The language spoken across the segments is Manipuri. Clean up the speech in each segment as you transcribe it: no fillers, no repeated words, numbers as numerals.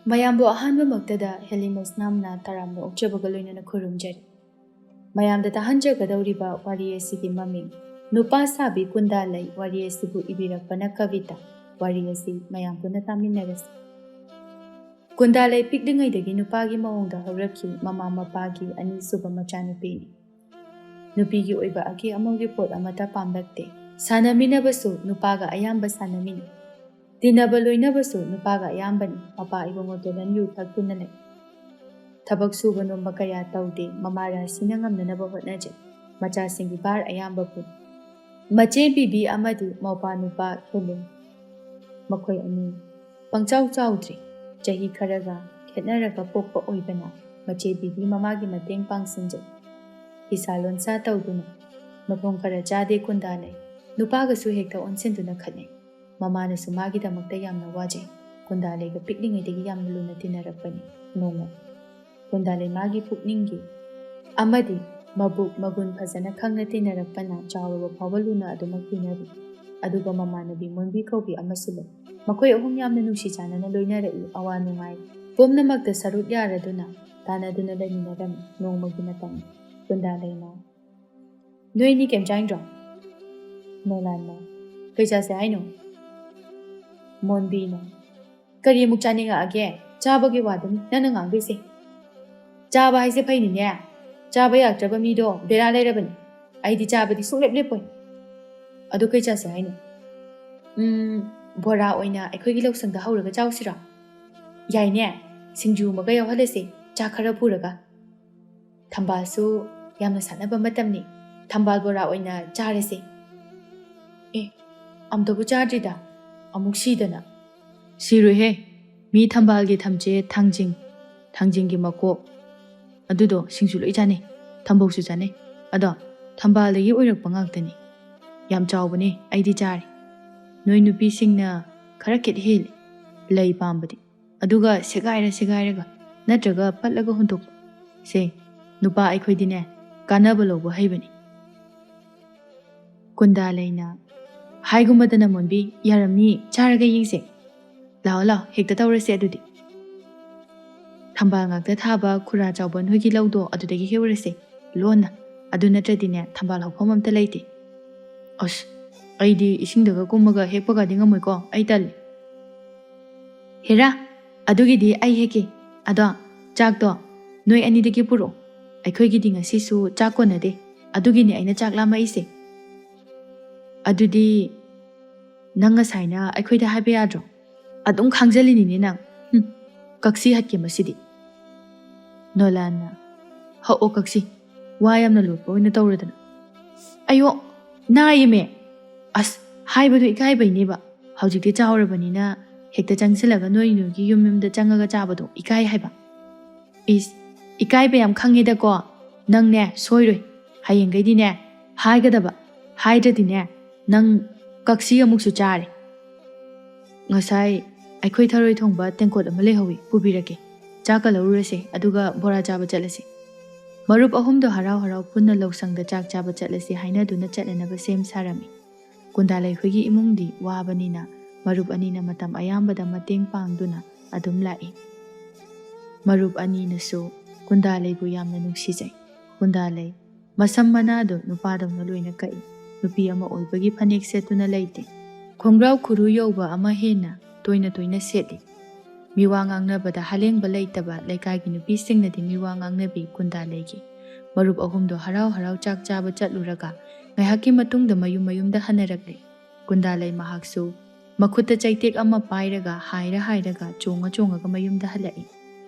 ꯃꯌꯥꯝꯕꯨ ꯑꯍꯥꯟꯕꯃꯛꯇꯗ ꯍꯦꯂꯤꯃꯁ ꯅꯥꯝꯅ ꯇꯔꯥꯝꯅ ꯑꯣꯛꯆꯕꯒ ꯂꯣꯏꯅꯅ ꯈꯨꯔꯨꯝꯖꯔꯤ꯫ ꯃꯌꯥꯝꯗ ꯇꯥꯍꯟꯖꯒꯗꯧꯔꯤꯕ ꯋꯥꯔꯤ ꯑꯁꯤꯒꯤ ꯃꯃꯤꯡ ꯅꯨꯄꯥ ꯁꯥꯕꯤ ꯀꯨꯟꯗꯥꯂꯩ ꯋꯥꯔꯤ ꯑꯁꯤꯕꯨ ꯏꯕꯤꯔꯛꯄꯅ ꯀꯕꯤꯇꯥ꯫ ꯋꯥꯔꯤ ꯑꯁꯤ ꯃꯌꯥꯝ ꯄꯨꯟꯅ ꯇꯥꯃꯤꯟꯅꯔꯁꯤ꯫ ꯀꯨꯟꯗꯥꯂꯩ ꯄꯤꯛꯂꯤꯉꯩꯗꯒꯤ ꯅꯨꯄꯥꯒꯤ ꯃꯑꯣꯡꯗ ꯍꯧꯔꯛꯈꯤ ꯃꯃꯥ ꯃꯄꯥꯒꯤ ꯑꯅꯤꯁꯨꯕ ꯃꯆꯥꯅꯨꯄꯤꯅꯤ꯫ ꯅꯨꯄꯤꯒꯤ ꯑꯣꯏꯕ ꯑꯀꯤ ꯑꯃꯧꯒꯤ ꯄꯣꯠ ꯑꯃꯠꯇ ꯄꯥꯝꯂꯛꯇꯦ꯫ ꯁꯥꯟꯅꯃꯤꯟꯅꯕꯁꯨ ꯅꯨꯄꯥꯒ ꯑꯌꯥꯝꯕ ꯁꯥꯟꯅꯃꯤꯟꯅꯩ꯫ ꯇꯤꯟꯅꯕ ꯂꯣꯏꯅꯕꯁꯨ ꯅꯨꯄꯥꯒ ꯑꯌꯥꯝꯕꯅꯤ꯫ ꯃꯄꯥ ꯏꯕꯨꯡꯉꯣ ꯇꯣꯂꯟ ꯌꯨ ꯊꯛꯇꯨꯅ ꯂꯩ꯫ ꯊꯕꯛ ꯁꯨꯕ ꯅꯣꯝꯕ ꯀꯌꯥ ꯇꯧꯗꯦ꯫ ꯃꯃꯥ ꯔꯥꯁꯤꯅ ꯉꯝꯅꯅꯕ ꯍꯣꯠꯅꯖꯩ꯫ ꯃꯆꯥꯁꯤꯡꯒꯤ ꯚꯥꯔ ꯑꯌꯥꯝꯕ ꯄꯨꯏ꯫ ꯃꯆꯦ ꯕꯤꯕꯤ ꯑꯃꯗꯤ ꯃꯧꯄꯥ ꯅꯨꯄꯥ ꯈꯦꯂꯤꯝ ꯃꯈꯣꯏ ꯑꯅꯤ ꯄꯪꯆꯥꯎ ꯆꯥꯎꯗ꯭ꯔꯤ꯫ ꯆꯍꯤ ꯈꯔꯒ ꯈꯦꯠꯅꯔꯒ ꯄꯣꯛꯄ ꯑꯣꯏꯕꯅ ꯃꯆꯦ ꯕꯤꯕꯤ ꯃꯃꯥꯒꯤ ꯃꯇꯦꯡ ꯄꯥꯡꯁꯤꯟꯖꯩ꯫ ꯐꯤꯁꯥ ꯂꯣꯟꯁꯥ ꯇꯧꯗꯨꯅ ꯃꯐꯝ ꯈꯔ ꯆꯥꯗꯦ ꯀꯨꯟꯗꯥꯂꯩ꯫ ꯅꯨꯄꯥꯒꯁꯨ ꯍꯦꯛꯇ ꯑꯣꯟꯁꯤꯟꯗꯨꯅ ꯈꯠꯅꯩ꯫ ꯃꯃꯥꯅꯁꯨ ꯃꯥꯒꯤꯗꯃꯛꯇ ꯌꯥꯝꯅ ꯋꯥꯖꯩ꯫ ꯀꯨꯟꯗꯥꯂꯩꯒ ꯄꯤꯛꯂꯤꯉꯩꯗꯒꯤ ꯌꯥꯝꯅ ꯂꯨꯅ ꯇꯤꯟꯅꯔꯛꯄꯅꯤ꯫ ꯅꯣꯡꯃ ꯀꯨꯟꯗꯥꯂꯩ ꯃꯥꯒꯤ ꯄꯨꯛꯅꯤꯡꯒꯤ ꯑꯃꯗꯤ ꯃꯕꯨꯛ ꯃꯒꯨꯟ ꯐꯖꯅ ꯈꯪꯅ ꯇꯤꯟꯅꯔꯛꯄꯅ ꯆꯥꯎꯔꯕ ꯐꯥꯎꯕ ꯂꯨꯅ ꯑꯗꯨꯃꯛ ꯇꯤꯟꯅꯔꯤ꯫ ꯑꯗꯨꯒ ꯃꯃꯥꯟꯅꯕꯤ ꯃꯣꯟꯕꯤ ꯀꯧꯕꯤ ꯑꯃꯁꯨ ꯂꯩ꯫ ꯃꯈꯣꯏ ꯑꯍꯨꯝ ꯌꯥꯝꯅ ꯅꯨꯡꯁꯤ ꯆꯥꯟꯅꯅ ꯂꯣꯏꯅꯔꯛꯏ꯫ ꯑꯋꯥ ꯅꯨꯡꯉꯥꯏ ꯄꯨꯝꯅꯃꯛꯇ ꯁꯔꯨꯛ ꯌꯥꯔꯗꯨꯅ ꯇꯥꯟꯅꯗꯨꯅ ꯂꯩꯃꯤꯟꯅꯔꯝꯃꯤ꯫ ꯅꯣꯡꯃꯒꯤ ꯃꯇꯝ ꯀꯨꯟꯗꯥꯂꯩꯅ "ꯅꯣꯏꯅꯤ ꯀꯩꯝ ꯆꯥꯅꯤꯡꯗ꯭ꯔꯣ?" ꯅꯣꯂꯥꯟꯅ "ꯀꯩ ꯆꯥꯁꯦ ꯍꯥꯏꯅꯣ?" ꯃꯣꯟꯕꯤꯅ "ꯀꯔꯤ ꯑꯃꯨꯛ ꯆꯥꯅꯤꯡꯉꯛꯑꯒꯦ? ꯆꯥꯕꯒꯤ ꯋꯥꯗꯅꯤ ꯅꯪꯅ ꯉꯥꯡꯗꯣꯏꯁꯦ꯫ ꯆꯥꯕ ꯍꯥꯏꯁꯦ ꯐꯩꯅꯤꯅꯦ꯫ ꯆꯥꯕ ꯌꯥꯛꯇ꯭ꯔꯕ ꯃꯤꯗꯣ ꯕꯦꯔꯥ ꯂꯩꯔꯕꯅꯤ꯫ ꯑꯩꯗꯤ ꯆꯥꯕꯗꯤ ꯁꯨꯡꯂꯦꯞ ꯂꯦꯞꯄꯣꯏ." "ꯑꯗꯨ ꯀꯩ ꯆꯥꯁꯦ ꯍꯥꯏꯅꯣ?" "ꯕꯣꯔꯥ ꯑꯣꯏꯅ ꯑꯩꯈꯣꯏꯒꯤ ꯂꯧꯁꯪꯗ ꯍꯧꯔꯒ ꯆꯥꯎꯁꯤꯔꯣ?" "ꯌꯥꯏꯅꯦ꯫ ꯁꯤꯡꯖꯨ ꯑꯃꯒ ꯌꯥꯎꯍꯜꯂꯁꯤ ꯆꯥꯛ ꯈꯔ ꯄꯨꯔꯒ꯫ ꯊꯝꯕꯥꯜꯁꯨ ꯌꯥꯝꯅ ꯁꯥꯠꯅꯕ ꯃꯇꯝꯅꯤ꯫ ꯊꯝꯕꯥꯜ ꯕꯣꯔꯥ ꯑꯣꯏꯅ ꯆꯥꯔꯁꯤ." "ꯑꯦ ꯑꯝꯇꯕꯨ ꯆꯥꯗ꯭ꯔꯤꯗ ꯑꯃꯨꯛ ꯁꯤꯗꯅ." "ꯁꯤꯔꯣꯏꯍꯦ꯫ ꯃꯤ ꯊꯝꯕꯥꯜꯒꯤ ꯊꯝꯆꯦꯠ ꯊꯥꯡꯖꯤꯡꯒꯤ ꯃꯀꯣꯛ ꯑꯗꯨꯗꯣ ꯁꯤꯡꯖꯨ ꯂꯣꯏ ꯆꯥꯅꯩ꯫ ꯊꯝꯕꯧꯁꯨ ꯆꯥꯅꯩ꯫ ꯑꯗꯣ ꯊꯝꯕꯥꯜꯗꯒꯤ ꯑꯣꯏꯔꯛꯄ ꯉꯥꯛꯇꯅꯤ꯫ ꯌꯥꯝ ꯆꯥꯎꯕꯅꯦ ꯑꯩꯗꯤ ꯆꯥꯔꯦ꯫ ꯅꯣꯏ ꯅꯨꯄꯤꯁꯤꯡꯅ ꯈꯔ ꯈꯦꯠ ꯍꯦꯜꯂꯤ ꯂꯩ ꯄꯥꯝꯕꯗꯤ꯫ ꯑꯗꯨꯒ ꯁꯦꯒꯥꯏꯔꯒ ꯅꯠꯇ꯭ꯔꯒ ꯄꯠꯂꯒ ꯍꯨꯟꯇꯣꯛꯄ ꯁꯦ ꯅꯨꯄꯥ ꯑꯩꯈꯣꯏꯗꯤꯅꯦ ꯀꯥꯟꯅꯕ ꯂꯧꯕ ꯍꯩꯕꯅꯤ." ꯀꯨꯟꯗꯥꯂꯩꯅ "ꯍꯥꯏꯒꯨꯝꯕꯗꯅ ꯃꯣꯟꯕꯤ ꯌꯥꯔꯝꯅꯤ ꯆꯥꯔꯒ ꯌꯦꯡꯁꯦ꯫ ꯂꯥꯛꯑꯣ ꯍꯦꯛꯇ ꯇꯧꯔꯁꯦ ꯑꯗꯨꯗꯤ꯫ ꯊꯝꯕꯥꯜ ꯉꯥꯛꯇ ꯊꯥꯕ ꯈꯨꯔꯥ ꯆꯥꯎꯕ ꯅꯣꯏꯒꯤ ꯂꯧꯗꯣ ꯑꯗꯨꯗꯒꯤ ꯍꯦꯛꯎꯔꯁꯦ ꯂꯣꯟꯅ꯫ ꯑꯗꯨ ꯅꯠꯇ꯭ꯔꯗꯤꯅꯦ ꯊꯝꯕꯥꯜ ꯍꯧꯐꯝ ꯑꯝꯇ ꯂꯩꯇꯦ." "ꯑꯁ ꯑꯩꯗꯤ ꯏꯁꯤꯡꯗꯒ ꯀꯨꯝꯃꯒ ꯍꯦꯛꯄꯒꯗꯤ ꯉꯝꯃꯣꯏꯀꯣ ꯑꯩ ꯇꯜꯂꯤ." "ꯍꯦꯔꯥ ꯑꯗꯨꯒꯤꯗꯤ ꯑꯩ ꯍꯦꯛꯀꯦ꯫ ꯑꯗꯣ ꯆꯥꯛꯇꯣ ꯅꯣꯏ ꯑꯅꯤꯗꯒꯤ ꯄꯨꯔꯛꯑꯣ꯫ ꯑꯩꯈꯣꯏꯒꯤꯗꯤ ꯉꯁꯤꯁꯨ ꯆꯥꯛ ꯀꯣꯟꯅꯗꯦ꯫ ꯑꯗꯨꯒꯤꯅꯦ ꯑꯩꯅ ꯆꯥꯛ ꯂꯥꯝꯃꯛꯏꯁꯦ." "ꯑꯗꯨꯗꯤ ꯅꯪ ꯉꯁꯥꯏꯅ ꯑꯩꯈꯣꯏꯗ ꯍꯥꯏꯕ ꯌꯥꯗ꯭ꯔꯣ? ꯑꯗꯨꯝ ꯈꯥꯡꯖꯜꯂꯤꯅꯤꯅꯦ ꯅꯪ꯫ ꯀꯛꯁꯤ ꯍꯠꯀꯦ ꯃꯁꯤꯗꯤ." ꯅꯣꯂꯥꯟꯅ "ꯍꯛꯑꯣ ꯀꯛꯁꯤ ꯋꯥ ꯌꯥꯝꯅ ꯂꯣꯠꯄ ꯑꯣꯏꯅ ꯇꯧꯔꯗꯅ." "ꯑꯌꯣ ꯅꯥꯏꯌꯦꯃꯦ." "ꯑꯁ ꯍꯥꯏꯕꯗꯣ ꯏꯀꯥꯏꯕꯩꯅꯦꯕ꯫ ꯍꯧꯖꯤꯛꯇꯤ ꯆꯥꯎꯔꯕꯅꯤꯅ ꯍꯦꯛꯇ ꯆꯪꯁꯤꯜꯂꯒ ꯅꯣꯏꯒꯤ ꯌꯨꯝꯗ ꯆꯪꯉꯒ ꯆꯥꯕꯗꯣ ꯏꯀꯥꯏ ꯍꯥꯏꯕ." "ꯏꯁ ꯏꯀꯥꯏꯕ ꯌꯥꯝ ꯈꯪꯉꯦꯗꯀꯣ ꯅꯪꯅꯦ ꯁꯣꯏꯔꯣꯏ꯫ ꯍꯌꯦꯡꯈꯩꯗꯤꯅꯦ ꯍꯥꯏꯒꯗꯕ꯫ ꯍꯥꯏꯗ꯭ꯔꯗꯤꯅꯦ ꯅꯪ ꯀꯛꯁꯤ ꯑꯃꯨꯛꯁꯨ ꯆꯥꯔꯦ." "ꯉꯁꯥꯏ ꯑꯩꯈꯣই ꯊꯔꯣꯏ ꯊꯣꯡꯕ ꯇꯦꯡꯀꯣꯠ ꯑꯃ ꯂꯩꯍꯧꯏ ꯄꯨꯕꯤꯔꯛꯀꯦ꯫ ꯆꯥꯛꯀ ꯂꯧꯔꯨꯔꯁꯦ ꯑꯗꯨꯒ ꯕꯣꯔꯥ ꯆꯥꯕ ꯆꯠꯂꯁꯤ." ꯃꯔꯨꯞ ꯑꯍꯨꯝꯗꯣ ꯍꯔꯥꯎ ꯄꯨꯟꯅ ꯂꯧꯁꯪꯗ ꯆꯥꯛ ꯆꯥꯕ ꯆꯠꯂꯁꯤ ꯍꯥꯏꯅꯗꯨꯅ ꯆꯠꯅꯅꯕ ꯁꯦꯝ ꯁꯥꯔꯝꯃꯤ꯫ ꯀꯨꯟꯗꯥꯂꯩ ꯈꯣꯏꯒꯤ ꯏꯃꯨꯡꯗꯤ ꯋꯥꯕꯅꯤꯅ ꯃꯔꯨꯞ ꯑꯅꯤꯅ ꯃꯇꯝ ꯑꯌꯥꯝꯕꯗ ꯃꯇꯦꯡ ꯄꯥꯡꯗꯨꯅ ꯑꯗꯨꯝ ꯂꯥꯛꯏ꯫ ꯃꯔꯨꯞ ꯑꯅꯤꯅꯁꯨ ꯀꯨꯟꯗꯥꯂꯩꯕꯨ ꯌꯥꯝꯅ ꯅꯨꯡꯁꯤꯖꯩ꯫ ꯀꯨꯟꯗꯥꯂꯩ ꯃꯁꯝ ꯃꯅꯥꯗꯣ ꯅꯨꯄꯥꯗꯧꯅ ꯂꯣꯏꯅ ꯀꯛꯏ꯫ ꯅꯨꯄꯤ ꯑꯃ ꯑꯣꯏꯕꯒꯤ ꯐꯅꯦꯛ ꯁꯦꯠꯇꯨꯅ ꯂꯩꯇꯦ꯫ ꯈꯣꯡꯒ꯭ꯔꯥꯎ ꯈꯨꯔꯨ ꯌꯧꯕ ꯑꯃ ꯍꯦꯟꯅ ꯇꯣꯏꯅ ꯁꯦꯠꯂꯤ꯫ ꯃꯤꯋꯥ ꯉꯥꯡꯅꯕꯗ ꯍꯥꯂꯦꯡꯕ ꯂꯩꯇꯕ ꯂꯩꯀꯥꯏꯒꯤ ꯅꯨꯄꯤꯁꯤꯡꯅꯗꯤ ꯃꯤꯋꯥ ꯉꯥꯡꯅꯕꯤ ꯀꯨꯟꯗꯥꯂꯩꯒꯤ꯫ ꯃꯔꯨꯞ ꯑꯍꯨꯝꯗꯣ ꯍꯔꯥꯎ ꯆꯥꯛ ꯆꯥꯕ ꯆꯠꯂꯨꯔꯒ ꯉꯥꯏꯍꯥꯛꯀꯤ ꯃꯇꯨꯡꯗ ꯃꯌꯨꯝꯗ ꯍꯟꯅꯔꯛꯂꯦ꯫ ꯀꯨꯟꯗꯥꯂꯩ ꯃꯍꯥꯛꯁꯨ ꯃꯈꯨꯠꯇ ꯆꯩꯇꯦꯛ ꯑꯃ ꯄꯥꯏꯔꯒ ꯍꯥꯏꯔꯒ ꯆꯣꯡꯉꯒ ꯃꯌꯨꯝꯗ ꯍꯜꯂꯛꯏ꯫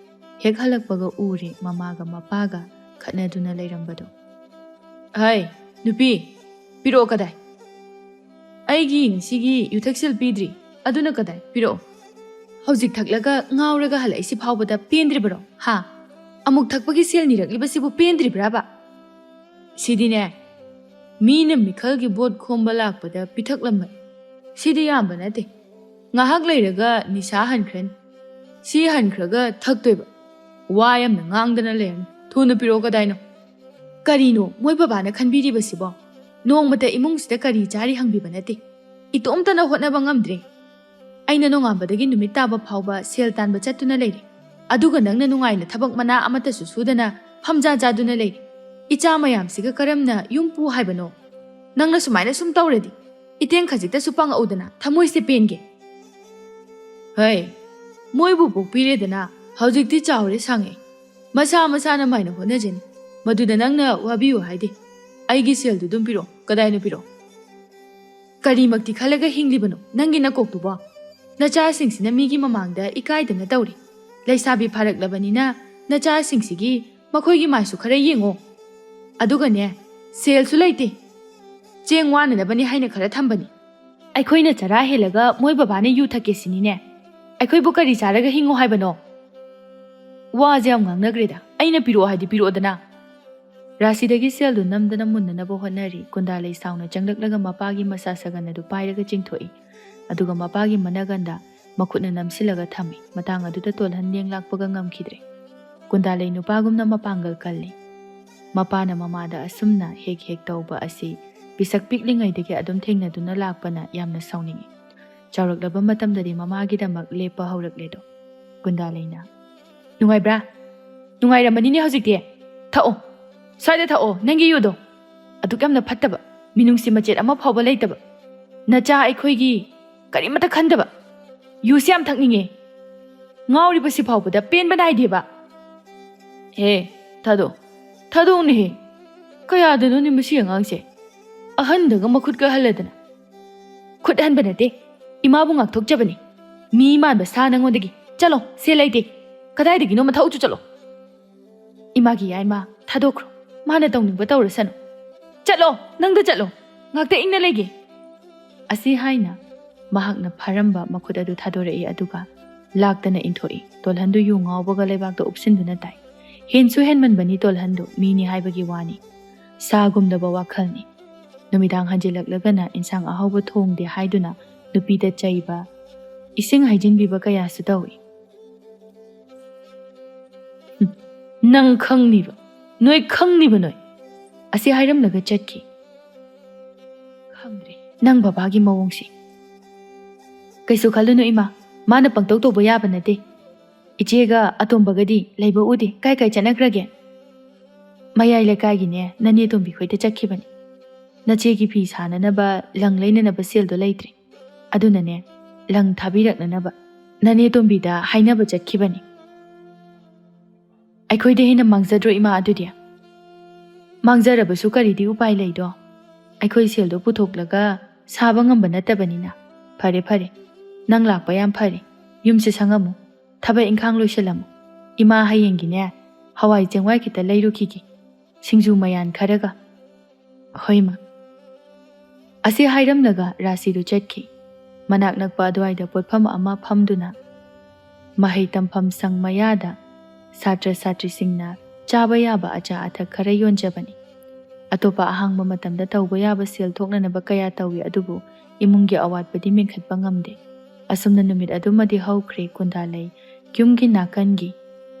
ꯍꯦꯛ ꯍꯜꯂꯛꯄꯒ ꯎꯔꯦ ꯃꯃꯥꯒ ꯃꯄꯥꯒ ꯈꯠꯅꯗꯨꯅ ꯂꯩꯔꯝꯕꯗꯣ꯫ "ꯍꯩ ꯅꯨꯄꯤ ꯄꯤꯔꯛꯑꯣ ꯀꯗꯥꯏ? ꯑꯩꯒꯤ ꯉꯁꯤꯒꯤ ꯌꯨꯊꯛꯁꯦꯜ ꯄꯤꯗ꯭ꯔꯤ ꯑꯗꯨꯅ ꯀꯗꯥꯏ ꯄꯤꯔꯛꯑꯣ? ꯍꯧꯖꯤꯛ ꯊꯛꯂꯒ ꯉꯥꯎꯔꯒ ꯍꯜꯂꯛꯏꯁꯤ ꯐꯥꯎꯕꯗ ꯄꯦꯟꯗ꯭ꯔꯤꯕꯔꯣ? ꯍꯥ? ꯑꯃꯨꯛ ꯊꯛꯄꯒꯤ ꯁꯦꯜ ꯅꯤꯔꯛꯂꯤꯕꯁꯤꯕꯨ ꯄꯦꯟꯗ꯭ꯔꯤꯕ꯭ꯔꯥꯕ? ꯁꯤꯗꯤꯅꯦ ꯃꯤꯅ ꯃꯤꯈꯜꯒꯤ ꯕꯣꯠ ꯈꯣꯝꯕ ꯂꯥꯛꯄꯗ ꯄꯤꯊꯛꯂꯝꯕꯅꯤ꯫ ꯁꯤꯗꯤ ꯌꯥꯝꯕ ꯅꯠꯇꯦ꯫ ꯉꯥꯏꯍꯥꯛ ꯂꯩꯔꯒ ꯅꯤꯁꯥ ꯍꯟꯈ꯭ꯔꯅꯤ꯫ ꯁꯤ ꯍꯟꯈ꯭ꯔꯒ ꯊꯛꯇꯣꯏꯕ꯫ ꯋꯥ ꯌꯥꯝꯅ ꯉꯥꯡꯗꯅ ꯂꯩꯔꯅꯤ꯫ ꯊꯨꯅ ꯄꯤꯔꯛꯑꯣ ꯀꯗꯥꯏꯅꯣ?" "ꯀꯔꯤꯅꯣ ꯃꯣꯏ ꯕꯕꯥꯅ ꯈꯟꯕꯤꯔꯤꯕꯁꯤꯕꯣ? ꯅꯣꯡꯃꯇ ꯏꯃꯨꯡꯁꯤꯗ ꯀꯔꯤ ꯆꯥꯔꯤ ꯍꯪꯕꯤꯕ ꯅꯠꯇꯦ꯫ ꯏꯇꯣꯝꯇꯅ ꯍꯣꯠꯅꯕ ꯉꯝꯗ꯭ꯔꯦ꯫ ꯑꯩꯅ ꯅꯣꯡꯉꯥꯟꯕꯗꯒꯤ ꯅꯨꯃꯤꯠ ꯇꯥꯕ ꯐꯥꯎꯕ ꯁꯦꯜ ꯇꯥꯟꯕ ꯆꯠꯇꯨꯅ ꯂꯩꯔꯤ, ꯑꯗꯨꯒ ꯅꯪꯅ ꯅꯨꯡꯉꯥꯏꯅ ꯊꯕꯛ ꯃꯅꯥ ꯑꯃꯠꯇꯁꯨ ꯁꯨꯗꯅ ꯐꯝꯖꯥ ꯆꯥꯗꯨꯅ ꯂꯩꯔꯤ. ꯏꯆꯥ ꯃꯌꯥꯝꯁꯤꯒ ꯀꯔꯝꯅ ꯌꯨꯝ ꯄꯨ ꯍꯥꯏꯕꯅꯣ? ꯅꯪꯅ ꯁꯨꯃꯥꯏꯅ ꯁꯨꯝ ꯇꯧꯔꯗꯤ ꯏꯇꯦꯡ ꯈꯖꯤꯛꯇꯁꯨ ꯄꯥꯡꯉꯛꯎꯗꯅ ꯊꯃꯣꯏꯁꯦ ꯄꯦꯟꯒꯦ. ꯍꯩ, ꯃꯣꯏꯕꯨ ꯄꯣꯛꯄꯤꯔꯦꯗꯅ, ꯍꯧꯖꯤꯛꯇꯤ ꯆꯥꯎꯔꯦ ꯁꯥꯡꯉꯦ, ꯃꯁꯥ ꯃꯁꯥꯅ ꯃꯥꯏꯅ ꯍꯣꯠꯅꯖꯅꯤ. ꯃꯗꯨꯗ ꯅꯪꯅ ꯋꯥꯕꯤꯌꯨ ꯍꯥꯏꯗꯦ. ꯑꯩꯒꯤ ꯁꯦꯜꯗꯨ ꯑꯗꯨꯝ ꯄꯤꯔꯣ. ꯀꯗꯥꯏꯅꯣ ꯄꯤꯔꯣ? ꯀꯔꯤꯃꯛꯇꯤ ꯈꯜꯂꯒ ꯍꯤꯡꯂꯤꯕꯅꯣ ꯅꯪꯒꯤ ꯅꯀꯣꯛꯇꯨꯕꯣ? ꯅꯆꯥꯁꯤꯡꯁꯤꯅ ꯃꯤꯒꯤ ꯃꯃꯥꯡꯗ ꯏꯀꯥꯏꯗꯅ ꯇꯧꯔꯤ. ꯂꯩꯁꯥꯕꯤ ꯐꯥꯔꯛꯂꯕꯅꯤꯅ ꯅꯆꯥꯁꯤꯡꯁꯤꯒꯤ ꯃꯈꯣꯏꯒꯤ ꯃꯥꯏꯁꯨ ꯈꯔ ꯌꯦꯡꯉꯣ. ꯑꯗꯨꯒꯅꯦ, ꯁꯦꯜꯁꯨ ꯂꯩꯇꯦ. ꯆꯦꯡ ꯋꯥꯅꯅꯕꯅꯤ ꯍꯥꯏꯅ ꯈꯔ ꯊꯝꯕꯅꯤ. ꯑꯩꯈꯣꯏꯅ ꯆꯔꯥ ꯍꯦꯜꯂꯒ ꯃꯣꯏ ꯕꯕꯥꯅ ꯌꯨ ꯊꯛꯀꯦ ꯁꯤꯅꯤꯅꯦ. ꯑꯩꯈꯣꯏꯕꯨ ꯀꯔꯤ ꯆꯥꯔꯒ ꯍꯤꯡꯉꯣ ꯍꯥꯏꯕꯅꯣ? ꯋꯥꯁꯦ ꯌꯥꯝ ꯉꯥꯡꯅꯈ꯭ꯔꯦꯗ. ꯑꯩꯅ ꯄꯤꯔꯛꯑꯣ ꯍꯥꯏꯗꯤ ꯄꯤꯔꯛꯑꯣꯗꯅ. ꯔꯥꯁꯤꯗꯒꯤ ꯁꯦꯜꯗꯨ ꯅꯝꯗꯅ ꯃꯨꯟꯅꯅꯕ ꯍꯣꯠꯅꯔꯤ. ꯀꯨꯟꯗꯥꯂꯩ ꯁꯥꯎꯅ ꯆꯪꯂꯛꯂꯒ ꯃꯄꯥꯒꯤ ꯃꯁꯥ ꯁꯒꯟ ꯑꯗꯨ ꯄꯥꯏꯔꯒ ꯆꯤꯡꯊꯣꯛꯏ. ꯑꯗꯨꯒ ꯃꯄꯥꯒꯤ ꯃꯅꯒꯟꯗ ꯃꯈꯨꯠꯅ ꯅꯝꯁꯤꯜꯂꯒ ꯊꯝꯃꯤ. ꯃꯇꯥꯡ ꯑꯗꯨꯗ ꯇꯣꯜꯍꯟ ꯂꯦꯡꯂꯥꯛꯄꯒ ꯉꯝꯈꯤꯗ꯭ꯔꯦ. ꯀꯨꯟꯗꯥꯂꯩ ꯅꯨꯄꯥꯒꯨꯝꯅ ꯃꯄꯥꯡꯒꯜ ꯀꯜꯂꯤ. ꯃꯄꯥꯅ ꯃꯃꯥꯗ ꯑꯁꯨꯝꯅ ꯍꯦꯛ ꯍꯦꯛ ꯇꯧꯕ ꯑꯁꯤ ꯄꯤꯁꯛ ꯄꯤꯛꯂꯤꯉꯩꯗꯒꯤ ꯑꯗꯨꯝ ꯊꯦꯡꯅꯗꯨꯅ ꯂꯥꯛꯄꯅ ꯌꯥꯝꯅ ꯁꯥꯎꯅꯤꯡꯉꯤ. ꯆꯥꯎꯔꯛꯂꯕ ꯃꯇꯝꯗꯗꯤ ꯃꯃꯥꯒꯤꯗꯃꯛ ꯂꯦꯞꯄ ꯍꯧꯔꯛꯂꯦꯗꯣ. ꯀꯨꯟꯗꯥꯂꯩꯅ, ꯅꯨꯡꯉꯥꯏꯕ꯭ꯔꯥ? ꯅꯨꯡꯉꯥꯏꯔꯝꯃꯅꯤꯅꯦ ꯍꯧꯖꯤꯛꯇꯤ. ꯊꯛꯑꯣ, ꯁ꯭ꯋꯥꯏꯗ ꯊꯛꯑꯣ ꯅꯪꯒꯤ ꯌꯨꯗꯣ. ꯑꯗꯨꯛ ꯌꯥꯝꯅ ꯐꯠꯇꯕ, ꯃꯤꯅꯨꯡꯁꯤ ꯃꯆꯦꯠ ꯑꯃ ꯐꯥꯎꯕ ꯂꯩꯇꯕ, ꯅꯆꯥ ꯑꯩꯈꯣꯏꯒꯤ ꯀꯔꯤꯃꯠꯇ ꯈꯟꯗꯕ, ꯌꯨꯁꯤ ꯌꯥꯝ ꯊꯛꯅꯤꯡꯉꯦ. ꯉꯥꯎꯔꯤꯕꯁꯤ ꯐꯥꯎꯕꯗ ꯄꯦꯟꯕ ꯅꯥꯏꯗꯦꯕ. ꯍꯦ, ꯊꯥꯗꯣꯛꯎꯅꯦꯍꯦ. ꯀꯌꯥꯗꯅꯣꯅꯦ ꯃꯁꯤ ꯑꯉꯥꯡꯁꯦ? ꯑꯍꯟꯗꯒ ꯃꯈꯨꯠꯀ ꯍꯜꯂꯗꯅ. ꯈꯨꯠ ꯍꯟꯕ ꯅꯠꯇꯦ, ꯏꯃꯥꯕꯨ ꯉꯥꯛꯊꯣꯛꯆꯕꯅꯤ. ꯃꯤ ꯃꯥꯟꯕ ꯁꯥ ꯅꯪꯉꯣꯟꯗꯒꯤ. ꯆꯠꯂꯣ, ꯁꯦꯜ ꯂꯩꯇꯦ. ꯀꯗꯥꯏꯗꯒꯤꯅꯣ ꯃꯊꯛꯎꯆꯨ ꯆꯠꯂꯣ. ꯏꯃꯥꯒꯤ ꯌꯥꯏꯃ, ꯊꯥꯗꯣꯛꯈ꯭ꯔꯣ. ꯃꯥꯅ ꯇꯧꯅꯤꯡꯕ ꯇꯧꯔꯁꯅꯨ. ꯆꯠꯂꯣ, ꯅꯪꯗ ꯆꯠꯂꯣ. ꯉꯥꯛꯇ ꯏꯪꯅ ꯂꯩꯒꯦ. ꯑꯁꯤ ꯍꯥꯏꯅ ꯃꯍꯥꯛꯅ ꯐꯥꯔꯝꯕ ꯃꯈꯨꯠ ꯑꯗꯨ ꯊꯥꯗꯣꯔꯛꯏ. ꯑꯗꯨꯒ ꯂꯥꯛꯇꯅ ꯏꯟꯊꯣꯛꯏ. ꯇꯣꯜꯍꯟꯗꯨ ꯌꯨ ꯉꯥꯎꯕꯒ ꯂꯩꯕꯥꯛꯇ ꯎꯞꯁꯤꯟꯗꯨꯅ ꯇꯥꯏ. ꯍꯦꯟꯁꯨ ꯍꯦꯟꯃꯟꯕꯅꯤ ꯇꯣꯜꯍꯟꯗꯨ, ꯃꯤꯅꯤ ꯍꯥꯏꯕꯒꯤ ꯋꯥꯅꯤ. ꯁꯥꯒꯨꯝꯗꯕ ꯋꯥꯈꯜꯅꯤ. ꯅꯨꯃꯤꯗꯥꯡ ꯍꯟꯖꯤꯜꯂꯛꯂꯒꯅ ꯏꯟꯁꯥꯡ ꯑꯍꯥꯎꯕ ꯊꯣꯡꯗꯦ ꯍꯥꯏꯗꯨꯅ ꯅꯨꯄꯤꯗ ꯆꯩꯕ, ꯏꯁꯤꯡ ꯍꯩꯖꯤꯟꯕꯤꯕ ꯀꯌꯥꯁꯨ ꯇꯧꯏ. ꯅꯪ ꯈꯪꯅꯤꯕ, ꯅꯣꯏ ꯈꯪꯅꯤꯕ ꯅꯣꯏ. ꯑꯁꯤ ꯍꯥꯏꯔꯝꯂꯒ ꯆꯠꯈꯤ. ꯈꯪꯗ꯭ꯔꯦ ꯅꯪ ꯕꯕꯥꯒꯤ ꯃꯑꯣꯡꯁꯤ. ꯀꯩꯁꯨ ꯈꯜꯂꯨꯅꯨ ꯏꯃꯥ, ꯃꯥꯅ ꯄꯪꯇꯧ ꯇꯧꯕ ꯌꯥꯕ ꯅꯠꯇꯦ. ꯏꯆꯦꯒ ꯑꯇꯣꯝꯕꯒꯗꯤ ꯂꯩꯕ ꯎꯗꯦ. ꯀꯥꯏ ꯀꯥꯏ ꯆꯠꯅꯈ꯭ꯔꯒꯦ? ꯃꯌꯥꯏ ꯂꯩꯀꯥꯏꯒꯤꯅꯦ ꯅꯅꯦ ꯇꯣꯝꯕꯤ ꯈꯣꯏꯗ ꯆꯠꯈꯤꯕꯅꯤ. ꯅꯆꯦꯒꯤ ꯐꯤ ꯁꯥꯅꯅꯕ ꯂꯪ ꯂꯩꯅꯅꯕ ꯁꯦꯜꯗꯣ ꯂꯩꯇ꯭ꯔꯦ. ꯑꯗꯨꯅꯅꯦ ꯂꯪ ꯊꯥꯕꯤꯔꯛꯅꯅꯕ ꯅꯅꯦ ꯇꯣꯝꯕꯤꯗ ꯍꯥꯏꯅꯕ ꯆꯠꯈꯤꯕꯅꯤ. ꯑꯩꯈꯣꯏꯗ ꯍꯦꯟꯅ ꯃꯥꯡꯖꯗ꯭ꯔꯣ ꯏꯃꯥ ꯑꯗꯨꯗꯤ? ꯃꯥꯡꯖꯔꯕꯁꯨ ꯀꯔꯤꯗꯤ ꯎꯄꯥꯏ ꯂꯩꯗꯣ? ꯑꯩꯈꯣই ꯁꯦꯜꯗꯣ ꯄꯨꯊꯣꯛꯂꯒ ꯁꯥꯕ ꯉꯝꯕ ꯅꯠꯇꯕꯅꯤꯅ. ꯐꯔꯦ ꯐꯔꯦ, ꯅꯪ ꯂꯥꯛꯄ ꯌꯥꯝ ꯐꯔꯦ. ꯌꯨꯝꯁꯦ ꯁꯪꯉꯝꯃꯨ, ꯊꯕꯛ ꯏꯪꯈꯥꯡ ꯂꯣꯏꯁꯤꯜꯂꯝꯃꯨ. ꯏꯃꯥ ꯍꯌꯦꯡꯒꯤꯅꯦ ꯍꯋꯥꯏ ꯆꯦꯡꯋꯥꯏ ꯈꯤꯇ ꯂꯩꯔꯨꯈꯤꯒꯦ, ꯁꯤꯡꯖꯨ ꯃꯌꯥꯟ ꯈꯔꯒ. ꯍꯣꯏ ꯃꯥ. ꯑꯁꯤ ꯍꯥꯏꯔꯝꯂꯒ ꯔꯥꯁꯤꯗꯨ ꯆꯠꯈꯤ. ꯃꯅꯥꯛ ꯅꯛꯄ ꯑꯗꯨꯋꯥꯏꯗ ꯄꯣꯠꯐꯝ ꯑꯃ ꯐꯝꯗꯨꯅ ꯃꯍꯩ ꯇꯝꯐꯝ ꯁꯪ ꯃꯌꯥꯗ ꯁꯥꯇ꯭ꯔ ꯁꯥꯇ꯭ꯔꯤꯁꯤꯡꯅ ꯆꯥꯕ ꯌꯥꯕ ꯑꯆꯥ ꯑꯊꯛ ꯈꯔ ꯌꯣꯟꯖꯕꯅꯤ. ꯑꯇꯣꯞꯄ ꯑꯍꯥꯡꯕ ꯃꯇꯝꯗ ꯇꯧꯕ ꯌꯥꯕ ꯁꯦꯜ ꯊꯣꯛꯅꯅꯕ ꯀꯌా ꯇꯧꯏ, ꯑꯗꯨꯕꯨ ꯏꯃꯨꯡꯒꯤ ꯑꯋꯥꯠꯄꯗꯤ ꯃꯦꯟꯈꯠꯄ ꯉꯝꯗꯦ. ꯑꯁꯨꯝꯅ ꯅꯨꯃꯤꯠ ꯑꯗꯨꯃꯗꯤ ꯍꯧꯈ꯭ꯔꯦ. ꯀꯨꯟꯗꯥꯂꯩ ꯌꯨꯝꯒꯤ ꯅꯥꯀꯟꯒꯤ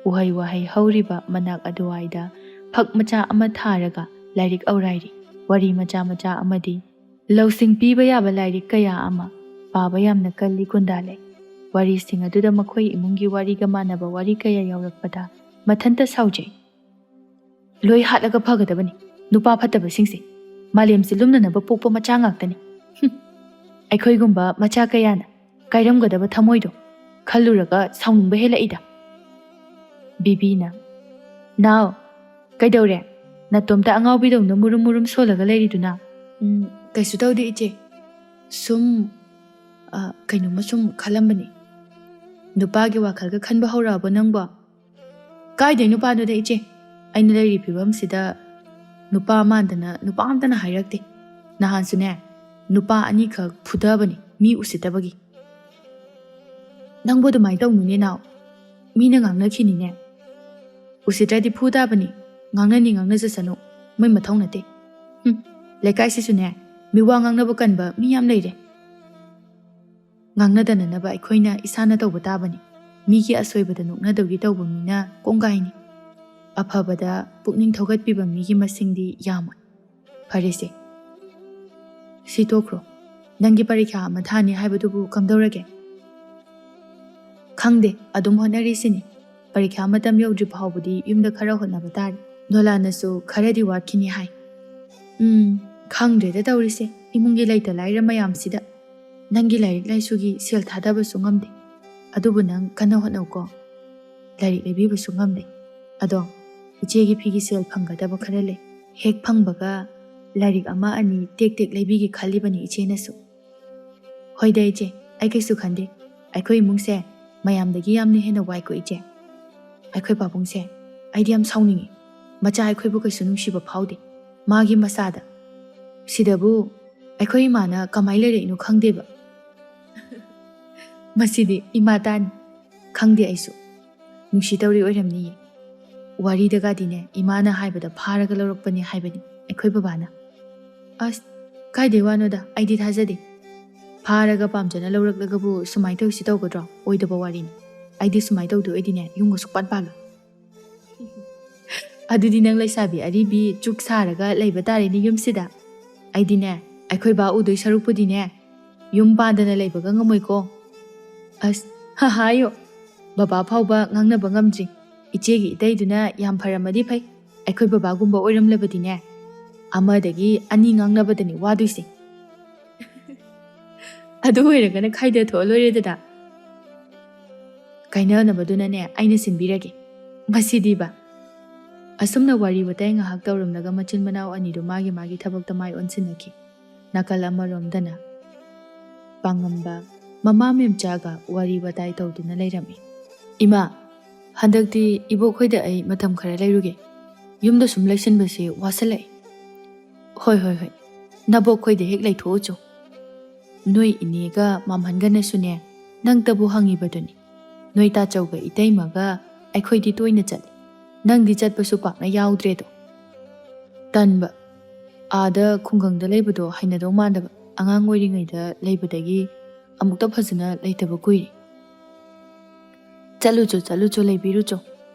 ꯎꯍꯩ ꯋꯥꯍꯩ ꯍꯧꯔꯤꯕ ꯃꯅꯥꯛ ꯑꯗꯨꯋꯥꯏꯗ ꯐꯛ ꯃꯆꯥ ꯑꯃ ꯊꯥꯔꯒ ꯂꯥꯏꯔꯤꯛ ꯑꯧꯔꯥꯏꯔꯤ. ꯋꯥꯔꯤ ꯃꯆꯥ ꯃꯆꯥ ꯑꯃꯗꯤ ꯂꯧꯁꯤꯡ ꯄꯤꯕ ꯌꯥꯕ ꯂꯥꯏꯔꯤꯛ ꯀꯌꯥ ꯑꯃ ꯄꯥꯕ ꯌꯥꯝꯅ ꯀꯜꯂꯤ ꯀꯨꯟꯗꯥꯂꯩ. ꯋꯥꯔꯤꯁꯤꯡ ꯑꯗꯨꯗ ꯃꯈꯣꯏ ꯏꯃꯨꯡꯒꯤ ꯋꯥꯔꯤꯒ ꯃꯥꯟꯅꯕ ꯋꯥꯔꯤ ꯀꯌꯥ ꯌꯥꯎꯔꯛꯄꯗ ꯃꯊꯟꯇ ꯁꯥꯎꯖꯩ. ꯂꯣꯏ ꯍꯥꯠꯂꯒ ꯐꯒꯗꯕꯅꯤ ꯅꯨꯄꯥ ꯐꯠꯇꯕꯁꯤꯡꯁꯦ. ꯃꯥꯂꯦꯝꯁꯦ ꯂꯨꯝꯅꯅꯕ ꯄꯣꯛꯄ ꯃꯆꯥ ꯉꯥꯛꯇꯅꯤ. ꯑꯩꯈꯣꯏꯒꯨꯝꯕ ꯃꯆꯥ ꯀꯌꯥꯅ ꯀꯥꯏꯔꯝꯒꯗꯕ ꯊꯃꯣꯏꯗꯣ ꯈꯜꯂꯨꯔꯒ ꯁꯥꯎꯅꯤꯡꯕ ꯍꯦꯜꯂꯛꯏꯗ. ꯕꯤꯕꯤꯅ, ꯅꯥꯎ, ꯀꯩꯗꯧꯔꯦ? ꯅꯇꯣꯝꯇ ꯑꯉꯥꯎꯕꯤꯗꯧꯅ ꯃꯨꯔꯨꯝ ꯃꯨꯔꯨꯝ ꯁꯣꯜꯂꯒ ꯂꯩꯔꯤꯗꯨꯅ? ꯀꯩꯁꯨ ꯇꯧꯗꯦ ꯏꯆꯦ. ꯁꯨꯝ ꯀꯩꯅꯣꯝꯃ ꯁꯨꯝ ꯈꯜꯂꯝꯕꯅꯤ. ꯅꯨꯄꯥꯒꯤ ꯋꯥꯈꯜꯒ ꯈꯟꯕ ꯍꯧꯔꯛꯑꯕꯣ ꯅꯪꯕꯣ? ꯀꯥꯏꯗꯩ ꯅꯨꯄꯥꯅꯣꯗ ꯏꯆꯦ. ꯑꯩꯅ ꯂꯩꯔꯤ ꯐꯤꯕꯝꯁꯤꯗ ꯅꯨꯄꯥ ꯃꯥꯟꯗꯅ ꯅꯨꯄꯥ ꯑꯝꯇꯅ ꯍꯥꯏꯔꯛꯇꯦ. ꯅꯍꯥꯟꯁꯨꯅꯦ ꯅꯨꯄా ꯑꯅꯤꯈꯛ ꯐꯨꯗꯕꯅꯤ ꯃꯤ ꯎꯁꯤꯠꯇꯕꯒꯤ. ꯅꯪꯕꯨ ꯑꯗꯨꯃꯥꯏꯅ ꯇꯧꯅꯨꯅꯦ ꯅꯥꯎ. ꯃꯤꯅ ꯉꯥꯡꯅꯈꯤꯅꯤꯅꯦ. ꯎꯁꯤꯠꯇ꯭ꯔꯗꯤ ꯐꯨ ꯇꯥꯕꯅꯤ. ꯉꯥꯡꯅꯅꯤ ꯉꯥꯡꯅꯖꯁꯅꯨ, ꯃꯣꯏ ꯃꯊꯧ ꯅꯠꯇꯦ. ꯂꯩꯀꯥꯏꯁꯤꯁꯨꯅꯦ ꯃꯤ ꯋꯥ ꯉꯥꯡꯅꯕ ꯀꯟꯕ ꯃꯤ ꯌꯥꯝ ꯂꯩꯔꯦ. ꯉꯥꯡꯅꯗꯅꯅꯕ ꯑꯩꯈꯣꯏꯅ ꯏꯁꯥꯅ ꯇꯧꯕ ꯇꯥꯕꯅꯤ. ꯃꯤꯒꯤ ꯑꯁꯣꯏꯕꯗ ꯅꯣꯛꯅꯗꯧꯒꯤ ꯇꯧꯕ ꯃꯤꯅ ꯀꯣꯡꯒꯥꯏꯅꯤ. ꯑꯐꯕꯗ ꯄꯨꯛꯅꯤꯡ ꯊꯧꯒꯠꯄꯤꯕ ꯃꯤꯒꯤ ꯃꯁꯤꯡꯗꯤ ꯌꯥꯝꯃꯣꯏ. ꯐꯔꯦꯁꯦ, ꯁꯤ ꯇꯣꯛꯈ꯭ꯔꯣ. ꯅꯪꯒꯤ ꯄꯔꯤꯈꯥ ꯑꯃ ꯊꯥꯅꯤ ꯍꯥꯏꯕꯗꯨꯕꯨ ꯀꯝꯗꯧꯔꯒꯦ? ꯈꯪꯗꯦ ꯑꯗꯨꯝ ꯍꯣꯠꯅꯔꯤꯁꯤꯅꯤ ꯄꯔꯤꯈ꯭ꯌꯥ ꯃꯇꯝ ꯌꯧꯗ꯭ꯔꯤ ꯐꯥꯎꯕꯗꯤ ꯌꯨꯝꯗ ꯈꯔ ꯍꯣꯠꯅꯕ ꯇꯥꯔꯦ ꯅꯣꯂꯥꯅꯁꯨ ꯈꯔꯗꯤ ꯋꯥꯠꯈꯤꯅꯤ ꯍꯥꯏ ꯈꯪꯗ꯭ꯔꯦꯗ ꯇꯧꯔꯤꯁꯦ ꯏꯃꯨꯡꯒꯤ ꯂꯩꯇ ꯂꯥꯏꯔ ꯃꯌꯥꯝꯁꯤꯗ ꯅꯪꯒꯤ ꯂꯥꯏꯔꯤꯛ ꯂꯥꯏꯁꯨꯒꯤ ꯁꯦꯜ ꯊꯥꯗꯕꯁꯨ ꯉꯝꯗꯦ ꯑꯗꯨꯕꯨ ꯅꯪ ꯀꯟꯅ ꯍꯣꯠꯅꯧꯀꯣ ꯂꯥꯏꯔꯤꯛ ꯂꯩꯕꯤꯕꯁꯨ ꯉꯝꯗꯦ ꯑꯗꯣ ꯏꯆꯦꯒꯤ ꯐꯤꯒꯤ ꯁꯦꯜ ꯐꯪꯒꯗꯕ ꯈꯔ ꯂꯩ ꯍꯦꯛ ꯐꯪꯕꯒ ꯂꯥꯏꯔꯤꯛ ꯑꯃ ꯑꯅꯤ ꯇꯦꯛ ꯇꯦꯛ ꯂꯩꯕꯤꯒꯦ ꯈꯜꯂꯤꯕꯅꯤ ꯏꯆꯦꯅꯁꯨ ꯍꯣꯏꯗ ꯏꯆꯦ ꯑꯩ ꯀꯩꯁꯨ ꯈꯟꯗꯦ ꯑꯩꯈꯣꯏ ꯏꯃꯨꯡꯁꯦ ꯃꯌꯥꯝꯗꯒꯤ ꯌꯥꯝꯅ ꯍꯦꯟꯅ ꯋꯥꯏꯀꯣ ꯏꯆꯦ ꯑꯩꯈꯣꯏ ꯄꯥꯕꯨꯡꯁꯦ ꯑꯩꯗꯤ ꯌꯥꯝ ꯁꯥꯎꯅꯤꯡꯉꯤ ꯃꯆꯥ ꯑꯩꯈꯣꯏꯕꯨ ꯀꯩꯁꯨ ꯅꯨꯡꯁꯤꯕ ꯐꯥꯎꯗꯦ ꯃꯥꯒꯤ ꯃꯆꯥꯗ ꯁꯤꯗꯕꯨ ꯑꯩꯈꯣꯏ ꯏꯃꯥꯅ ꯀꯃꯥꯏ ꯂꯩꯔꯛꯏꯅꯣ ꯈꯪꯗꯦꯕ ꯃꯁꯤꯗꯤ ꯏꯃꯥ ꯇꯥꯅꯤ ꯈꯪꯗꯦ ꯑꯩꯁꯨ ꯅꯨꯡꯁꯤ ꯇꯧꯔꯤ ꯑꯣꯏꯔꯝꯅꯤꯌꯦ ꯋꯥꯔꯤꯗꯒꯗꯤꯅꯦ ꯏꯃꯥꯅ ꯍꯥꯏꯕꯗ ꯐꯥꯔꯒ ꯂꯧꯔꯛꯄꯅꯤ ꯍꯥꯏꯕꯅꯤ ꯑꯩꯈꯣꯏ ꯕꯕꯥꯅ ꯑꯁ ꯀꯥꯏꯗꯩ ꯋꯥꯅꯣꯗ ꯑꯩꯗꯤ ꯊꯥꯖꯗꯦ ꯐꯥꯔꯒ ꯄꯥꯝꯖꯅ ꯂꯧꯔꯛꯂꯒꯕꯨ ꯁꯨꯃꯥꯏꯅ ꯇꯧꯁꯤ ꯇꯧꯒꯗ꯭ꯔꯣ ꯑꯣꯏꯗꯕ ꯋꯥꯔꯤꯅꯤ ꯑꯩꯗꯤ ꯁꯨꯃꯥꯏꯅ ꯇꯧꯗꯣꯏ ꯑꯣꯏꯗꯤꯅꯦ ꯌꯨꯝꯒ ꯁꯨꯛꯄꯥꯟ ꯄꯥꯜꯂꯣꯏ ꯑꯗꯨꯗꯤ ꯅꯪ ꯂꯩꯁꯥꯕꯤ ꯑꯔꯤꯕꯤ ꯆꯨꯛ ꯁꯥꯔꯒ ꯂꯩꯕ ꯇꯥꯔꯦꯅꯦ ꯌꯨꯝꯁꯤꯗ ꯑꯩꯗꯤꯅꯦ ꯑꯩꯈꯣꯏ ꯕꯥ ꯎꯗꯣꯏ ꯁꯔꯨꯛꯄꯨꯗꯤꯅꯦ ꯌꯨꯝ ꯄꯥꯟꯗꯅ ꯂꯩꯕꯒ ꯉꯝꯃꯣꯏꯀꯣ ꯑꯁ ꯍꯥꯏꯌꯣ ꯕꯕꯥ ꯐꯥꯎꯕ ꯉꯥꯡꯅꯕ ꯉꯝꯗ꯭ꯔꯤ ꯏꯆꯦꯒꯤ ꯏꯇꯩꯗꯨꯅ ꯌꯥꯝ ꯐꯔꯝꯃꯗꯤ ꯐꯩ ꯑꯩꯈꯣꯏ ꯕꯕꯥꯒꯨꯝꯕ ꯑꯣꯏꯔꯝꯂꯕꯗꯤꯅꯦ ꯑꯃꯗꯒꯤ ꯑꯅꯤ ꯉꯥꯡꯅꯕꯗꯅꯤ ꯋꯥꯗꯣꯏꯁꯦ ꯑꯗꯨ ꯑꯣꯏꯔꯒꯅ ꯈꯥꯏꯗ ꯊꯣꯛꯑ ꯂꯣꯏꯔꯦꯗꯅ ꯀꯥꯏꯅꯅꯕꯗꯨꯅꯅꯦ ꯑꯩꯅ ꯁꯤꯟꯕꯤꯔꯒꯦ ꯃꯁꯤꯗꯤꯕ ꯑꯁꯨꯝꯅ ꯋꯥꯔꯤ ꯋꯥꯇꯥꯏ ꯉꯥꯏꯍꯥꯛ ꯇꯧꯔꯝꯂꯒ ꯃꯆꯤꯟ ꯃꯅꯥꯎ ꯑꯅꯤꯗꯨ ꯃꯥꯒꯤ ꯃꯥꯒꯤ ꯊꯕꯛꯇ ꯃꯥꯏ ꯑꯣꯟꯁꯤꯟꯅꯈꯤ ꯅꯥꯀꯜ ꯑꯃꯔꯣꯝꯗꯅ ꯄꯥꯡꯉꯝꯕ ꯃꯃꯥ ꯃꯦꯝꯆꯥꯒ ꯋꯥꯔꯤ ꯋꯥꯇꯥꯏ ꯇꯧꯗꯨꯅ ꯂꯩꯔꯝꯃꯤ ꯏꯃꯥ ꯍꯟꯗꯛꯇꯤ ꯏꯕꯣꯛꯈꯣꯏꯗ ꯑꯩ ꯃꯇꯝ ꯈꯔ ꯂꯩꯔꯨꯒꯦ ꯌꯨꯝꯗ ꯁꯨꯝ ꯂꯩꯁꯤꯟꯕꯁꯦ ꯋꯥꯁꯤꯜꯂꯛꯏ ꯍꯣꯏ ꯅꯕꯣꯛꯈꯣꯏꯗ ꯍꯦꯛ ꯂꯩꯊꯣꯛꯎꯆꯣ ꯅꯣꯏ ꯏꯅꯦꯒ ꯃꯥꯝꯍꯟꯒꯅꯁꯨꯅꯦ ꯅꯪꯇꯕꯨ ꯍꯪꯉꯤꯕꯗꯨꯅꯤ ꯅꯣꯏ ꯇꯥꯆꯧꯒ ꯏꯇꯩꯃꯒ ꯑꯩꯈꯣꯏꯗꯤ ꯇꯣꯏꯅ ꯆꯠꯂꯤ ꯅꯪꯗꯤ ꯆꯠꯄꯁꯨ ꯄꯥꯛꯅ ꯌꯥꯎꯗ꯭ꯔꯦꯗꯣ ꯇꯟꯕ ꯑꯥꯗ ꯈꯨꯡꯒꯪꯗ ꯂꯩꯕꯗꯣ ꯍꯩꯅꯗꯧ ꯃꯥꯟꯗꯕ ꯑꯉꯥꯡ ꯑꯣꯏꯔꯤꯉꯩꯗ ꯂꯩꯕꯗꯒꯤ ꯑꯃꯨꯛꯇ ꯐꯖꯅ ꯂꯩꯇꯕ ꯀꯨꯏꯔꯦ ꯆꯠꯂꯨꯆꯣ ꯂꯩꯕꯤꯔꯨꯆꯣ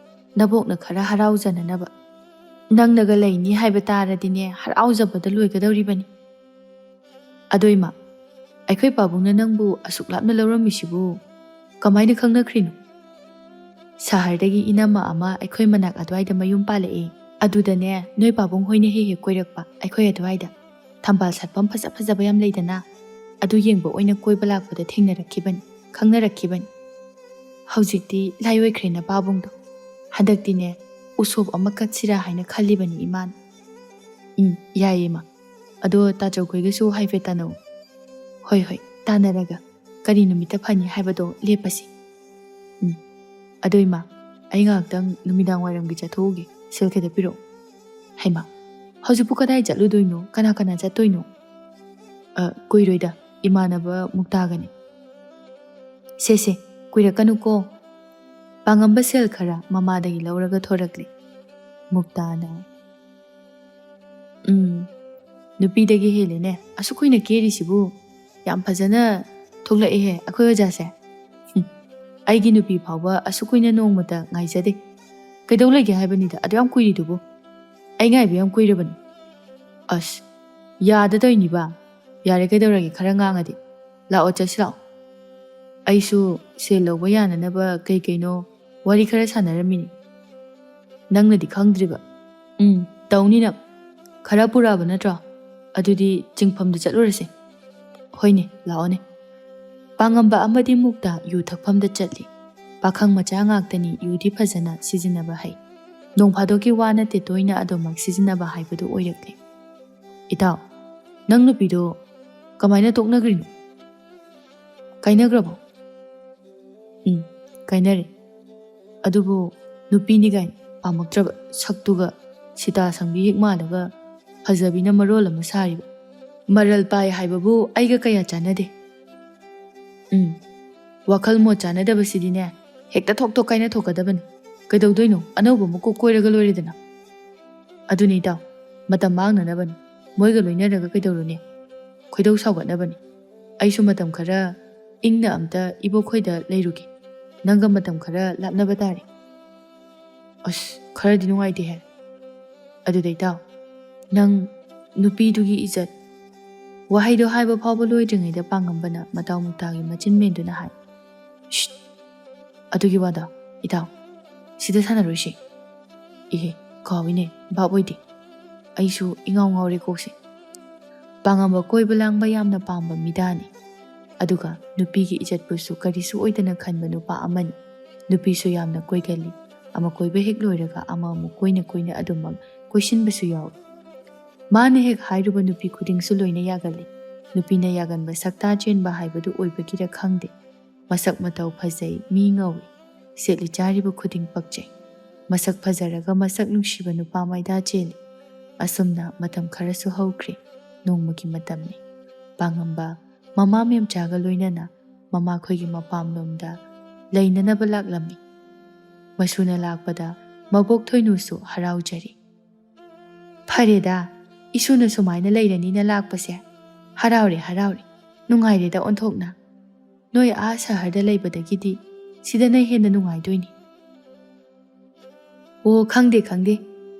ꯅꯕꯣꯛꯅ ꯈꯔ ꯍꯔꯥꯎꯖꯅꯅꯕ ꯅꯪꯅꯒ ꯂꯩꯅꯤ ꯍꯥꯏꯕ ꯇꯥꯔꯗꯤꯅꯦ ꯍꯔꯥꯎꯖꯕꯗ ꯂꯣꯏꯒꯗꯧꯔꯤꯕꯅꯤ ꯑꯗꯣ ꯏꯃꯥ ꯑꯩꯈꯣꯏ ꯄꯥꯕꯨꯡꯅ ꯅꯪꯕు ꯑꯁꯨꯛ ꯂꯥꯞꯅ ꯂꯧꯔꯝꯃꯤꯁꯤꯕꯨ ꯀꯃꯥꯏꯅ ꯈꯪꯅꯈ꯭ꯔꯤꯅꯣ ꯁꯍꯔꯗꯒꯤ ꯏꯅꯝꯃ ꯑꯃ ꯑꯩꯈꯣꯏ ꯃꯅꯥꯛ ꯑꯗꯨꯋꯥꯏꯗ ꯃꯌꯨꯝ ꯄꯥꯜꯂꯛꯏ ꯑꯗꯨꯗꯅꯦ ꯅꯣꯏ ꯄꯥꯕꯨꯡ ꯍꯣꯏꯅ ꯍꯦꯛ ꯍꯦꯛ ꯀꯣꯏꯔꯛꯄ ꯑꯩꯈꯣꯏ ꯑꯗꯨꯋꯥꯏꯗ ꯊꯝꯕꯥꯜ ꯁꯥꯠꯐꯝ ꯐꯖ ꯐꯖꯕ ꯌꯥꯝ ꯂꯩꯗꯅ ꯑꯗꯨ ꯌꯦꯡꯕ ꯑꯣꯏꯅ ꯀꯣꯏꯕ ꯂꯥꯛꯄꯗ ꯊꯦꯡꯅꯔꯛꯈꯤꯕꯅꯤ ꯈꯪꯅꯔꯛꯈꯤꯕꯅꯤ ꯍꯧꯖꯤꯛꯇꯤ ꯂꯥꯏꯑꯣꯏꯈ꯭ꯔꯦꯅ ꯄꯥꯕꯨꯡꯗꯣ ꯍꯟꯗꯛꯇꯤꯅꯦ ꯎꯁꯣꯞ ꯑꯃ ꯀꯠꯁꯤꯔꯥ ꯍꯥꯏꯅ ꯈꯜꯂꯤꯕꯅꯤ ꯏꯃꯥꯅ ꯌꯥꯏꯌꯦ ꯏꯃꯥ ꯑꯗꯣ ꯇꯥꯆꯧꯈꯣꯏꯒꯁꯨ ꯍꯥꯏꯐꯦꯠ ꯇꯥꯟꯅꯧ ꯍꯣꯏ ꯇꯥꯟꯅꯔꯒ ꯀꯔꯤ ꯅꯨꯃꯤꯠꯇ ꯐꯅꯤ ꯍꯥꯏꯕꯗꯣ ꯂꯦꯞꯄꯁꯤ ꯑꯗꯣ ꯏꯃꯥ ꯑꯩ ꯉꯥꯏꯍꯥꯛꯇꯪ ꯅꯨꯃꯤꯗꯥꯡ ꯋꯥꯏꯔꯝꯒꯤ ꯆꯠꯊꯣꯛꯎꯒꯦ ꯁꯦꯜꯈꯤꯗ ꯄꯤꯔꯛꯑꯣ ꯍꯩꯃꯥ ꯍꯧꯖꯤꯛꯄꯨ ꯀꯗꯥꯏ ꯆꯠꯂꯨꯗꯣꯏꯅꯣ ꯀꯅꯥ ꯆꯠꯇꯣꯏꯅꯣ ꯀꯨꯏꯔꯣꯏꯗ ꯏꯃꯥꯟꯅꯕ ꯃꯨꯛꯇꯥꯒꯅꯤ ꯁꯦ ꯀꯨꯏꯔꯛꯀꯅꯨꯀꯣ ꯄꯥꯡꯉꯝꯕ ꯁꯦꯜ ꯈꯔ ꯃꯃꯥꯗꯒꯤ ꯂꯧꯔꯒ ꯊꯣꯔꯛꯂꯤ ꯃꯨꯛꯇꯥꯅ ꯅꯨꯄꯤꯗꯒꯤ ꯍꯦꯜꯂꯦꯅꯦ ꯑꯁꯨꯛ ꯀꯨꯏꯅ ꯀꯦꯔꯤꯁꯤꯕꯨ ꯌꯥꯝ ꯐꯖꯅ ꯊꯣꯛꯂꯛꯏꯍꯦ ꯑꯩꯈꯣꯏ ꯑꯣꯖꯥꯁꯦ ꯑꯩꯒꯤ ꯅꯨꯄꯤ ꯐꯥꯎꯕ ꯑꯁꯨꯛ ꯀꯨꯏꯅ ꯅꯣꯡꯃꯇ ꯉꯥꯏꯖꯗꯦ ꯀꯩꯗꯧ ꯂꯩꯒꯦ ꯍꯥꯏꯕꯅꯤꯗ ꯑꯗꯨ ꯌꯥꯝ ꯀꯨꯏꯔꯤꯗꯨꯕꯨ ꯑꯩ ꯉꯥꯏꯕ ꯌꯥꯝ ꯀꯨꯏꯔꯕꯅꯤ ꯑꯁ ꯌꯥꯗꯗꯣꯏꯅꯤꯕ ꯌꯥꯔꯦ ꯀꯩꯗꯧꯔꯒꯦ ꯈꯔ ꯉꯥꯡꯉꯗꯤ ꯂꯥꯛꯑꯣ ꯆꯠꯁꯤ ꯂꯥꯛꯑꯣ ꯑꯩꯁꯨ ꯁꯦꯜ ꯂꯧꯕ ꯌꯥꯅꯅꯕ ꯀꯩꯅꯣ ꯋꯥꯔꯤ ꯈꯔ ꯁꯥꯟꯅꯔꯝꯃꯤꯅꯤ ꯅꯪꯅꯗꯤ ꯈꯪꯗ꯭ꯔꯤꯕ ꯇꯧꯅꯤ ꯅꯪ ꯈꯔ ꯄꯨꯔꯛꯑꯕ ꯅꯠꯇ꯭ꯔꯣ ꯑꯗꯨꯗꯤ ꯆꯤꯡꯐꯝꯗ ꯆꯠꯂꯨꯔꯁꯦ ꯍꯣꯏꯅꯦ ꯂꯥꯛꯑꯣꯅꯦ ꯄꯥꯡꯉꯝꯕ ꯑꯃꯗꯤ ꯃꯨꯛꯇ ꯌꯨ ꯊꯛꯐꯝꯗ ꯆꯠꯂꯤ ꯄꯥꯈꯪ ꯃꯆꯥ ꯉꯥꯛꯇꯅꯤ ꯌꯨꯗꯤ ꯐꯖꯅ ꯁꯤꯖꯤꯟꯅꯕ ꯍꯩ ꯅꯣꯡ ꯐꯥꯗꯣꯛꯀꯤ ꯋꯥ ꯅꯠꯇꯦ ꯇꯣꯏꯅ ꯑꯗꯨꯃꯛ ꯁꯤꯖꯤꯟꯅꯕ ꯍꯥꯏꯕꯗꯨ ꯑꯣꯏꯔꯛꯂꯦ ꯏꯇꯥꯎ ꯅꯪ ꯅꯨꯄꯤꯗꯣ ꯀꯃꯥꯏꯅ ꯇꯣꯛꯅꯈ꯭ꯔꯤꯅꯣ ꯀꯥꯏꯅꯈ꯭ꯔꯕꯣ ꯀꯥꯏꯅꯔꯦ ꯑꯗꯨꯕꯨ ꯅꯨꯄꯤꯅꯤ ꯀꯥꯏꯅ ꯄꯥꯝꯃꯛꯇ꯭ꯔꯕ ꯁꯛꯇꯨꯒ ꯁꯤꯇꯥ ꯁꯪꯕꯤ ꯍꯦꯛ ꯃꯥꯜꯂꯒ ꯐꯖꯕꯤꯅ ꯃꯔꯣꯜ ꯑꯃ ꯁꯥꯔꯤꯕ ꯃꯔꯜ ꯄꯥꯏ ꯍꯥꯏꯕꯕꯨ ꯑꯩꯒ ꯀꯌꯥ ꯆꯥꯟꯅꯗꯦ ꯋꯥꯈꯜ ꯃꯣꯠ ꯆꯥꯟꯅꯗꯕꯁꯤꯗꯤꯅꯦ ꯍꯦꯛꯇ ꯊꯣꯛ ꯀꯥꯏꯅ ꯊꯣꯛꯀꯗꯕꯅꯤ ꯀꯩꯗꯧꯗꯣꯏꯅꯣ ꯑꯅꯧꯕ ꯃꯀꯣꯛ ꯀꯣꯏꯔꯒ ꯂꯣꯏꯔꯦꯗꯅ ꯑꯗꯨꯅꯤ ꯏꯇꯥꯎ ꯃꯇꯝ ꯃꯥꯡꯅꯅꯕꯅꯤ ꯃꯣꯏꯒ ꯂꯣꯏꯅꯔꯒ ꯀꯩꯗꯧꯔꯨꯅꯤ ꯈꯣꯏꯗꯧ ꯁꯥꯎꯒꯠꯅꯕꯅꯤ ꯑꯩꯁꯨ ꯃꯇꯝ ꯈꯔ ꯏꯪꯅ ꯑꯝꯇ ꯏꯕꯣꯛꯈꯣꯏꯗ ꯂꯩꯔꯨꯒꯦ ꯅꯪꯒ ꯃꯇꯝ ꯈꯔ ꯂꯥꯞꯅꯕ ꯇꯥꯔꯦ ꯑꯁ ꯈꯔꯗꯤ ꯅꯨꯡꯉꯥꯏꯇꯦꯍꯦ ꯑꯗꯨꯗ ꯏꯇꯥꯎ ꯅꯪ ꯅꯨꯄꯤꯗꯨꯒꯤ ꯏꯖꯠ ꯋꯥꯍꯩꯗꯣ ꯍꯥꯏꯕ ꯐꯥꯎꯕ ꯂꯣꯏꯗ꯭ꯔꯤꯉꯩꯗ ꯄꯥꯡꯉꯝꯕꯅ ꯃꯇꯥꯎ ꯃꯨꯛꯇꯥꯒꯤ ꯃꯆꯤꯟ ꯃꯦꯟꯗꯨꯅ ꯍꯥꯏ ꯑꯗꯨꯒꯤ ꯋꯥꯗꯣ ꯏꯇꯥꯎ ꯁꯤꯗ ꯁꯥꯟꯅꯔꯣꯏꯁꯤ ꯏꯍꯦ ꯀꯥꯎꯏꯅꯦ ꯚꯥꯞ ꯑꯣꯏꯗꯦ ꯑꯩꯁꯨ ꯏꯉꯥꯎ ꯉꯥꯎꯔꯦ ꯀꯣꯛꯁꯦ ꯄꯥꯡꯉꯝꯕ ꯀꯣꯏꯕ ꯂꯥꯡꯕ ꯌꯥꯝꯅ ꯄꯥꯝꯕ ꯃꯤꯗꯥꯅꯤ ꯑꯗꯨꯒ ꯅꯨꯄꯤꯒꯤ ꯏꯖꯠꯄꯨꯁꯨ ꯀꯔꯤꯁꯨ ꯑꯣꯏꯗꯅ ꯈꯟꯕ ꯅꯨꯄꯥ ꯑꯃꯅꯤ ꯅꯨꯄꯤꯁꯨ ꯌꯥꯝꯅ ꯀꯣꯏꯒꯜꯂꯤ ꯑꯃ ꯀꯣꯏꯕ ꯍꯦꯛ ꯂꯣꯏꯔꯒ ꯑꯃꯨꯛ ꯀꯣꯏꯅ ꯑꯗꯨꯃꯛ ꯀꯣꯏꯁꯤꯟꯕꯁꯨ ꯌꯥꯎꯏ ꯃꯥꯅ ꯍꯦꯛ ꯍꯥꯏꯔꯨꯕ ꯅꯨꯄꯤ ꯈꯨꯗꯤꯡꯁꯨ ꯂꯣꯏꯅ ꯌꯥꯒꯜꯂꯤ ꯅꯨꯄꯤꯅ ꯌꯥꯒꯟꯕ ꯁꯛꯇꯥ ꯆꯦꯟꯕ ꯍꯥꯏꯕꯗꯨ ꯑꯣꯏꯕꯒꯤꯔ ꯈꯪꯗꯦ ꯃꯁꯛ ꯃꯇꯧ ꯐꯖꯩ ꯃꯤ ꯉꯧꯏ ꯁꯦꯠꯂꯤ ꯆꯥꯔꯤꯕ ꯈꯨꯗꯤꯡ ꯄꯛꯆꯩ ꯃꯁꯛ ꯐꯖꯔꯒ ꯃꯁꯛ ꯅꯨꯡꯁꯤꯕ ꯅꯨꯄꯥ ꯃꯩꯗꯥ ꯆꯦꯜꯂꯤ ꯑꯁꯨꯝꯅ ꯃꯇꯝ ꯈꯔꯁꯨ ꯍꯧꯈ꯭ꯔꯦ ꯅꯣꯡꯃꯒꯤ ꯃꯇꯝꯅꯤ ꯄꯥꯡꯉꯝꯕ ꯃꯃꯥ ꯃꯦꯝꯆꯥꯒ ꯂꯣꯏꯅꯅ ꯃꯃꯥꯈꯣꯏꯒꯤ ꯃꯄꯥꯝꯂꯣꯝꯗ ꯂꯩꯅꯅꯕ ꯂꯥꯛꯂꯝꯃꯤ ꯃꯁꯨꯅ ꯂꯥꯛꯄꯗ ꯃꯕꯣꯛ ꯊꯣꯏꯅꯨꯁꯨ ꯍꯔꯥꯎꯖꯔꯤ ꯐꯔꯦꯗ ꯏꯁꯨꯅ ꯁꯨꯃꯥꯏꯅ ꯂꯩꯔꯅꯤꯅ ꯂꯥꯛꯄꯁꯦ ꯍꯔꯥꯎꯔꯦ ꯅꯨꯡꯉꯥꯏꯔꯦꯗ ꯑꯣꯟꯊꯣꯛꯅ ꯅꯣꯏ ꯁꯍꯔꯗ ꯂꯩꯕꯗꯒꯤꯗꯤ ꯁꯤꯗꯅ ꯍꯦꯟꯅ ꯅꯨꯡꯉꯥꯏꯗꯣꯏꯅꯤ ꯑꯣ ꯈꯪꯗꯦ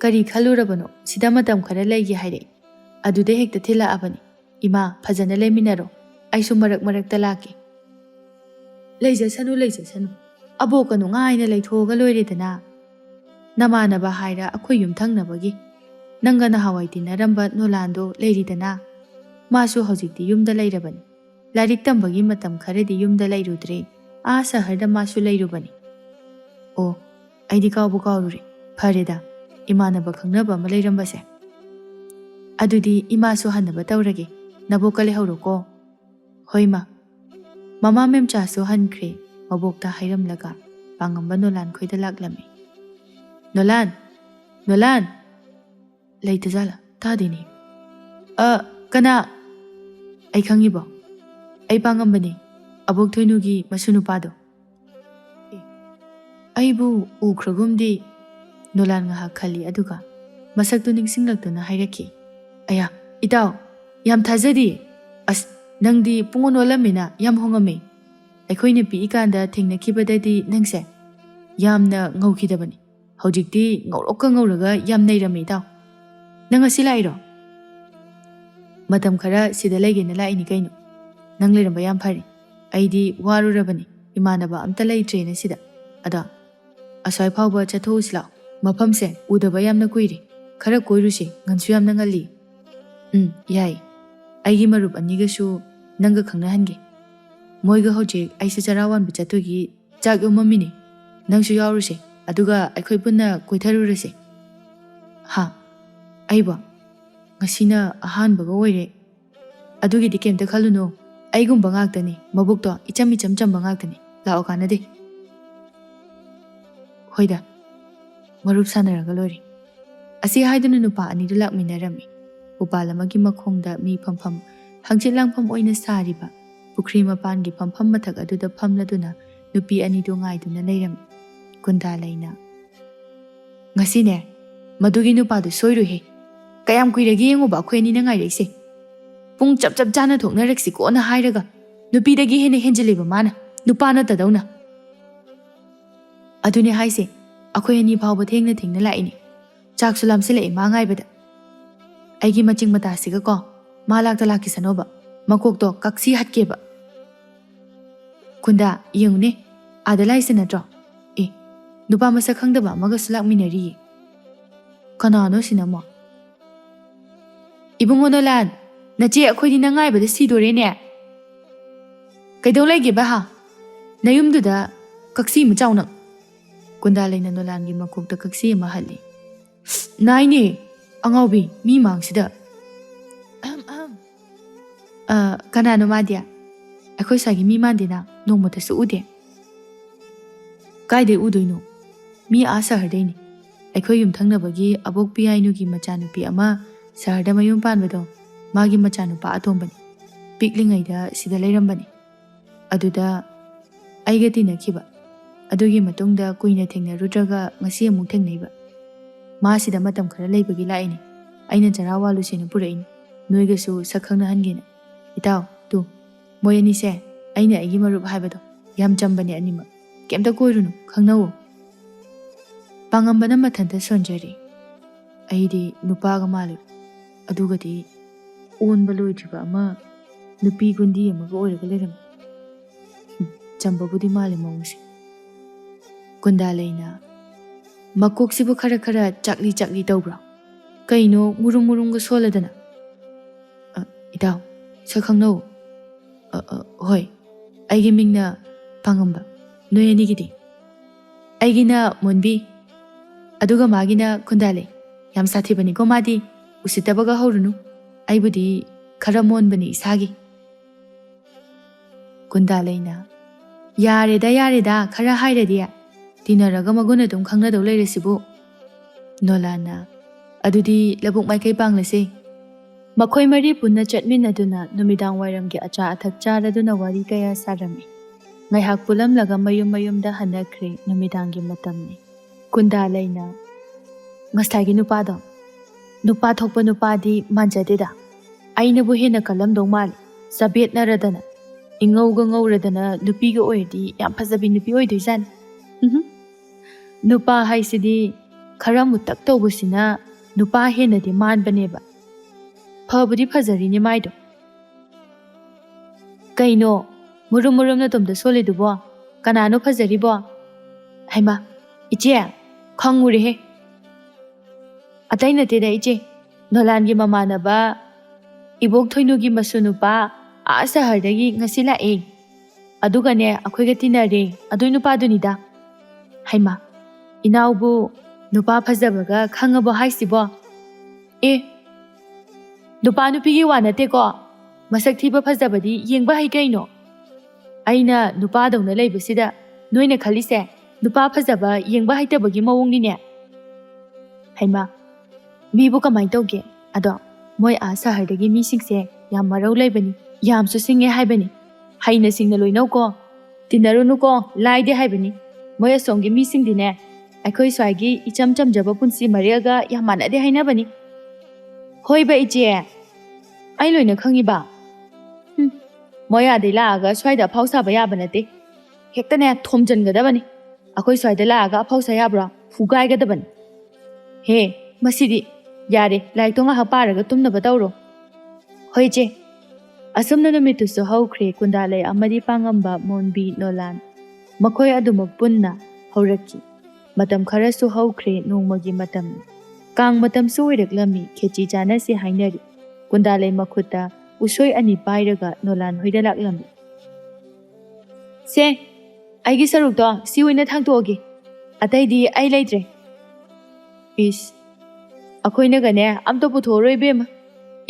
ꯀꯔꯤ ꯈꯜꯂꯨꯔꯕꯅꯣ ꯁꯤꯗ ꯃꯇꯝ ꯈꯔ ꯂꯩꯒꯦ ꯍꯥꯏꯔꯛꯏ ꯑꯗꯨꯗ ꯍꯦꯛꯇ ꯊꯤꯜꯂꯛꯑꯕꯅꯤ ꯏꯃꯥ ꯐꯖꯅ ꯂꯩꯃꯤꯟꯅꯔꯣ ꯑꯩꯁꯨ ꯃꯔꯛꯇ ꯂꯥꯛꯀꯦ ꯂꯩꯖꯁꯅꯨ ꯑꯕꯣꯛꯀ ꯅꯨꯡꯉꯥꯏꯅ ꯂꯩꯊꯣꯛꯑꯒ ꯂꯣꯏꯔꯦꯗꯅ ꯅꯃꯥꯟꯅꯕ ꯍꯥꯏꯔ ꯑꯩꯈꯣꯏ ꯌꯨꯝꯊꯪꯅꯕꯒꯤ ꯅꯪꯒ ꯅꯍꯥꯟꯋꯥꯏ ꯇꯤꯟꯅꯔꯝꯕ ꯅꯣꯂꯥꯟꯗꯣ ꯂꯩꯔꯤꯗꯅ ꯃꯥꯁꯨ ꯍꯧꯖꯤꯛꯇꯤ ꯌꯨꯝꯗ ꯂꯩꯔꯕꯅꯤ ꯂꯥꯏꯔꯤꯛ ꯇꯝꯕꯒꯤ ꯃꯇꯝ ꯈꯔꯗꯤ ꯌꯨꯝꯗ ꯂꯩꯔꯨꯗ꯭ꯔꯦ ꯁꯍꯔꯗ ꯃꯥꯁꯨ ꯂꯩꯔꯨꯕꯅꯤ ꯑꯣ ꯑꯩꯗꯤ ꯀꯥꯎꯔꯨꯔꯦ ꯐꯔꯦꯗ ꯏꯃꯥꯟꯅꯕ ꯈꯪꯅꯕ ꯑꯃ ꯂꯩꯔꯝꯕꯁꯦ ꯑꯗꯨꯗꯤ ꯏꯃꯥꯁꯨ ꯍꯟꯅꯕ ꯇꯧꯔꯒꯦ ꯅꯕꯣꯛꯀ ꯂꯩꯍꯧꯔꯣꯀꯣ ꯍꯣꯏ ꯃꯃꯥ ꯃꯦꯝꯆꯥꯁꯨ ꯍꯟꯈ꯭ꯔꯦ ꯃꯕꯣꯛꯇ ꯍꯥꯏꯔꯝꯂꯒ ꯄꯥꯡꯉꯝꯕ ꯅꯣꯂꯥꯟ ꯈꯣꯏꯗ ꯂꯥꯛꯂꯝꯃꯤ ꯅꯣꯂꯥꯟ ꯂꯩꯇꯖꯥꯠꯂ ꯇꯥꯗꯦꯅꯦ ꯀꯅꯥ ꯑꯩ ꯈꯪꯉꯤꯕꯣ ꯑꯩ ꯄꯥꯡꯉꯝꯕꯅꯦ ꯑꯕꯣꯛ ꯊꯣꯏꯅꯨꯒꯤ ꯃꯁꯨ ꯅꯨꯄꯥꯗꯣ ꯑꯩꯕꯨ ꯎꯈ꯭ꯔꯒꯨꯝꯗꯤ ꯅꯣꯂꯥꯟ ꯉꯥꯏꯍꯥꯛ ꯈꯜꯂꯤ ꯑꯗꯨꯒ ꯃꯁꯛꯇꯨ ꯅꯤꯡꯁꯤꯡꯂꯛꯇꯨꯅ ꯍꯥꯏꯔꯛꯈꯤ ꯑꯌꯥ ꯏꯇꯥꯎ ꯌꯥꯝ ꯊꯥꯖꯗꯤꯌꯦ ꯑꯁ ꯅꯪꯗꯤ ꯄꯨꯡꯑꯣꯟ ꯑꯣꯜꯂꯝꯃꯤꯅ ꯌꯥꯝ ꯍꯣꯡꯉꯝꯃꯦ ꯑꯩꯈꯣꯏꯅ ꯄꯤꯛꯏꯀꯥꯟꯗ ꯊꯦꯡꯅꯈꯤꯕꯗꯗꯤ ꯅꯪꯁꯦ ꯌꯥꯝꯅ ꯉꯧꯈꯤꯗꯕꯅꯤ ꯍꯧꯖꯤꯛꯇꯤ ꯉꯧꯔꯣꯛꯀ ꯉꯧꯔꯒ ꯌꯥꯝ ꯅꯩꯔꯝꯃꯦ ꯏꯇꯥꯎ ꯅꯪ ꯉꯁꯤ ꯂꯥꯛꯏꯔꯣ ꯃꯇꯝ ꯈꯔ ꯁꯤꯗ ꯂꯩꯒꯦꯅ ꯂꯥꯛꯏꯅꯤ ꯀꯩꯅꯣ ꯅꯪ ꯂꯩꯔꯝꯕ ꯌꯥꯝ ꯐꯔꯦ ꯑꯩꯗꯤ ꯋꯥꯔꯨꯔꯕꯅꯤ ꯏꯃꯥꯟꯅꯕ ꯑꯝꯇ ꯂꯩꯇ꯭ꯔꯦꯅ ꯁꯤꯗ ꯑꯗꯣ ꯑꯁ꯭ꯋꯥꯏ ꯐꯥꯎꯕ ꯆꯠꯊꯣꯛꯎꯁꯤ ꯂꯥꯛꯑꯣ ꯃꯐꯝꯁꯦ ꯎꯗꯕ ꯌꯥꯝꯅ ꯀꯨꯏꯔꯦ ꯈꯔ ꯀꯣꯏꯔꯨꯁꯤ ꯉꯟꯁꯨ ꯌꯥꯝꯅ ꯉꯜꯂꯤ ꯌꯥꯏ ꯑꯩꯒꯤ ꯃꯔꯨꯞ ꯑꯅꯤꯒꯁꯨ ꯅꯪꯒ ꯈꯪꯅꯍꯟꯒꯦ ꯃꯣꯏꯒ ꯍꯧꯖꯤꯛ ꯑꯩꯁꯦ ꯆꯔꯥ ꯋꯥꯟꯕ ꯆꯠꯇꯣꯏꯒꯤ ꯆꯥꯛ ꯌꯣꯝꯃꯝꯃꯤꯅꯤ ꯅꯪꯁꯨ ꯌꯥꯎꯔꯨꯁꯦ ꯑꯗꯨꯒ ꯑꯩꯈꯣꯏ ꯄꯨꯟꯅ ꯀꯣꯏꯊꯔꯨꯔꯁꯦ ꯑꯩꯕꯣ ꯉꯁꯤꯅ ꯑꯍꯥꯟꯕꯒ ꯑꯣꯏꯔꯦ ꯑꯗꯨꯒꯤꯗꯤ ꯀꯩꯝꯇ ꯈꯜꯂꯨꯅꯨ ꯑꯩꯒꯨꯝꯕ ꯉꯥꯛꯇꯅꯤ ꯃꯕꯨꯛꯇꯣ ꯏꯆꯝ ꯆꯝꯕ ꯉꯥꯛꯇꯅꯤ ꯂꯥꯛꯑꯣ ꯀꯥꯟꯅꯗꯦ ꯍꯣꯏꯗ ꯃꯔꯨꯞ ꯁꯥꯟꯅꯔꯒ ꯂꯣꯏꯔꯦ ꯑꯁꯤ ꯍꯥꯏꯗꯨꯅ ꯅꯨꯄꯥ ꯑꯅꯤꯗꯨ ꯂꯥꯛꯃꯤꯟꯅꯔꯝꯃꯤ ꯎꯄꯥꯜ ꯑꯃꯒꯤ ꯃꯈꯣꯡꯗ ꯃꯤ ꯐꯝꯐꯝ ꯍꯪꯆꯤꯠ ꯂꯥꯡꯐꯝ ꯑꯣꯏꯅ ꯁꯥꯔꯤꯕ ꯄꯨꯈ꯭ꯔꯤ ꯃꯄꯥꯟꯒꯤ ꯐꯝꯐꯝ ꯃꯊꯛ ꯑꯗꯨꯗ ꯐꯝꯂꯗꯨꯅ ꯅꯨꯄꯤ ꯑꯅꯤꯗꯨ ꯉꯥꯏꯗꯨꯅ ꯂꯩꯔꯝꯃꯤ ꯀꯨꯟꯗꯥꯂꯩꯅ ꯉꯁꯤꯅꯦ ꯃꯗꯨꯒꯤ ꯅꯨꯄꯥꯗꯨ ꯁꯣꯏꯔꯣꯏꯍꯦ ꯀꯌꯥꯝ ꯀꯨꯏꯔꯒꯦ ꯌꯦꯡꯉꯨꯕ ꯑꯩꯈꯣꯏ ꯑꯅꯤꯅ ꯉꯥꯏꯔꯛꯏꯁꯦ ꯄꯨꯡ ꯆꯞ ꯆꯥꯅ ꯊꯣꯛꯅꯔꯛꯁꯤ ꯀꯣꯟꯅ ꯍꯥꯏꯔꯒ ꯅꯨꯄꯤꯗꯒꯤ ꯍꯦꯟꯅ ꯍꯦꯟꯖꯤꯜꯂꯤꯕ ꯃꯥꯅ ꯅꯨꯄꯥ ꯅꯠꯇꯗꯧꯅ ꯑꯗꯨꯅꯦ ꯍꯥꯏꯁꯦ ꯑꯩꯈꯣꯏ ꯑꯅꯤ ꯐꯥꯎꯕ ꯊꯦꯡꯅ ꯂꯥꯛꯏꯅꯤ ꯆꯥꯛꯁꯨ ꯂꯥꯝꯁꯤꯜꯂꯛꯑꯦ ꯃꯥ ꯉꯥꯏꯕꯗ ꯑꯩꯒꯤ ꯃꯆꯤꯡ ꯃꯇꯥꯁꯤꯒꯀꯣ ꯃꯥ ꯂꯥꯛꯈꯤꯁꯅꯣꯕ ꯃꯀꯣꯛꯇꯣ ꯀꯛꯁꯤ ꯍꯠꯀꯦꯕ ꯀꯨꯟꯗꯥ ꯌꯦꯡꯉꯨꯅꯦ ꯑꯥꯗ ꯂꯥꯛꯏꯁꯦ ꯅꯠꯇ꯭ꯔꯣ ꯅꯨꯄꯥ ꯃꯁꯛ ꯈꯪꯗꯕ ꯑꯃꯒꯁꯨ ꯂꯥꯛꯃꯤꯟꯅꯔꯤꯌꯦ ꯀꯅꯥꯅꯣ ꯁꯤꯅꯃꯣ ꯏꯕꯨꯡꯉꯣ ꯅꯣꯂꯥꯟ ꯅꯆꯦ ꯑꯩꯈꯣꯏꯗꯤ ꯅꯪ ꯉꯥꯏꯕꯗ ꯁꯤꯗꯣꯔꯦꯅꯦ ꯀꯩꯗꯧ ꯂꯩꯒꯦꯕ ꯅꯌꯨꯝꯗꯨꯗ ꯀꯛꯁꯤ ꯑꯃ ꯆꯥꯎ ꯅꯪ ꯀꯨꯟꯗꯥꯂꯩꯅ ꯅꯣꯂꯥꯟꯒꯤ ꯃꯀꯣꯛꯇ ꯀꯛꯁꯤ ꯑꯃ ꯍꯜꯂꯤ ꯅꯥꯏꯅꯦ ꯑꯉꯥꯎꯕꯤ ꯃꯤ ꯃꯥꯡꯁꯤꯗ ꯀꯅꯥꯅꯣ ꯃꯥꯗꯤ ꯑꯩꯈꯣꯏ ꯁ꯭ꯋꯥꯏꯒꯤ ꯃꯤ ꯃꯥꯟꯗꯦꯅ ꯅꯣꯡꯃꯇꯁꯨ ꯎꯗꯦ ꯀꯥꯏꯗꯩ ꯎꯗꯣꯏꯅꯣ ꯃꯤ ꯁꯍꯔꯗꯩꯅꯤ ꯑꯩꯈꯣই ꯌꯨꯝꯊꯪꯅꯕꯒꯤ ꯑꯕꯣꯛ ꯄꯤꯌꯥꯏꯅꯨꯒꯤ ꯃꯆꯥꯅꯨꯄꯤ ꯑꯃ ꯁꯍꯔꯗ ꯃꯌꯨꯝ ꯄꯥꯟꯕꯗꯣ ꯃꯥꯒꯤ ꯃꯆꯥꯅꯨꯄꯥ ꯑꯇꯣꯝꯕꯅꯤ ꯄꯤꯛꯂꯤꯉꯩꯗ ꯁꯤꯗ ꯂꯩꯔꯝꯕꯅꯤ ꯑꯗꯨꯗ ꯑꯩꯒ ꯇꯤꯟꯅꯈꯤꯕ ꯑꯗꯨꯒꯤ ꯃꯇꯨꯡꯗ ꯀꯨꯏꯅ ꯊꯦꯡꯅꯔꯨꯗ꯭ꯔꯒ ꯉꯁꯤ ꯑꯃꯨꯛ ꯊꯦꯡꯅꯩꯕ ꯃꯥ ꯁꯤꯗ ꯃꯇꯝ ꯈꯔ ꯂꯩꯕꯒꯤ ꯂꯥꯛꯏꯅꯤ ꯑꯩꯅ ꯆꯔꯥ ꯋꯥꯜꯂꯨꯁꯦꯅ ꯄꯨꯔꯛꯏꯅꯤ ꯅꯣꯏꯒꯁꯨ ꯁꯛ ꯈꯪꯅꯍꯟꯒꯦꯅ ꯏꯇꯥꯎ ꯇꯨ ꯃꯣꯏ ꯑꯅꯤꯁꯦ ꯑꯩꯒꯤ ꯃꯔꯨꯞ ꯍꯥꯏꯕꯗꯣ ꯌꯥꯝ ꯆꯝꯕꯅꯦ ꯑꯅꯤꯃꯛ ꯀꯩꯝꯇ ꯀꯣꯏꯔꯨꯅꯨ ꯈꯪꯅꯧꯋꯣ ꯄꯥꯡꯉꯝꯕꯅ ꯃꯊꯟꯇ ꯁꯣꯟꯖꯔꯤ ꯑꯩꯗꯤ ꯅꯨꯄꯥꯒ ꯃꯥꯜꯂꯨꯔꯦ ꯑꯗꯨꯒꯗꯤ ꯑꯣꯟꯕ ꯂꯣꯏꯗ꯭ꯔꯤꯕ ꯑꯃ ꯅꯨꯄꯤ ꯒꯨꯟꯗꯤ ꯑꯃꯒ ꯑꯣꯏꯔꯒ ꯂꯩꯔꯝꯃꯤ ꯆꯝꯕꯕꯨꯗꯤ ꯃꯥꯜꯂꯦ ꯃꯑꯣꯡꯁꯦ ꯀꯨꯟꯗꯥꯂꯩꯅ ꯃꯀꯣꯛꯁꯤꯕꯨ ꯈꯔ ꯆꯥꯛꯂꯤ ꯇꯧꯕ꯭ꯔꯣ? ꯀꯩꯅꯣ ꯃꯨꯔꯨꯝꯒ ꯁꯣꯜꯂꯗꯅ? ꯏꯇꯥꯎ, ꯁꯛ ꯈꯪꯅꯧ? ꯍꯣꯏ, ꯑꯩꯒꯤ ꯃꯤꯡꯅ ꯄꯥꯡꯉꯝꯕ, ꯅꯣꯏ ꯑꯅꯤꯒꯤꯗꯤ? ꯑꯩꯒꯤꯅ ꯃꯣꯟꯕꯤ, ꯑꯗꯨꯒ ꯃꯥꯒꯤꯅ ꯀꯨꯟꯗꯥꯂꯩ. ꯌꯥꯝ ꯁꯥꯊꯤꯕꯅꯤꯀꯣ ꯃꯥꯗꯤ, ꯎꯁꯤꯠꯇꯕꯒ ꯍꯧꯔꯨꯅꯨ. ꯑꯩꯕꯨꯗꯤ ꯈꯔ ꯃꯣꯟꯕꯅꯤ ꯏꯁꯥꯒꯤ. ꯀꯨꯟꯗꯥꯂꯩꯅ ꯌꯥꯔꯦꯗ ꯈꯔ ꯍꯥꯏꯔꯗꯤ, ꯇꯤꯟꯅꯔꯒ ꯃꯒꯨꯟ ꯑꯗꯨꯝ ꯈꯪꯅꯗꯧ ꯂꯩꯔꯁꯤꯕꯨ. ꯅꯣꯂꯥꯟꯅ ꯑꯗꯨꯗꯤ ꯂꯧꯕꯨꯛ ꯃꯥꯏꯀꯩ ꯄꯥꯡꯂꯁꯦ. ꯃꯈꯣꯏ ꯃꯔꯤ ꯄꯨꯟꯅ ꯆꯠꯃꯤꯟꯅꯗꯨꯅ ꯅꯨꯃꯤꯗꯥꯡ ꯋꯥꯏꯔꯝꯒꯤ ꯑꯆꯥ ꯑꯊꯛ ꯆꯥꯔꯗꯨꯅ ꯋꯥꯔꯤ ꯀꯌꯥ ꯁꯥꯔꯝꯃꯤ. ꯉꯥꯏꯍꯥꯛ ꯄꯨꯜꯂꯝꯂꯒ ꯃꯌꯨꯝꯗ ꯍꯟꯅꯈ꯭ꯔꯦ. ꯅꯨꯃꯤꯗꯥꯡꯒꯤ ꯃꯇꯝꯅꯤ. ꯀꯨꯟꯗꯥꯂꯩꯅ ꯉꯁꯥꯏꯒꯤ ꯅꯨꯄꯥꯗꯣ, नुपा थोकपा नुपादी मानजदेदा आइनबु हेना कलमदौ माले सबेटनरदना इंगौगा ngौरदना नुपीगा ओइरदी याम फजबी नुपी ओइदोइजान नुपा हाइसिदी खरा मुतक तौबसिना नुपा हेनदी मानबनेबा फबुदी फजरिनी माइदो कइनो मुरुम तुमदा सोलिदुबो कनानो फजरिबो हाइमा इचे खंगुरे हे अतै नतेदा इचे नोलानगी ममानबा इबोक थोइनुगी मसुनुपा आ सहरदगी ngasi लाए अदुगने अखोइगा तिनरे अदुइ नुपादुनिदा हाइमा इनाउबु नुपा फजबगा खंगबो हाइसिबो ए नुपा नुपीगी वा नतेको मसक थीबा फजबदी येंगबा हाइ कइनो अइना नुपादौना लेबसिदा नोइना खलिसे नुपा फजबा येंगबा हाइतबगी मवोंगनिने हाइमा मीबु कमाइ तौगे अदो मोय आ सहरदगी मीसिंगसे याम मरौ लेबनी यामसु सिंगे हाइबनी हाइना सिंगना लोइनौको तिनरुनुको लाइदे हाइबनी मोय असोंगी मीसिंगदिने अखोइ स्वाइगी इचम चमजबा पुंसी मरियागा याम मानदे हाइनाबनी होइबा इचे आई लोइना खंगिबा मोय आदे लागा स्वाइदा फाउसाबा याबा नते हेक्तने थोमजनगदबनी अखोइ स्वाइदा लागा फाउसा याब्रा फुगाइगदबनी हे मसिदी यारे लाइक तो ngah पारगा तुमनबा तौरो होइचे असुमना नुमितुसु हौख्रे कुंदालय अमदी पांगंबा मोनबी नोलान मखोय अदुमक पुन्ना हौरकी मतम खरसु हौख्रे नोंमगी मतम कांग मतम सुइरकलमी खेची जानसे हाइनरी कुंदालय मखुता उसोय अनि पाइरगा नोलान होइदा लाक्लमी से आइगी सरुक तो सी ओइना थांतोगे अतैदी आई लैत्रे इस अखोइनगने अमतो पुथोरोय बेम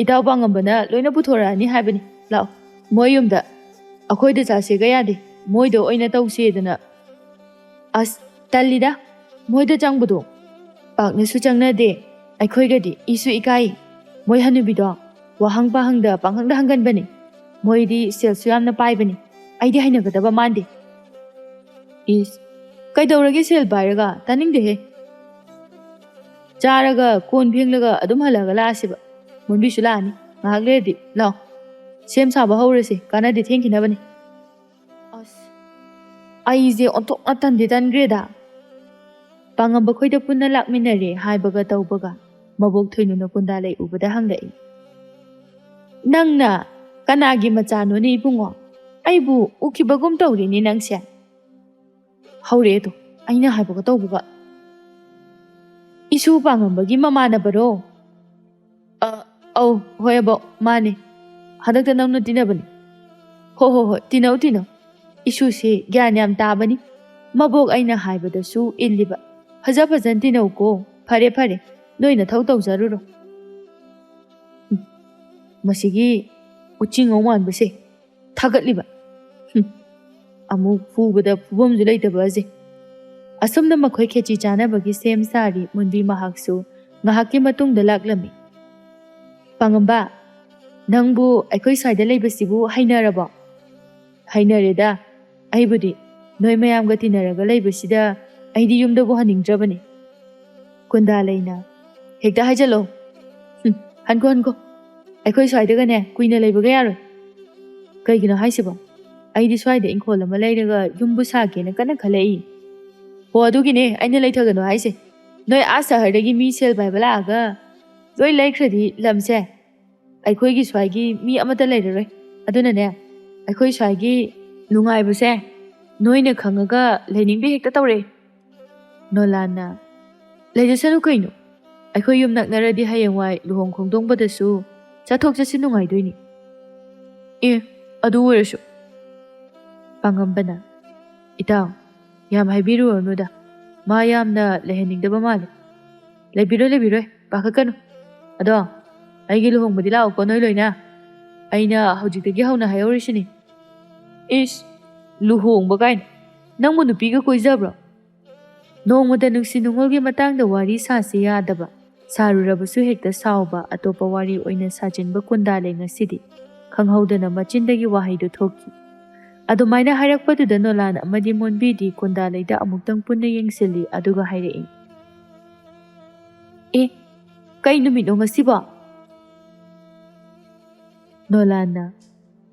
इताव पांगंबना लोइना पुथोरानी हाइबनी लाओ मोय युमदा अखोइदा चासेगा यादे मोइदो ओइना तौसेदना अस तल्लीदा मोइदा चांगबदो पाकनेसु चांगनादे अखोइगदी इसु इकाई मोय हनुबिदो वाहंग पाहंगदा पांगंगदा हंगनबनी मोइदी सेल्सु यामना पाइबनी आइदी हाइनगदबा मानदे इस कैदौरगे सेल पाइरगा तानिंगदे हे चारगा कोन फेंगलगा अदुम हलगा लासिबा मुनबिसु लानी ngahak lerdi law sem saba howrese kanadi thengkinabani as aije ontok atan de tan greda pangamba khoida punna lakminare haibaga tawbaga mabok thoinuna kundalai ubada hanglai nangna kanagi machano ni ibungo aibu ukibagum tawri ni nangse howre to aina haibaga tawbuga isu pangambagi mamana baro औ होयबो माने हदकता नंगना तिनबनी हो तिनौ इशु से ज्ञान याम ताबनी मबोक आइना हाइबदसु इल्लिबा फजन तिनौ को फरे नोइना थौ तौजरुरो मसिगी उचिंगौ मानबसे थागतलिबा अमु फुबदा फुबमजु लैतबाजे असमना मखोइ खेची चानाबगी सेम सारी मुनबी महाक्सु ngahakki matungda laklami Pangamba, nangbu aikoy saida laibasibu hainarabo. Hainareda, aibudi, noy mayamga tinaraga laibasida, aidi yumdabu haningdrabani. Kundalayna, hekta hajalo. Hanko. Aikoy saida gane, kuina laibaga yaro. Kaigino haisibo. Aidi saida inkhola malayraga yumbu sake na kana khalai. Ho adugine, aina laithagano haise. Noy asa hardagi mi sel baibala aga. Loi laikhradi lamse aikoigi swaigi mi amata lairaroi adunane aikoi swaigi nungai buse noina khangaga laining be hekta tawre ꯅꯣꯂꯥꯟꯅ ꯂꯩꯖꯁꯅꯨ ꯀꯩꯅꯣ, ꯑꯩꯈꯣꯏ ꯌꯨꯝ ꯅꯛꯅꯔꯗꯤ ꯍꯌꯦꯡꯋꯥꯏ ꯂꯨꯍꯣꯡ ꯈꯣꯡꯗꯣꯡꯕꯗꯁꯨ ꯆꯠꯊꯣꯛ ꯆꯠꯁꯤꯟ ꯅꯨꯡꯉꯥꯏꯗꯣꯏꯅꯤ꯫ ꯑꯗꯨ ꯑꯣꯏꯔꯁꯨ꯫ ꯄꯥꯡꯉꯝꯕꯅ ꯏꯇꯥꯎ, ꯌꯥꯝ ꯍꯥꯏꯕꯤꯔꯨꯔꯅꯨꯗ, ꯃꯥ ꯌꯥꯝꯅ ꯂꯩꯍꯟꯅꯤꯡꯗꯕ ꯃꯥꯜꯂꯦ꯫ ꯂꯩꯕꯤꯔꯣꯏ, ꯄꯥꯈꯠꯀꯅꯨ꯫ ꯑꯗꯣ ꯑꯩꯒꯤ ꯂꯨꯍꯣꯡꯕꯗꯤ ꯂꯥꯛꯎꯀꯣ ꯅꯣꯏ ꯂꯣꯏꯅ, ꯑꯩꯅ ꯍꯧꯖꯤꯛꯇꯒꯤ ꯍꯧꯅ ꯍꯥꯏꯍꯧꯔꯤꯁꯤꯅꯤ꯫ ꯂꯨꯍꯣꯡꯕ ꯀꯥꯏꯅ, ꯅꯪꯕꯨ ꯅꯨꯄꯤꯒ ꯀꯣꯏꯖꯕ꯭ꯔꯣ? ꯅꯣꯡꯃꯗ ꯅꯨꯡꯁꯤ ꯅꯨꯡꯉꯣꯜꯒꯤ ꯃꯇꯥꯡꯗ ꯋꯥꯔꯤ ꯁꯥꯁꯤ ꯌꯥꯗꯕ, ꯁꯥꯔꯨꯔꯕꯁꯨ ꯍꯦꯛꯇ ꯁꯥꯎꯕ, ꯑꯇꯣꯞꯄ ꯋꯥꯔꯤ ꯑꯣꯏꯅ ꯁꯥꯖꯤꯟꯕ ꯀꯨꯟꯗꯥꯂꯩ ꯉꯁꯤꯗꯤ ꯈꯪꯍꯧꯗꯅ ꯃꯆꯤꯟꯗꯒꯤ ꯋꯥꯍꯩꯗꯨ ꯊꯣꯛꯈꯤ꯫ ꯑꯗꯨꯃꯥꯏꯅ ꯍꯥꯏꯔꯛꯄꯗꯨꯗ ꯅꯣꯂꯥꯟ ꯑꯃꯗꯤ ꯃꯣꯟꯕꯤꯗꯤ ꯀꯨꯟꯗꯥꯂꯩꯗ ꯑꯃꯨꯛꯇꯪ ꯄꯨꯟꯅ ꯌꯦꯡꯁꯤꯜꯂꯤ, ꯑꯗꯨꯒ ꯍꯥꯏꯔꯛꯏ, ꯀꯩ ꯅꯨꯃꯤꯠꯅꯣ ꯉꯁꯤꯕꯣ? ꯅꯣꯂꯥꯟꯅ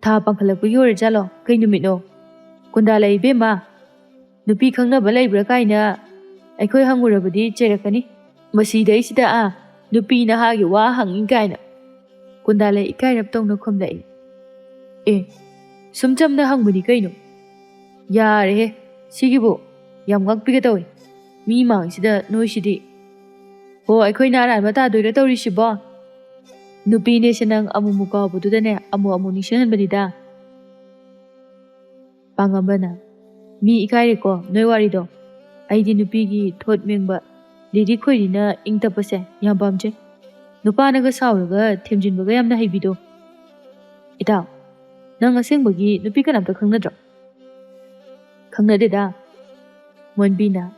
ꯊꯥ ꯄꯥꯡꯈꯠꯂꯛꯄꯒꯤ ꯑꯣꯏꯔꯖꯥꯠꯂꯣ? ꯀꯩ ꯅꯨꯃꯤꯠꯅꯣ? ꯀꯨꯟꯗꯥꯂꯩ ꯏꯕꯦꯝꯃ, ꯅꯨꯄꯤ ꯈꯪꯅꯕ ꯂꯩꯕ꯭ꯔꯥ ꯀꯥꯏꯅ ꯑꯩꯈꯣꯏ ꯍꯪꯉꯨꯔꯕꯗꯤ ꯆꯩꯔꯛꯀꯅꯤ꯫ ꯃꯁꯤꯗꯩꯁꯤꯗ ꯅꯨꯄꯤ ꯅꯍꯥꯒꯤ ꯋꯥ ꯍꯪꯉꯤ ꯀꯥꯏꯅ꯫ ꯀꯨꯟꯗꯥꯂꯩ ꯏꯀꯥꯏꯔꯞ ꯇꯧꯅ ꯈꯨꯝꯂꯛꯏ, ꯁꯨꯝ ꯆꯝꯅ ꯍꯪꯕꯅꯤ ꯀꯩꯅꯣ꯫ ꯌꯥꯔꯦꯍꯦ, ꯁꯤꯒꯤꯕꯨ ꯌꯥꯝ ꯉꯛꯄꯤꯒ ꯇꯧꯏ, ꯃꯤ ꯃꯥꯡꯁꯤꯗ ꯅꯣꯏꯁꯤꯗꯤ꯫ ꯍꯣ, ꯑꯩꯈꯣꯏꯅ ꯑꯔꯥꯟꯕ ꯇꯥꯗꯣꯏꯔ ꯇꯧꯔꯤꯁꯤꯕꯣ? ꯅꯨꯄꯤꯅꯦꯁꯦ ꯅꯪ ꯑꯃꯨꯛ ꯀꯥꯎꯕꯗꯨꯗꯅꯦ ꯑꯃꯨꯛ ꯅꯤꯡꯁꯤꯡꯍꯟꯕꯅꯤꯗ꯫ ꯄꯥꯡꯉꯝꯕꯅ ꯃꯤ ꯏꯀꯥꯏꯔꯦꯀꯣ ꯅꯣꯏ ꯋꯥꯔꯤꯗꯣ꯫ ꯑꯩꯗꯤ ꯅꯨꯄꯤꯒꯤ ꯊꯣꯠ ꯃꯦꯡꯕ, ꯂꯤꯔꯤ ꯈꯣꯏꯔꯤꯅ ꯏꯪ ꯇꯞꯄꯁꯦ ꯌꯥꯝ ꯄꯥꯝꯖꯩ꯫ ꯅꯨꯄꯥꯅꯒ ꯁꯥꯎꯔꯒ ꯊꯦꯝꯖꯤꯟꯕꯒ ꯌꯥꯝꯅ ꯍꯩꯕꯤꯗꯣ꯫ ꯏꯇꯥꯎ, ꯅꯪ ꯑꯁꯦꯡꯕꯒꯤ ꯅꯨꯄꯤ ꯀꯅꯥꯝꯇ ꯈꯪꯅꯗ꯭ꯔꯣ? ꯈꯪꯅꯗꯦꯗ꯫ ꯃꯣꯟꯕꯤꯅ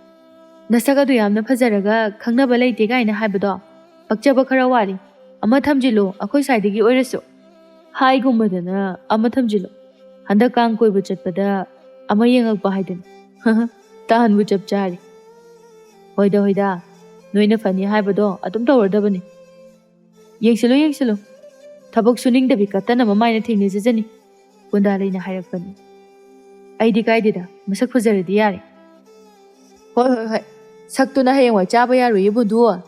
ꯅꯁꯛ ꯑꯗꯨ ꯌꯥꯝꯅ ꯐꯖꯔꯒ ꯈꯪꯅꯕ ꯂꯩꯇꯦ ꯀꯥꯏꯅ ꯍꯥꯏꯕꯗꯣ ꯄꯛꯆꯕ ꯈꯔ ꯋꯥꯠꯂꯤ꯫ ꯑꯃ ꯊꯝꯖꯤꯜꯂꯨ, ꯑꯩꯈꯣꯏ ꯁ꯭ꯋꯥꯏꯗꯒꯤ ꯑꯣꯏꯔꯁꯨ꯫ ꯍꯥꯏꯒꯨꯝꯕꯗꯅ ꯑꯃ ꯊꯝꯖꯤꯜꯂꯨ, ꯍꯟꯗꯛ ꯀꯥꯡ ꯀꯣꯏꯕ ꯆꯠꯄꯗ ꯑꯃ ꯌꯦꯡꯉꯛꯄ ꯍꯥꯏꯗꯨꯅꯤ꯫ ꯇꯥꯍꯟꯕꯨ ꯆꯞ ꯆꯥꯔꯤ꯫ ꯍꯣꯏꯗ, ꯅꯣꯏꯅ ꯐꯅꯤ ꯍꯥꯏꯕꯗꯣ ꯑꯗꯨꯝ ꯇꯧꯔꯗꯕꯅꯤ꯫ ꯌꯦꯡꯁꯤꯜꯂꯨ, ꯊꯕꯛ ꯁꯨꯅꯤꯡꯗꯕꯤ ꯀꯠꯇꯅꯕ ꯃꯥꯏꯅ ꯊꯦꯡꯅꯖꯖꯅꯤ꯫ ꯀꯨꯟꯗꯥꯂꯩꯅ ꯍꯥꯏꯔꯛꯄꯅꯤ꯫ ꯑꯩꯗꯤ ꯀꯥꯏꯗꯦꯗ, ꯃꯁꯛ ꯐꯖꯔꯗꯤ ꯌꯥꯔꯦ꯫ ꯍꯣꯏ, ꯁꯛꯇꯨꯅ ꯍꯌꯦꯡꯋꯥꯏ ꯆꯥꯕ ꯌꯥꯔꯣꯏꯌꯦ ꯕꯨꯙꯨ꯫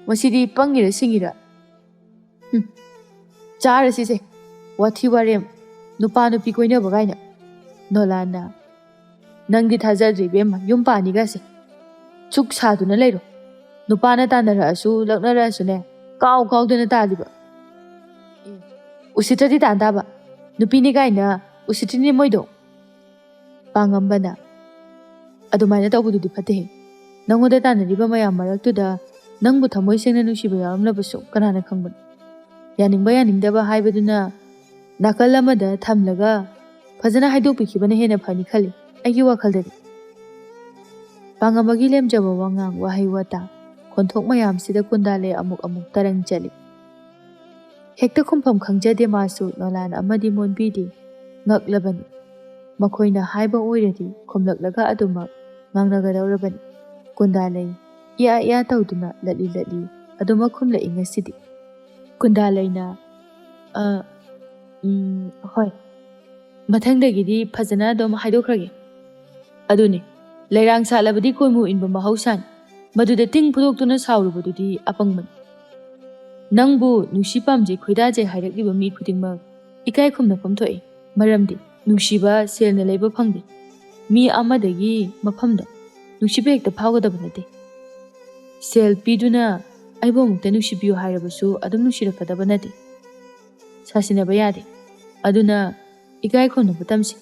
ꯃꯁꯤꯗꯤ ꯄꯪꯉꯤꯔ ꯁꯤꯡꯉꯤꯔ? ꯆꯥꯔꯁꯤꯁꯦ, ꯋꯥꯊꯤ ꯋꯥꯔꯦꯝ, ꯅꯨꯄꯥ ꯅꯨꯄꯤ ꯀꯣꯏꯅꯕ ꯀꯥꯏꯅ꯫ ꯅꯣꯂꯥꯟꯅ ꯅꯪꯗꯤ ꯊꯥꯖꯗ꯭ꯔꯤ ꯏꯕꯦꯝꯃ, ꯌꯨꯝ ꯄꯥꯅꯤꯒꯁꯦ ꯁꯨꯛ ꯁꯥꯗꯨꯅ ꯂꯩꯔꯣ꯫ ꯅꯨꯄꯥꯅ ꯇꯥꯟꯅꯔꯛꯑꯁꯨ ꯂꯛꯅꯔꯛꯑꯁꯨꯅꯦ ꯀꯥꯎꯗꯅ ꯇꯥꯜꯂꯤꯕ꯫ ꯎꯁꯤꯠꯇ꯭ꯔꯗꯤ ꯇꯥꯟ ꯇꯥꯕ, ꯅꯨꯄꯤꯅꯤ ꯀꯥꯏꯅ ꯎꯁꯤꯠꯇ꯭ꯔꯤꯅꯤ ꯃꯣꯏꯗꯣ꯫ ꯄꯥꯡꯉꯝꯕꯅ ꯑꯗꯨꯃꯥꯏꯅ ꯇꯧꯕꯗꯨꯗꯤ ꯐꯠꯇꯦꯍꯦ꯫ ꯅꯪꯉꯣꯟꯗ ꯇꯥꯟꯅꯔꯤꯕ ꯃꯌꯥꯝ ꯃꯔꯛꯇꯨꯗ ꯅꯪꯕꯨ ꯊꯃꯣꯏ ꯁꯦꯡꯅ ꯅꯨꯡꯁꯤꯕ ꯌꯥꯎꯔꯝꯂꯕꯁꯨ ꯀꯅꯥꯅ ꯈꯪꯕꯅꯣ? ꯌꯥꯅꯤꯡꯕ ꯌꯥꯅꯤꯡꯗꯕ ꯍꯥꯏꯕꯗꯨꯅ ꯅꯥꯀꯜ ꯑꯃꯗ ꯊꯝꯂꯒ ꯐꯖꯅ ꯍꯥꯏꯗꯣꯛꯄꯤꯈꯤꯕꯅ ꯍꯦꯟꯅ ꯐꯅꯤ ꯈꯜꯂꯤ ꯑꯩꯒꯤ ꯋꯥꯈꯜꯗꯗꯤ꯫ ꯄꯥꯡꯉꯝꯕꯒꯤ ꯂꯦꯝꯖꯕ ꯋꯥꯉꯥꯡ ꯋꯥꯍꯩ ꯋꯥꯇꯥ ꯈꯣꯟꯊꯣꯛ ꯃꯌꯥꯝꯁꯤꯗ ꯀꯨꯟꯗꯥꯂꯩ ꯑꯃꯨꯛ ꯇꯔꯪ ꯆꯠꯂꯤ꯫ ꯍꯦꯛꯇ ꯈꯨꯝꯐꯝ ꯈꯪꯖꯗꯦ ꯃꯥꯁꯨ ꯅꯣꯂꯥꯟ ꯑꯃꯗꯤ ꯃꯣꯟꯕꯤꯗꯤ ꯉꯛꯂꯕꯅꯤ꯫ ꯃꯈꯣꯏꯅ ꯍꯥꯏꯕ ꯑꯣꯏꯔꯗꯤ ꯈꯨꯝꯂꯛꯂꯒ ꯑꯗꯨꯃꯛ ꯉꯥꯡꯅꯒꯗꯧꯔꯕꯅꯤ꯫ ꯀꯨꯟꯗꯥꯂꯩ ꯏꯌꯥ ꯇꯧꯗꯨꯅ ꯂꯠꯂꯤ ꯑꯗꯨꯃꯛ ꯈꯨꯝꯂꯛꯏ ꯉꯁꯤꯗꯤ꯫ ꯀꯨꯟꯗꯥꯂꯩꯅ ꯍꯣꯏ, ꯃꯊꯪꯗꯒꯤꯗꯤ ꯐꯖꯅ ꯑꯗꯨꯝ ꯍꯥꯏꯗꯣꯛꯈ꯭ꯔꯒꯦ꯫ ꯑꯗꯨꯅꯤ, ꯂꯩꯔꯥꯡ ꯁꯥꯠꯂꯕꯗꯤ ꯈꯣꯏꯃꯨ ꯏꯟꯕ ꯃꯍꯧꯁꯥꯅꯤ, ꯃꯗꯨꯗ ꯇꯤꯡ ꯐꯨꯗꯣꯛꯇꯨꯅ ꯁꯥꯎꯔꯨꯕꯗꯨꯗꯤ ꯑꯄꯪꯕꯅꯤ꯫ ꯅꯪꯕꯨ ꯅꯨꯡꯁꯤ ꯄꯥꯝꯖꯩ ꯈꯣꯏꯗꯥꯖꯩ ꯍꯥꯏꯔꯛꯂꯤꯕ ꯃꯤ ꯈꯨꯗꯤꯡꯃꯛ ꯏꯀꯥꯏ ꯈꯨꯝꯅꯐꯝ ꯊꯣꯛꯏ, ꯃꯔꯝꯗꯤ ꯅꯨꯡꯁꯤꯕ ꯁꯦꯜꯅ ꯂꯩꯕ ꯐꯪꯗꯦ꯫ ꯃꯤ ꯑꯃꯗꯒꯤ ꯃꯐꯝꯗ ꯅꯨꯡꯁꯤꯕ ꯍꯦꯛꯇ ꯐꯥꯎꯒꯗꯕ ꯅꯠꯇꯦ꯫ ꯁꯦꯜ ꯄꯤꯗꯨꯅ ꯑꯩꯕꯨ ꯑꯃꯨꯛꯇ ꯅꯨꯡꯁꯤꯕꯤꯌꯨ ꯍꯥꯏꯔꯕꯁꯨ ꯑꯗꯨꯝ ꯅꯨꯡꯁꯤꯔꯛꯀꯗꯕ ꯅꯠꯇꯦ꯫ ꯁꯥꯁꯤꯟꯅꯕ ꯌꯥꯗꯦ, ꯑꯗꯨꯅ ꯏꯀꯥꯏ ꯈꯨꯝꯅꯕ ꯇꯝꯁꯤ꯫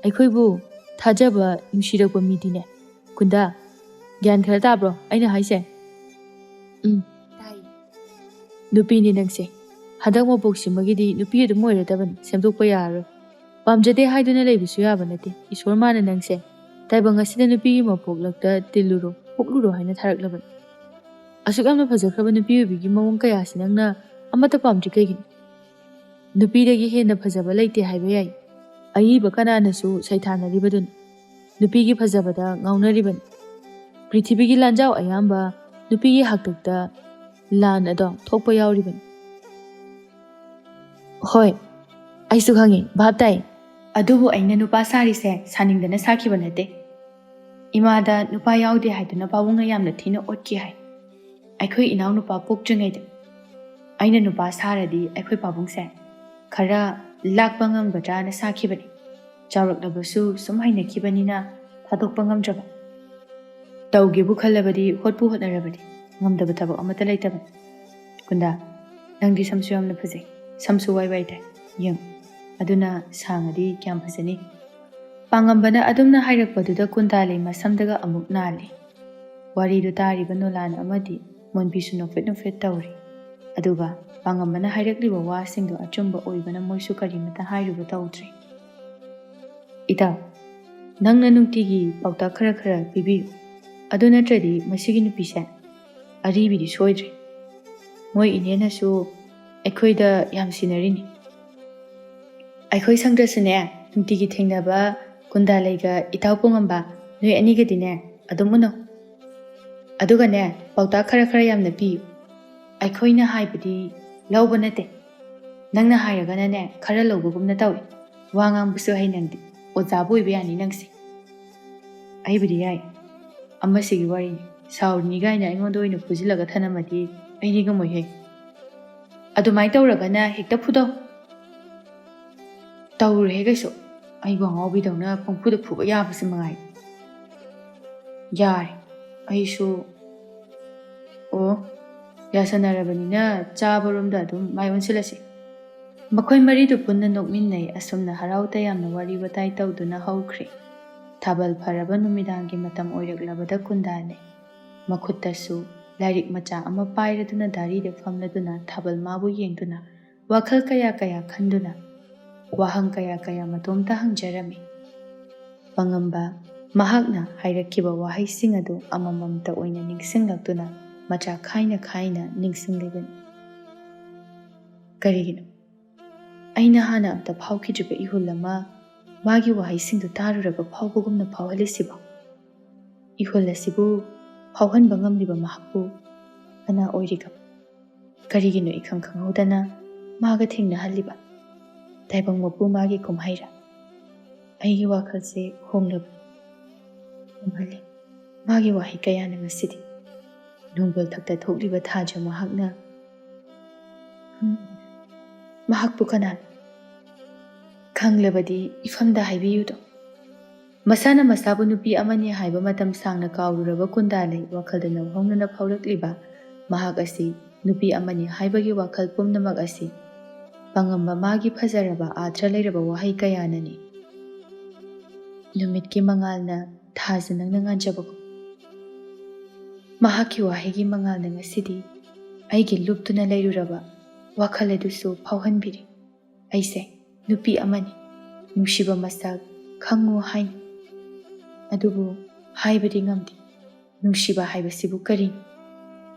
ꯑꯩꯈꯣꯏꯕꯨ ꯊꯥꯖꯕ ꯅꯨꯡꯁꯤꯔꯛꯄ ꯃꯤꯗꯤꯅꯦ ꯀꯨꯟꯗꯥ, ꯒ꯭ꯌꯥꯟ ꯈꯔ ꯇꯥꯕ꯭ꯔꯣ ꯑꯩꯅ ꯍꯥꯏꯁꯦ? ꯇꯥꯏ꯫ ꯅꯨꯄꯤꯅꯤ ꯅꯪꯁꯦ, ꯍꯟꯗꯛ ꯃꯄꯣꯛꯁꯤꯃꯒꯤꯗꯤ ꯅꯨꯄꯤ ꯑꯗꯨꯝ ꯑꯣꯏꯔꯗꯕꯅꯤ, ꯁꯦꯝꯗꯣꯛꯄ ꯌꯥꯔꯔꯣꯏ꯫ ꯄꯥꯝꯖꯗꯦ ꯍꯥꯏꯗꯨꯅ ꯂꯩꯕꯁꯨ ꯌꯥꯕ ꯅꯠꯇꯦ꯫ ꯏꯁꯣꯔ ꯃꯥꯅ ꯅꯪꯁꯦ ꯇꯥꯏꯕꯪ ꯑꯁꯤꯗ ꯅꯨꯄꯤꯒꯤ ꯃꯄꯣꯛꯂꯛꯇ ꯇꯤꯜꯂꯨꯔꯣ ꯄꯣꯛꯂꯨꯔꯣ ꯍꯥꯏꯅ ꯊꯥꯔꯛꯂꯕꯅꯤ꯫ ꯑꯁꯨꯛ ꯌꯥꯝꯅ ꯐꯖꯈ꯭ꯔꯕ ꯅꯨꯄꯤ ꯑꯣꯏꯕꯤꯒꯤ ꯃꯑꯣꯡ ꯀꯌꯥꯁꯤ ꯅꯪꯅ ꯑꯃꯠꯇ ꯄꯥꯝꯗ꯭ꯔꯤ ꯀꯩꯒꯤꯅꯣ? ꯅꯨꯄꯤꯗꯒꯤ ꯍꯦꯟꯅ ꯐꯖꯕ ꯂꯩꯇꯦ ꯍꯥꯏꯕ ꯌꯥꯏ, ꯑꯏꯕ ꯀꯅꯥꯅꯁꯨ ꯁꯩꯊꯥꯅꯔꯤꯕꯗꯨꯅꯤ꯫ ꯅꯨꯄꯤꯒꯤ ꯐꯖꯕꯗ ꯉꯥꯎꯅꯔꯤꯕꯅꯤ꯫ ꯄ꯭ꯔꯤꯊꯤꯕꯤꯒꯤ ꯂꯥꯟꯖꯥꯎ ꯑꯌꯥꯝꯕ ꯅꯨꯄꯤꯒꯤ ꯍꯥꯛꯇꯛꯇ ꯂꯥꯟ ꯑꯗꯣ ꯊꯣꯛꯄ ꯌꯥꯎꯔꯤꯕꯅꯤ꯫ ꯍꯣꯏ, ꯑꯩꯁꯨ ꯈꯪꯉꯤ, ꯚꯥꯞ ꯇꯥꯏ꯫ ꯑꯗꯨꯕꯨ ꯑꯩꯅ ꯅꯨꯄꯥ ꯁꯥꯔꯤꯁꯦ ꯁꯥꯅꯤꯡꯗꯅ ꯁꯥꯈꯤꯕ ꯅꯠꯇꯦ꯫ ꯏꯃꯥꯗ ꯅꯨꯄꯥ ꯌꯥꯎꯗꯦ ꯍꯥꯏꯗꯨꯅ ꯄꯥꯕꯨꯡꯅ ꯌꯥꯝꯅ ꯊꯤꯅ ꯑꯣꯠꯈꯤ ꯍꯥꯏ꯫ ꯑꯩꯈꯣꯏ ꯏꯅꯥꯎꯅꯨꯄꯥ ꯄꯣꯛꯇ꯭ꯔꯤꯉꯩꯗ ꯑꯩꯅ ꯅꯨꯄꯥ ꯁꯥꯔꯗꯤ ꯑꯩꯈꯣই ꯄꯥꯕꯨꯡꯁꯦ ꯈꯔ ꯂꯥꯛꯄ ꯉꯝꯒꯗ꯭ꯔꯥꯅ ꯁꯥꯈꯤꯕꯅꯤ꯫ ꯆꯥꯎꯔꯛꯂꯕꯁꯨ ꯁꯨꯝ ꯍꯩꯅꯈꯤꯕꯅꯤꯅ ꯊꯥꯗꯣꯛꯄ ꯉꯝꯗ꯭ꯔꯕ꯫ ꯇꯧꯒꯦꯕꯨ ꯈꯜꯂꯕꯗꯤ ꯍꯣꯠꯄꯨ ꯍꯣꯠꯅꯔꯕꯗꯤ ꯉꯝꯗꯕ ꯊꯕꯛ ꯑꯃꯠꯇ ꯂꯩꯇꯕꯅꯤ꯫ ꯀꯨꯟꯗꯥ, ꯅꯪꯗꯤ ꯁꯝꯁꯨ ꯌꯥꯝꯅ ꯐꯖꯩ, ꯁꯝꯁꯨ ꯋꯥꯏ ꯋꯥꯏ ꯇꯥꯏ, ꯌꯦꯡꯉꯨ, ꯑꯗꯨꯅ ꯁꯥꯡꯉꯗꯤ ꯀꯌꯥꯝ ꯐꯖꯅꯤ꯫ ꯄꯥꯡꯉꯝꯕꯅ ꯑꯗꯨꯝꯅ ꯍꯥꯏꯔꯛꯄꯗꯨꯗ ꯀꯨꯟꯇꯥꯂꯩ ꯃꯁꯝꯗꯒ ꯑꯃꯨꯛ ꯅꯥꯜꯂꯤ꯫ ꯋꯥꯔꯤꯗꯨ ꯇꯥꯔꯤꯕ ꯅꯣꯂꯥꯟ ꯑꯃꯗꯤ ꯃꯣꯟꯕꯤꯁꯨ ꯅꯣꯛꯐꯦꯠ ꯅꯣꯛꯐꯦꯠ ꯇꯧꯔꯤ꯫ ꯑꯗꯨꯒ ꯄꯥꯡꯉꯝꯕꯅ ꯍꯥꯏꯔꯛꯂꯤꯕ ꯋꯥꯁꯤꯡꯗꯨ ꯑꯆꯨꯝꯕ ꯑꯣꯏꯕꯅ ꯃꯣꯏꯁꯨ ꯀꯔꯤꯃꯇ ꯍꯥꯏꯔꯨꯕ ꯇꯧꯗ꯭ꯔꯤ꯫ ꯏꯇꯥꯎ, ꯅꯪꯅ ꯅꯨꯡꯇꯤꯒꯤ ꯄꯥꯎꯇꯥꯛ ꯈꯔ ꯈꯔ ꯄꯤꯕꯤꯌꯨ, ꯑꯗꯨ ꯅꯠꯇ꯭ꯔꯗꯤ ꯃꯁꯤꯒꯤ ꯅꯨꯄꯤꯁꯦ ꯑꯔꯤꯕꯤꯗꯤ ꯁꯣꯏꯗ꯭ꯔꯦ꯫ ꯃꯣꯏ ꯏꯅꯦꯅꯁꯨ ꯑꯩꯈꯣꯏꯗ ꯌꯥꯝ ꯁꯤꯟꯅꯔꯤꯅꯤ꯫ ꯑꯩꯈꯣꯏ ꯁꯪꯗ꯭ꯔꯁꯨꯅꯦ ꯅꯨꯡꯇꯤꯒꯤ ꯊꯦꯡꯅꯕ ꯀꯨꯟꯗꯥꯂꯩꯒ ꯏꯇꯥꯎ ꯄꯨꯡꯉꯝꯕ ꯅꯣꯏ ꯑꯅꯤꯒꯗꯤꯅꯦ ꯑꯗꯨꯝ ꯎꯅꯧ꯫ ꯑꯗꯨꯒꯅꯦ ꯄꯥꯎꯇꯥꯛ ꯈꯔ ꯈꯔ ꯌꯥꯝꯅ ꯄꯤꯌꯨ꯫ ꯑꯩꯈꯣꯏꯅ ꯍꯥꯏꯕꯗꯤ ꯂꯧꯕ ꯅꯠꯇꯦ, ꯅꯪꯅ ꯍꯥꯏꯔꯒꯅꯅꯦ ꯈꯔ ꯂꯧꯕꯒꯨꯝꯅ ꯇꯧꯏ꯫ ꯋꯥ ꯉꯥꯡꯕꯁꯨ ꯍꯩ ꯅꯪꯗꯤ, ꯑꯣꯖꯥꯕꯨ ꯑꯣꯏꯕ ꯌꯥꯅꯤ ꯅꯪꯁꯦ꯫ ꯑꯩꯕꯨꯗꯤ ꯌꯥꯏ, ꯑꯃꯁꯤꯒꯤ ꯋꯥꯔꯤꯅꯤ, ꯁꯥꯎꯔꯤꯅꯤ ꯒꯥꯏꯅ ꯑꯩꯉꯣꯟꯗ ꯑꯣꯏꯅ ꯐꯨꯖꯤꯜꯂꯒ ꯊꯅꯝꯃꯗꯤ ꯑꯩꯗꯤ ꯉꯝꯃꯣꯏꯍꯦ꯫ ꯑꯗꯨꯃꯥꯏꯅ ꯇꯧꯔꯒꯅ ꯍꯦꯛꯇ ꯐꯨꯗꯧ꯫ ꯇꯧꯔꯣꯏꯍꯦ ꯀꯩꯁꯨ, ꯑꯩꯕꯨ ꯑꯉꯥꯎꯕꯤꯗꯧꯅ ꯄꯪꯐꯨꯗ ꯐꯨꯕ ꯌꯥꯕꯁꯤ ꯃꯉꯥꯏ꯫ ꯌꯥꯔꯦ, ꯑꯩꯁꯨ ꯑꯣ ꯌꯥꯁꯟꯅꯔꯕꯅꯤꯅ ꯆꯥꯕꯔꯣꯝꯗ ꯑꯗꯨꯝ ꯃꯥꯏ ꯑꯣꯟꯁꯤꯜꯂꯁꯤ꯫ ꯃꯈꯣꯏ ꯃꯔꯤꯗꯨ ꯄꯨꯟꯅ ꯅꯣꯛꯃꯤꯟꯅꯩ꯫ ꯑꯁꯨꯝꯅ ꯍꯔꯥꯎ ꯇꯌꯥꯝꯅ ꯋꯥꯔꯤ ꯋꯥꯇꯥꯏ ꯇꯧꯗꯨꯅ ꯍꯧꯈ꯭ꯔꯦ꯫ ꯊꯥꯕꯜ ꯐꯔꯕ ꯅꯨꯃꯤꯗꯥꯡꯒꯤ ꯃꯇꯝ ꯑꯣꯏꯔꯛꯂꯕꯗ ꯀꯨꯟꯗꯥꯂꯩ ꯃꯈꯨꯠꯇꯁꯨ ꯂꯥꯏꯔꯤꯛ ꯃꯆꯥ ꯑꯃ ꯄꯥꯏꯔꯗꯨꯅ ꯗꯥꯔꯤꯗ ꯐꯝꯂꯗꯨꯅ ꯊꯥꯕꯜ ꯃꯥꯕꯨ ꯌꯦꯡꯗꯨꯅ ꯋꯥꯈꯜ ꯀꯌꯥ ꯀꯌꯥ ꯈꯟꯗꯨꯅ ꯋꯥꯍꯪ ꯀꯌꯥ ꯀꯌꯥ ꯃꯇꯣꯝꯇ ꯍꯪꯖꯔꯝꯃꯤ꯫ ꯄꯥꯡꯉꯝꯕ ꯃꯍꯥꯛꯅ ꯍꯥꯏꯔꯛꯈꯤꯕ ꯋꯥꯍꯩꯁꯤꯡ ꯑꯗꯨ ꯑꯃꯃꯝꯇ ꯑꯣꯏꯅ ꯅꯤꯡꯁꯤꯡꯂꯛꯇꯨꯅ ꯃꯆꯥ ꯈꯥꯏꯅ ꯈꯥꯏꯅ ꯅꯤꯡꯁꯤꯡꯂꯤꯕꯅꯤ꯫ ꯀꯔꯤꯒꯤꯅꯣ ꯑꯩꯅ ꯍꯥꯟꯅ ꯑꯝꯇ ꯐꯥꯎꯈꯤꯗ꯭ꯔꯤꯕ ꯏꯍꯨꯜ ꯑꯃ ꯃꯥꯒꯤ ꯋꯥꯍꯩꯁꯤꯡꯗꯨ ꯇꯥꯔꯨꯔꯒ ꯐꯥꯎꯕꯒꯨꯝꯅ ꯐꯥꯎꯍꯜꯂꯤꯁꯤꯕꯣ? ꯏꯍꯨꯜ ꯑꯁꯤꯕꯨ ꯐꯥꯎꯍꯟꯕ ꯉꯝꯂꯤꯕ ꯃꯍꯥꯛꯄꯨ ꯀꯅꯥ ꯑꯣꯏꯔꯤꯒꯕ? ꯀꯔꯤꯒꯤꯅꯣ ꯏꯈꯪ ꯈꯪꯍꯧꯗꯅ ꯃꯥꯒ ꯊꯦꯡꯅꯍꯜꯂꯤꯕ? ꯇꯥꯏꯕꯪ ꯃꯄꯨ ꯃꯥꯒꯤ ꯀꯨꯝꯍꯩꯔꯥ? ꯑꯩꯒꯤ ꯋꯥꯈꯜꯁꯦ ꯍꯣꯡꯂꯕꯅꯤ, ꯍꯣꯡꯍꯜꯂꯤ ꯃꯥꯒꯤ ꯋꯥꯍꯩ ꯀꯌꯥꯅ ꯉꯁꯤꯗꯤ꯫ ꯅꯣꯡꯗꯣꯜꯊꯛꯇ ꯊꯣꯛꯂꯤꯕ ꯊꯥꯖ ꯃꯍꯥꯛꯅ ꯃꯍꯥꯛꯄꯨ ꯀꯅꯥꯅꯣ? ꯈꯪꯂꯕꯗꯤ ꯏꯐꯝꯗ ꯍꯥꯏꯕꯤꯌꯨꯗꯣ꯫ ꯃꯁꯥꯅ ꯃꯁꯥꯕꯨ ꯅꯨꯄꯤ ꯑꯃꯅꯤ ꯍꯥꯏꯕ ꯃꯇꯝ ꯁꯥꯡꯅ ꯀꯥꯎꯔꯨꯔꯕ ꯀꯨꯟꯗꯥꯂꯩ ꯋꯥꯈꯜꯗ ꯅꯧꯍꯧꯅꯅ ꯐꯥꯎꯔꯛꯂꯤꯕ ꯃꯍꯥꯛ ꯑꯁꯤ ꯅꯨꯄꯤ ꯑꯃꯅꯤ ꯍꯥꯏꯕꯒꯤ ꯋꯥꯈꯜ ꯄꯨꯝꯅꯃꯛ ꯑꯁꯤ ꯄꯥꯡꯉꯝꯕ ꯃꯥꯒꯤ ꯐꯖꯔꯕ ꯑꯥꯔꯊ ꯂꯩꯔꯕ ꯋꯥꯍꯩ ꯀꯌꯥꯅꯅꯤ꯫ ꯅꯨꯃꯤꯠꯀꯤ ꯃꯉꯥꯜꯅ ꯊꯥꯖ ꯅꯪꯅ ꯉꯥꯟꯖꯕꯒꯨꯝ ꯃꯍꯥꯛꯀꯤ ꯋꯥꯍꯩꯒꯤ ꯃꯉꯥꯜꯅ ꯉꯁꯤꯗꯤ ꯑꯩꯒꯤ ꯂꯨꯞꯇꯨꯅ ꯂꯩꯔꯨꯔꯕ ꯋꯥꯈꯜ ꯑꯗꯨꯁꯨ ꯐꯥꯎꯍꯟꯕꯤꯔꯤ꯫ ꯑꯩꯁꯦ ꯅꯨꯄꯤ ꯑꯃꯅꯤ, ꯅꯨꯡꯁꯤꯕ ꯃꯁꯛ ꯈꯪꯉꯨ ꯍꯥꯏꯅꯤ꯫ ꯑꯗꯨꯕꯨ ꯍꯥꯏꯕꯗꯤ ꯉꯝꯗꯦ, ꯅꯨꯡꯁꯤꯕ ꯍꯥꯏꯕꯁꯤꯕꯨ ꯀꯔꯤꯅꯣ?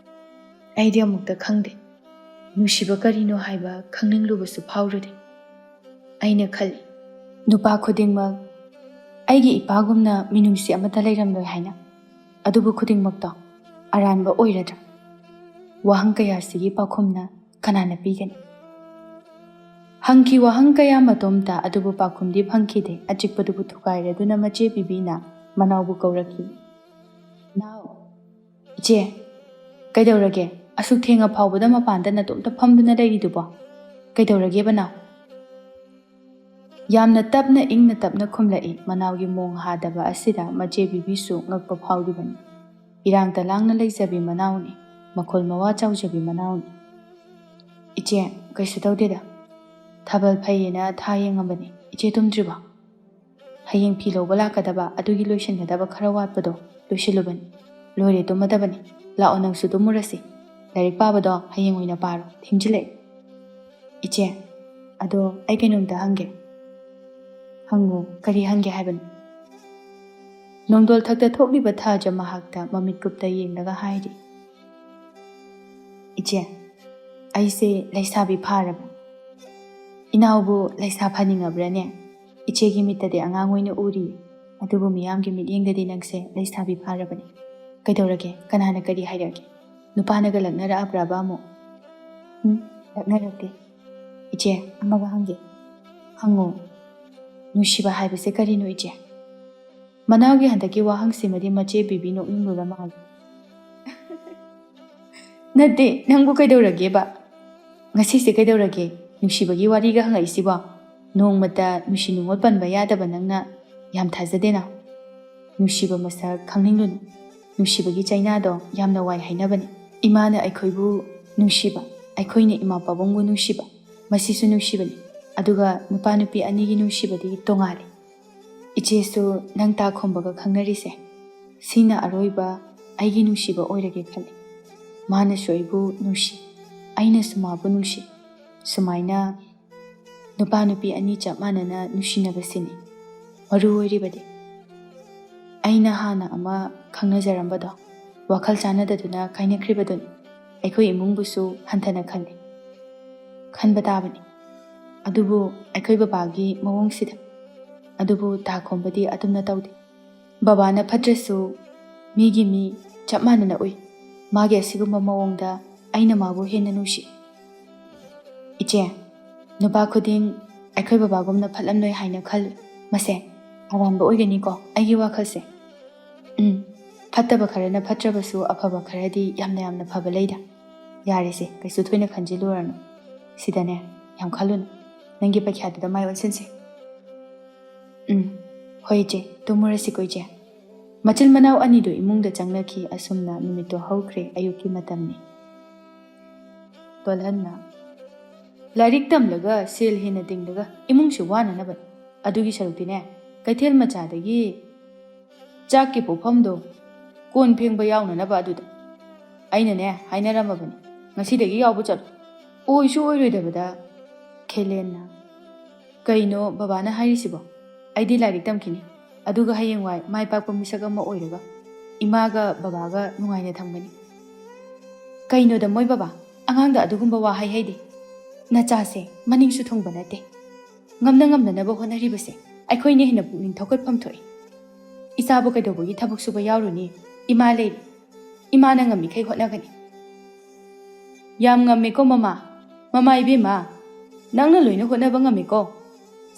ꯑꯩꯗꯤ ꯑꯃꯨꯛꯇ ꯈꯪꯗꯦ꯫ ꯅꯨꯡꯁꯤꯕ ꯀꯔꯤꯅꯣ ꯍꯥꯏꯕ ꯈꯪꯅꯤꯡꯂꯨꯕꯁꯨ ꯐꯥꯎꯔꯨꯗꯦ꯫ ꯑꯩꯅ ꯈꯜꯂꯤ ꯅꯨꯄꯥ ꯈꯨꯗꯤꯡꯃꯛ ꯑꯩꯒꯤ ꯏꯄꯥꯒꯨꯝꯅ ꯃꯤꯅꯨꯡꯁꯤ ꯑꯃꯠꯇ ꯂꯩꯔꯝꯂꯣꯏ ꯍꯥꯏꯅ꯫ ꯑꯗꯨꯕꯨ ꯈꯨꯗꯤꯡꯃꯛꯇꯣ ꯑꯔꯥꯟꯕ ꯑꯣꯏꯔꯗ꯭ꯔꯥ? ꯋꯥꯍꯪ ꯀꯌꯥꯁꯤꯒꯤ ꯄꯥꯎꯈꯨꯝꯅ ꯀꯅꯥꯅ ꯄꯤꯒꯅꯤ? ꯍꯪꯈꯤ ꯋꯥꯍꯪ ꯀꯌꯥ ꯃꯇꯣꯝꯇ, ꯑꯗꯨꯕꯨ ꯄꯥꯎꯈꯨꯝꯗꯤ ꯐꯪꯈꯤꯗꯦ꯫ ꯑꯆꯤꯛꯄꯗꯨꯕꯨ ꯊꯨꯒꯥꯏꯔꯗꯨꯅ ꯃꯆꯦ ꯕꯤꯕꯤꯅ ꯃꯅꯥꯎꯕꯨ ꯀꯧꯔꯛꯈꯤ꯫ ꯅꯥꯎ, ꯏꯆꯦ, ꯀꯩꯗꯧꯔꯒꯦ? ꯑꯁꯨꯛ ꯊꯦꯡꯉ ꯐꯥꯎꯕꯗ ꯃꯄꯥꯟꯗ ꯅꯇꯣꯝꯇ ꯐꯝꯗꯨꯅ ꯂꯩꯔꯤꯗꯨꯕꯣ? ꯀꯩꯗꯧꯔꯒꯦꯕ ꯅꯥꯎ? ꯌꯥꯝꯅ ꯇꯞꯅ ꯏꯪꯅ ꯇꯞꯅ ꯈꯨꯝꯂꯛꯏ꯫ ꯃꯅꯥꯎꯒꯤ ꯃꯣꯡ ꯍꯥꯗꯕ ꯑꯁꯤꯗ ꯃꯆꯦ ꯕꯤꯕꯤꯁꯨ ꯉꯛꯄ ꯐꯥꯎꯔꯤꯕꯅꯤ꯫ ꯏꯔꯥꯡꯇ ꯂꯥꯡꯅ ꯂꯩꯖꯕꯤ ꯃꯅꯥꯎꯅꯤ, ꯃꯈꯣꯜ ꯃꯋꯥ ꯆꯥꯎꯖꯕꯤ ꯃꯅꯥꯎꯅꯤ꯫ ꯏꯆꯦ, ꯀꯩꯁꯨ ꯇꯧꯗꯦꯗ, ꯊꯥꯕꯜ ꯐꯩꯌꯦꯅ ꯊꯥ ꯌꯦꯡꯉꯝꯕꯅꯤ꯫ ꯏꯆꯦ ꯇꯨꯝꯗ꯭ꯔꯤꯕꯣ? ꯍꯌꯦꯡ ꯐꯤ ꯂꯧꯕ ꯂꯥꯛꯀꯗꯕ ꯑꯗꯨꯒꯤ ꯂꯣꯏꯁꯤꯟꯒꯗꯕ ꯈꯔ ꯋꯥꯠꯄꯗꯣ ꯂꯣꯏꯁꯤꯜꯂꯨꯕꯅꯤ꯫ ꯂꯣꯏꯔꯦ, ꯇꯨꯝꯃꯗꯕꯅꯤ꯫ ꯂꯥꯛꯑꯣ ꯅꯪꯁꯨ ꯇꯨꯝꯃꯨꯔꯁꯤ꯫ ꯂꯥꯏꯔꯤꯛ ꯄꯥꯕꯗꯣ ꯍꯌꯦꯡ ꯑꯣꯏꯅ ꯄꯥꯔꯣ, ꯊꯦꯡꯖꯤꯜꯂꯛꯑꯦ꯫ ꯏꯆꯦ, ꯑꯗꯣ ꯑꯩ ꯀꯩꯅꯣꯝꯇ ꯍꯪꯒꯦ꯫ ꯍꯪꯉꯨ, ꯀꯔꯤ ꯍꯪꯒꯦ ꯍꯥꯏꯕꯅꯣ? ꯅꯣꯡꯗꯣꯜꯊꯛꯇ ꯊꯣꯛꯂꯤꯕ ꯊꯥꯖ ꯃꯍꯥꯛꯇ ꯃꯃꯤꯠ ꯀꯨꯞꯇ ꯌꯦꯡꯂꯒ ꯍꯥꯏꯔꯤ꯫ ꯏꯆꯦ, ꯑꯩꯁꯦ ꯂꯩꯁꯥꯕꯤ ꯐꯥꯔꯕ꯫ ꯏꯅꯥꯎꯕꯨ ꯂꯩꯁꯥ ꯐꯅꯤꯡꯉꯕ꯭ꯔꯅꯦ? ꯏꯆꯦꯒꯤ ꯃꯤꯠꯇꯗꯤ ꯑꯉꯥꯡ ꯑꯣꯏꯅ ꯎꯔꯤꯌꯦ, ꯑꯗꯨꯕꯨ ꯃꯤꯌꯥꯝꯒꯤ ꯃꯤꯠꯌꯦꯡꯗꯗꯤ ꯅꯪꯁꯦ ꯂꯩꯁꯥꯕꯤ ꯐꯥꯔꯕꯅꯤ꯫ ꯀꯩꯗꯧꯔꯒꯦ? ꯀꯅꯥꯅ ꯀꯔꯤ ꯍꯥꯏꯔꯛꯑꯒꯦ? ꯅꯨꯄꯥꯅꯒ ꯂꯛꯅꯔꯛꯑꯕ꯭ꯔꯕ ꯑꯃꯨꯛ? ꯂꯛꯅꯔꯛꯇꯦ꯫ ꯏꯆꯦ, ꯑꯃꯒ ꯍꯪꯒꯦ꯫ ꯍꯪꯉꯨ, ꯅꯨꯡꯁꯤꯕ ꯍꯥꯏꯕꯁꯦ ꯀꯔꯤꯅꯣ ꯏꯆꯦ? ꯃꯅꯥꯎꯒꯤ ꯍꯟꯗꯛꯀꯤ ꯋꯥꯍꯪꯁꯤꯃꯗꯤ ꯃꯆꯦ ꯕꯤꯕꯤ ꯅꯣꯛꯅꯤꯡꯂꯨꯔ ꯃꯥꯜꯂꯤ꯫ ꯅꯠꯇꯦ, ꯅꯪꯕꯨ ꯀꯩꯗꯧꯔꯒꯦꯕ? ꯉꯁꯤꯁꯦ ꯀꯩꯗꯧꯔꯒꯦ? ꯅꯨꯡꯁꯤꯕꯒꯤ ꯋꯥꯔꯤꯒ ꯍꯪꯉꯛꯏꯁꯤꯕꯣ? ꯅꯣꯡꯃꯇ ꯅꯨꯡꯁꯤ ꯅꯨꯡꯉꯣꯜ ꯄꯟꯕ ꯌꯥꯗꯕ ꯅꯪꯅ ꯌꯥꯝ ꯊꯥꯖꯗꯦꯅ꯫ ꯅꯨꯡꯁꯤꯕ ꯃꯁꯛ ꯈꯪꯅꯤꯡꯂꯨꯅꯨ, ꯅꯨꯡꯁꯤꯕꯒꯤ ꯆꯩꯅꯥꯗꯣ ꯌꯥꯝꯅ ꯋꯥꯏ ꯍꯥꯏꯅꯕꯅꯤ. ꯏꯃꯥꯅ ꯑꯩꯈꯣꯏꯕꯨ ꯅꯨꯡꯁꯤꯕ, ꯑꯩꯈꯣꯏꯅ ꯏꯃꯥ ꯄꯥꯕꯨꯡꯕꯨ ꯅꯨꯡꯁꯤꯕ, ꯃꯁꯤꯁꯨ ꯅꯨꯡꯁꯤꯕꯅꯤ. ꯑꯗꯨꯒ ꯅꯨꯄꯥ ꯅꯨꯄꯤ ꯑꯅꯤꯒꯤ ꯅꯨꯡꯁꯤꯕꯗꯤ ꯇꯣꯉꯥꯜꯂꯤ. ꯏꯆꯦꯁꯨ ꯅꯪ ꯇꯥ ꯈꯣꯝꯕꯒ ꯈꯪꯅꯔꯤꯁꯦ ꯁꯤꯅ ꯑꯔꯣꯏꯕ ꯑꯩꯒꯤ ꯅꯨꯡꯁꯤꯕ ꯑꯣꯏꯔꯒꯦ ꯈꯜꯂꯤ. ꯃꯥꯅꯁꯨ ꯑꯩꯕꯨ ꯅꯨꯡꯁꯤ, ꯑꯩꯅꯁꯨ ꯃꯥꯕꯨ ꯅꯨꯡꯁꯤ. ꯁꯨꯃꯥꯏꯅ ꯅꯨꯄꯥ ꯅꯨꯄꯤ ꯑꯅꯤ ꯆꯞ ꯃꯥꯟꯅꯅ ꯅꯨꯡꯁꯤꯅꯕꯁꯤꯅꯤ ꯃꯔꯨ ꯑꯣꯏꯔꯤꯕꯗꯤ. ꯑꯩꯅ ꯍꯥꯟꯅ ꯑꯃ ꯈꯪꯅꯖꯔꯝꯕꯗꯣ ꯋꯥꯈꯜ ꯆꯥꯟꯅꯗꯗꯨꯅ ꯀꯥꯏꯅꯈ꯭ꯔꯤꯕꯗꯨꯅꯤ. ꯑꯩꯈꯣꯏ ꯏꯃꯨꯡꯕꯨꯁꯨ ꯍꯟꯊꯅ ꯈꯜꯂꯤ. ꯈꯟꯕ ꯇꯥꯕꯅꯤ. ꯑꯗꯨꯕꯨ ꯑꯩꯈꯣꯏ ꯕꯕꯥꯒꯤ ꯃꯑꯣꯡꯁꯤꯗ. ꯑꯗꯨꯕꯨ ꯇꯥ ꯈꯣꯝꯕꯗꯤ ꯑꯗꯨꯝꯅ ꯇꯧꯗꯦ. ꯕꯕꯥꯅ ꯐꯠꯇ꯭ꯔꯁꯨ ꯃꯤꯒꯤ ꯃꯤ ꯆꯞ ꯃꯥꯟꯅꯅ ꯎꯏ. ꯃꯥꯒꯤ ꯑꯁꯤꯒꯨꯝꯕ ꯃꯑꯣꯡꯗ ꯑꯩꯅ ꯃꯥꯕꯨ ꯍꯦꯟꯅ ꯅꯨꯡꯁꯤ. ꯏꯆꯦ, ꯅꯨꯄꯥ ꯈꯨꯗꯤꯡ ꯑꯩꯈꯣꯏ ꯕꯕꯥꯒꯨꯝꯅ ꯐꯠꯂꯝꯂꯣꯏ ꯍꯥꯏꯅ ꯈꯜꯂꯤ. ꯃꯁꯦ ꯑꯔꯥꯟꯕ ꯑꯣꯏꯒꯅꯤꯀꯣ ꯑꯩꯒꯤ ꯋꯥꯈꯜꯁꯦ. ꯐꯠꯇꯕ ꯈꯔꯅ ꯐꯠꯇ꯭ꯔꯕꯁꯨ ꯑꯐꯕ ꯈꯔꯗꯤ ꯌꯥꯝꯅ ꯐꯕ ꯂꯩꯗ. ꯌꯥꯔꯦꯁꯦ, ꯀꯩꯁꯨ ꯊꯣꯏꯅ ꯈꯟꯖꯤꯜꯂꯨꯔꯅꯨ. ꯁꯤꯗꯅꯦ ꯌꯥꯝ ꯈꯜꯂꯨꯅꯨ. ꯅꯪꯒꯤ ꯄꯩꯈ꯭ꯌꯥꯗꯨꯗ ꯃꯥꯏ ꯑꯣꯟꯁꯤꯟꯁꯦ. ꯍꯣꯏ ꯏꯆꯦ, ꯇꯨꯝꯃꯨꯔꯁꯤꯀꯣ ꯏꯆꯦ. ꯃꯆꯤꯜ ꯃꯅꯥꯎ ꯑꯅꯤꯗꯨ ꯏꯃꯨꯡꯗ ꯆꯪꯅꯈꯤ. ꯑꯁꯨꯝꯅ ꯅꯨꯃꯤꯠꯇꯣ ꯍꯧꯈ꯭ꯔꯦ. ꯑꯌꯨꯛꯀꯤ ꯃꯇꯝꯅꯤ. ꯇꯣꯜꯍꯟꯅ ꯂꯥꯏꯔꯤꯛ ꯇꯝꯂꯒ ꯁꯦꯜ ꯍꯦꯟꯅ ꯇꯤꯡꯂꯒ ꯏꯃꯨꯡꯁꯨ ꯋꯥꯅꯅꯕꯅꯤ. ꯑꯗꯨꯒꯤ ꯁꯔꯨꯛꯇꯤꯅꯦ ꯀꯩꯊꯦꯜ ꯃꯆꯥꯗꯒꯤ ꯆꯥꯛꯀꯤ ꯄꯣꯛꯐꯝꯗꯣ ꯀꯣꯟ ꯐꯦꯡꯕ ꯌꯥꯎꯅꯅꯕ ꯑꯗꯨꯗ ꯑꯩꯅꯅꯦ ꯍꯥꯏꯅꯔꯝꯃꯕꯅꯤ. ꯉꯁꯤꯗꯒꯤ ꯌꯥꯎꯕ ꯆꯠꯂꯨ. ꯑꯣꯏꯁꯨ ꯑꯣꯏꯔꯣꯏꯗꯕꯗ. ꯈꯦꯂꯦꯟꯅ ꯀꯩꯅꯣ ꯕꯕꯥꯅ ꯍꯥꯏꯔꯤꯁꯤꯕꯣ? ꯑꯩꯗꯤ ꯂꯥꯏꯔꯤꯛ ꯇꯝꯈꯤꯅꯤ. ꯑꯗꯨꯒ ꯍꯌꯦꯡꯋꯥꯏ ꯃꯥꯏ ꯄꯥꯛꯄ ꯃꯤꯁꯛ ꯑꯃ ꯑꯣꯏꯔꯒ ꯏꯃꯥꯒ ꯕꯕꯥꯒ ꯅꯨꯡꯉꯥꯏꯅ ꯊꯝꯒꯅꯤ. ꯀꯩꯅꯣꯗ ꯃꯣꯏ ꯕꯕꯥ, ꯑꯉꯥꯡꯗ ꯑꯗꯨꯒꯨꯝꯕ ꯋꯥ ꯍꯩꯗꯦ. ꯅꯆꯥꯁꯦ ꯃꯅꯤꯡꯁꯨ ꯊꯨꯡꯕ ꯅꯠꯇꯦ. ꯉꯝꯅꯅꯕ ꯍꯣꯠꯅꯔꯤꯕꯁꯦ ꯑꯩꯈꯣꯏꯅ ꯍꯦꯟꯅ ꯄꯨꯛꯅꯤꯡ ꯊꯧꯒꯠꯐꯝ ꯊꯣꯛꯏ. ꯏꯆꯥꯕꯨ ꯀꯩꯗꯧꯕꯒꯤ ꯊꯕꯛ ꯁꯨꯕ ꯌꯥꯎꯔꯨꯅꯤ? ꯏꯃꯥ ꯂꯩꯔꯤ. ꯏꯃꯥꯅ ꯉꯝꯃꯤꯈꯩ ꯍꯣꯠꯅꯒꯅꯤ. ꯌꯥꯝ ꯉꯝꯃꯦꯀꯣ ꯃꯃꯥ. ꯃꯃꯥ ꯏꯕꯦꯝꯃ, ꯅꯪꯅ ꯂꯣꯏꯅ ꯍꯣꯠꯅꯕ ꯉꯝꯃꯦꯀꯣ.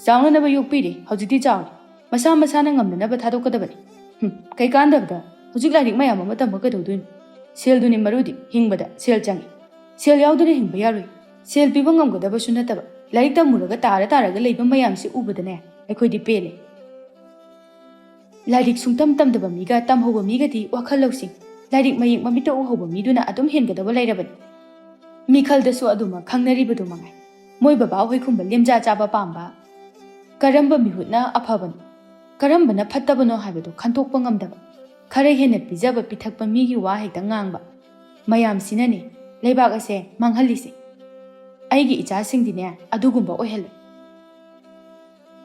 ꯆꯥꯎꯅꯅꯕ ꯌꯣꯛꯄꯤꯔꯤ. ꯍꯧꯖꯤꯛꯇꯤ ꯆꯥꯎꯔꯤ. ꯃꯁꯥ ꯃꯁꯥꯅ ꯉꯝꯅꯅꯕ ꯊꯥꯗꯣꯛꯀꯗꯕꯅꯤ. ꯀꯩꯀꯥꯟꯗꯕꯗ ꯍꯧꯖꯤꯛ ꯂꯥꯏꯔꯤꯛ ꯃꯌꯥꯝ ꯑꯃ ꯇꯝꯕ ꯀꯩꯗꯧꯗꯣꯏꯅꯣ? ꯁꯦꯜꯗꯨꯅꯤ ꯃꯔꯨꯗꯤ. ꯍꯤꯡꯕꯗ ꯁꯦꯜ ꯆꯪꯏ. ꯁꯦꯜ ꯌꯥꯎꯗꯅ ꯍꯤꯡꯕ ꯌꯥꯔꯣꯏ. ꯁꯦꯜ ꯄꯤꯕ ꯉꯝꯒꯗꯕꯁꯨ ꯅꯠꯇꯕ. ꯂꯥꯏꯔꯤꯛ ꯇꯝꯃꯨꯔꯒ ꯇꯥꯔꯒ ꯂꯩꯕ ꯃꯌꯥꯝꯁꯤ ꯎꯕꯗꯅꯦ ꯑꯩꯈꯣꯏꯗꯤ ꯄꯦꯜꯂꯦ. ꯂꯥꯏꯔꯤꯛ ꯁꯨꯡꯇꯝ ꯇꯝꯗꯕ ꯃꯤꯒ ꯇꯝꯍꯧꯕ ꯃꯤꯒꯗꯤ ꯋꯥꯈꯜ ꯂꯧꯁꯤꯡ, ꯂꯥꯏꯔꯤꯛ ꯃꯌꯦꯛ ꯃꯃꯤꯠꯇ ꯎꯍꯧꯕ ꯃꯤꯗꯨꯅ ꯑꯗꯨꯝ ꯍꯦꯟꯒꯗꯕ ꯂꯩꯔꯕꯅꯤ. ꯃꯤꯈꯜꯗꯁꯨ ꯑꯗꯨꯃꯛ ꯈꯪꯅꯔꯤꯕꯗꯨ ꯃꯉꯥꯏ. ꯃꯣꯏ ꯕꯕꯥ ꯍꯣꯏꯒꯨꯝꯕ ꯂꯦꯝꯖꯥ ꯆꯥꯕ ꯄꯥꯝꯕ, ꯀꯔꯝꯕ ꯃꯤꯍꯨꯠꯅ ꯑꯐꯕꯅꯣ, ꯀꯔꯝꯕꯅ ꯐꯠꯇꯕꯅꯣ ꯍꯥꯏꯕꯗꯨ ꯈꯟꯇꯣꯛꯄ ꯉꯝꯗꯕ, ꯈꯔ ꯍꯦꯟꯅ ꯄꯤꯖꯕ ꯄꯤꯊꯛꯄ ꯃꯤꯒꯤ ꯋꯥ ꯍꯦꯛꯇ ꯉꯥꯡꯕ ꯃꯌꯥꯝꯁꯤꯅꯅꯦ ꯂꯩꯕꯥꯛ ꯑꯁꯦ ꯃꯥꯡꯍꯜꯂꯤꯁꯦ. ꯑꯩꯒꯤ ꯏꯆꯥꯁꯤꯡꯗꯤꯅꯦ ꯑꯗꯨꯒꯨꯝꯕ ꯑꯣꯏꯍꯜꯂꯣꯏ.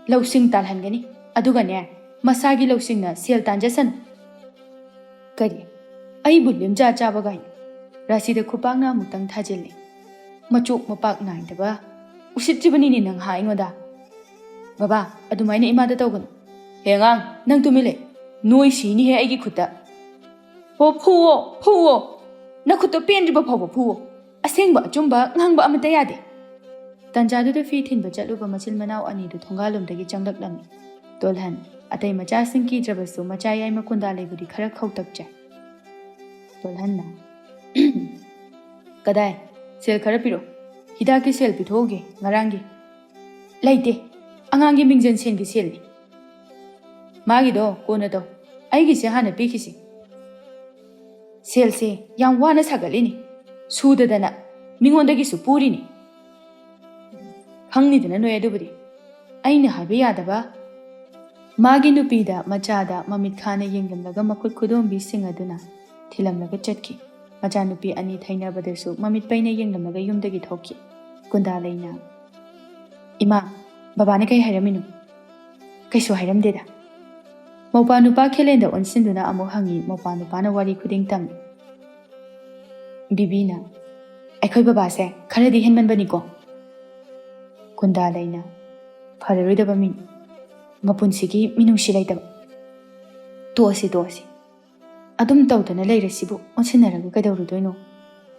ꯂꯧꯁꯤꯡ ꯇꯥꯜꯍꯟꯒꯅꯤ. ꯑꯗꯨꯒꯅꯦ ꯃꯁꯥꯒꯤ ꯂꯧꯁꯤꯡꯅ ꯁꯦꯜ ꯇꯥꯟꯖꯁꯅꯨ. ꯀꯔꯤ? ꯑꯩꯕꯨ ꯂꯦꯝꯖꯥ ꯆꯥꯕ ꯒꯥꯏꯅ? ꯔꯥꯁꯤꯗ ꯈꯨꯄꯥꯛꯅ ꯑꯃꯨꯛꯇꯪ ꯊꯥꯖꯤꯜꯂꯤ. ꯃꯆꯣꯛ ꯃꯄꯥꯛ ꯅꯥꯏꯗꯕ. ꯎꯁꯤꯠꯇ꯭ꯔꯤꯕꯅꯤꯅꯦ ꯅꯪ ꯑꯩꯉꯣꯟꯗ. ꯕꯕꯥ, ꯑꯗꯨꯃꯥꯏꯅ ꯏꯃꯥꯗ ꯇꯧꯒꯅꯨ. ꯍꯦ ꯑꯉꯥꯡ, ꯅꯪ ꯇꯨꯃꯤꯟ ꯂꯩ. ꯅꯣꯏ ꯁꯤꯅꯤꯍꯦ ꯑꯩꯒꯤ ꯈꯨꯠꯇ. ꯍꯣ, ꯐꯨꯋꯣ. ꯅꯈꯨꯠꯇꯣ ꯄꯦꯟꯗ꯭ꯔꯤꯕ ꯐꯥꯎꯕ ꯐꯨꯋꯣ. ꯑꯁꯦꯡꯕ ꯑꯆꯨꯝꯕ ꯉꯥꯡꯕ ꯑꯃꯠꯇ ꯌꯥꯗꯦ. ꯇꯟꯖꯥꯗꯨꯗ ꯐꯤ ꯊꯤꯟꯕ ꯆꯠꯂꯨꯕ ꯃꯆꯤꯜ ꯃꯅꯥꯎ ꯑꯅꯤꯗꯨ ꯊꯣꯡꯒꯥꯜꯂꯣꯝꯗꯒꯤ ꯆꯪꯂꯛꯂꯝꯃꯤ. ꯇꯣꯜꯍꯟ ꯑꯇꯩ ꯃꯆꯥꯁꯤꯡ ꯀꯤꯗ꯭ꯔꯕꯁꯨ ꯃꯆꯥ ꯌꯥꯏꯃ ꯀꯨꯟꯗꯥꯂꯩꯕꯨꯗꯤ ꯈꯔ ꯈꯧꯇꯛꯆꯩ. ꯇꯣꯜꯍꯟꯅ ꯀꯗꯥꯏ? ꯁꯦꯜ ꯈꯔ ꯄꯤꯔꯛꯑꯣ. ꯍꯤꯗꯥꯛꯀꯤ ꯁꯦꯜ ꯄꯤꯊꯣꯛꯎꯒꯦ ꯉꯔꯥꯡꯒꯤ. ꯂꯩꯇꯦ. ꯑꯉꯥꯡꯒꯤ ꯃꯤꯡꯖꯟ ꯁꯦꯟꯒꯤ ꯁꯦꯜꯅꯤ. ꯃꯥꯒꯤꯗꯣ ꯀꯣꯟꯅ ꯇꯧ. ꯑꯩꯒꯤꯁꯦ ꯍꯥꯟꯅ ꯄꯤꯈꯤꯁꯤ. ꯁꯦꯜꯁꯦ ꯌꯥꯝ ꯋꯥꯅ ꯁꯥꯒꯠꯂꯤꯅꯤ. ꯁꯨꯗꯗꯅ ꯃꯤꯉꯣꯟꯗꯒꯤꯁꯨ ꯄꯨꯔꯤꯅꯤ. ꯈꯪꯅꯤꯗꯅ ꯅꯣꯏ ꯑꯗꯨꯕꯨꯗꯤ. ꯑꯩꯅ ꯍꯥꯏꯕ ꯌꯥꯗꯕ. ꯃꯥꯒꯤ ꯅꯨꯄꯤꯗ ꯃꯆꯥꯗ ꯃꯃꯤꯠ ꯈꯥꯅ ꯌꯦꯡꯂꯝꯂꯒ ꯃꯈꯨꯠ ꯈꯨꯗꯣꯝꯕꯤꯁꯤꯡ ꯑꯗꯨꯅ ꯊꯤꯜꯂꯝꯂꯒ ꯆꯠꯈꯤ. ꯃꯆꯥꯅꯨꯄꯤ ꯑꯅꯤ ꯊꯩꯅꯕꯗꯁꯨ ꯃꯃꯤꯠ ꯄꯩꯅ ꯌꯦꯡꯂꯝꯂꯒ ꯌꯨꯝꯗꯒꯤ ꯊꯣꯛꯈꯤ. ꯀꯨꯟꯗꯥꯂꯩꯅ ꯏꯃꯥ, ꯕꯕꯥꯅ ꯀꯩ ꯍꯥꯏꯔꯝꯃꯤꯅꯣ? ꯀꯩꯁꯨ ꯍꯥꯏꯔꯝꯗꯦꯗ. ꯃꯧꯄꯥ ꯅꯨꯄꯥ ꯈꯦꯂꯦꯟꯗ ꯑꯣꯟꯁꯤꯟꯗꯨꯅ ꯑꯃꯨꯛ ꯍꯪꯉꯤ. ꯃꯧꯄꯥ ꯅꯨꯄꯥꯅ ꯋꯥꯔꯤ ꯈꯨꯗꯤꯡ ꯇꯝꯃꯤ. ꯕꯤꯕꯤꯅ ꯑꯩꯈꯣꯏ ꯕꯕꯥꯁꯦ ꯈꯔꯗꯤ ꯍꯦꯟꯃꯟꯕꯅꯤꯀꯣ. ꯀꯨꯟꯗꯥꯂꯩꯅ ꯐꯔꯔꯣꯏꯗꯕ ꯃꯤꯅꯤ. ꯃꯄꯨꯟꯁꯤꯒꯤ ꯃꯤꯅꯨꯡꯁꯤ ꯂꯩꯇꯕ. ꯇꯣꯛꯑꯁꯤ. ꯑꯗꯨꯝ ꯇꯧꯗꯅ ꯂꯩꯔꯁꯤꯕꯨ ꯑꯣꯟꯁꯤꯟꯅꯔꯒ ꯀꯩꯗꯧꯔꯨꯗꯣꯏꯅꯣ?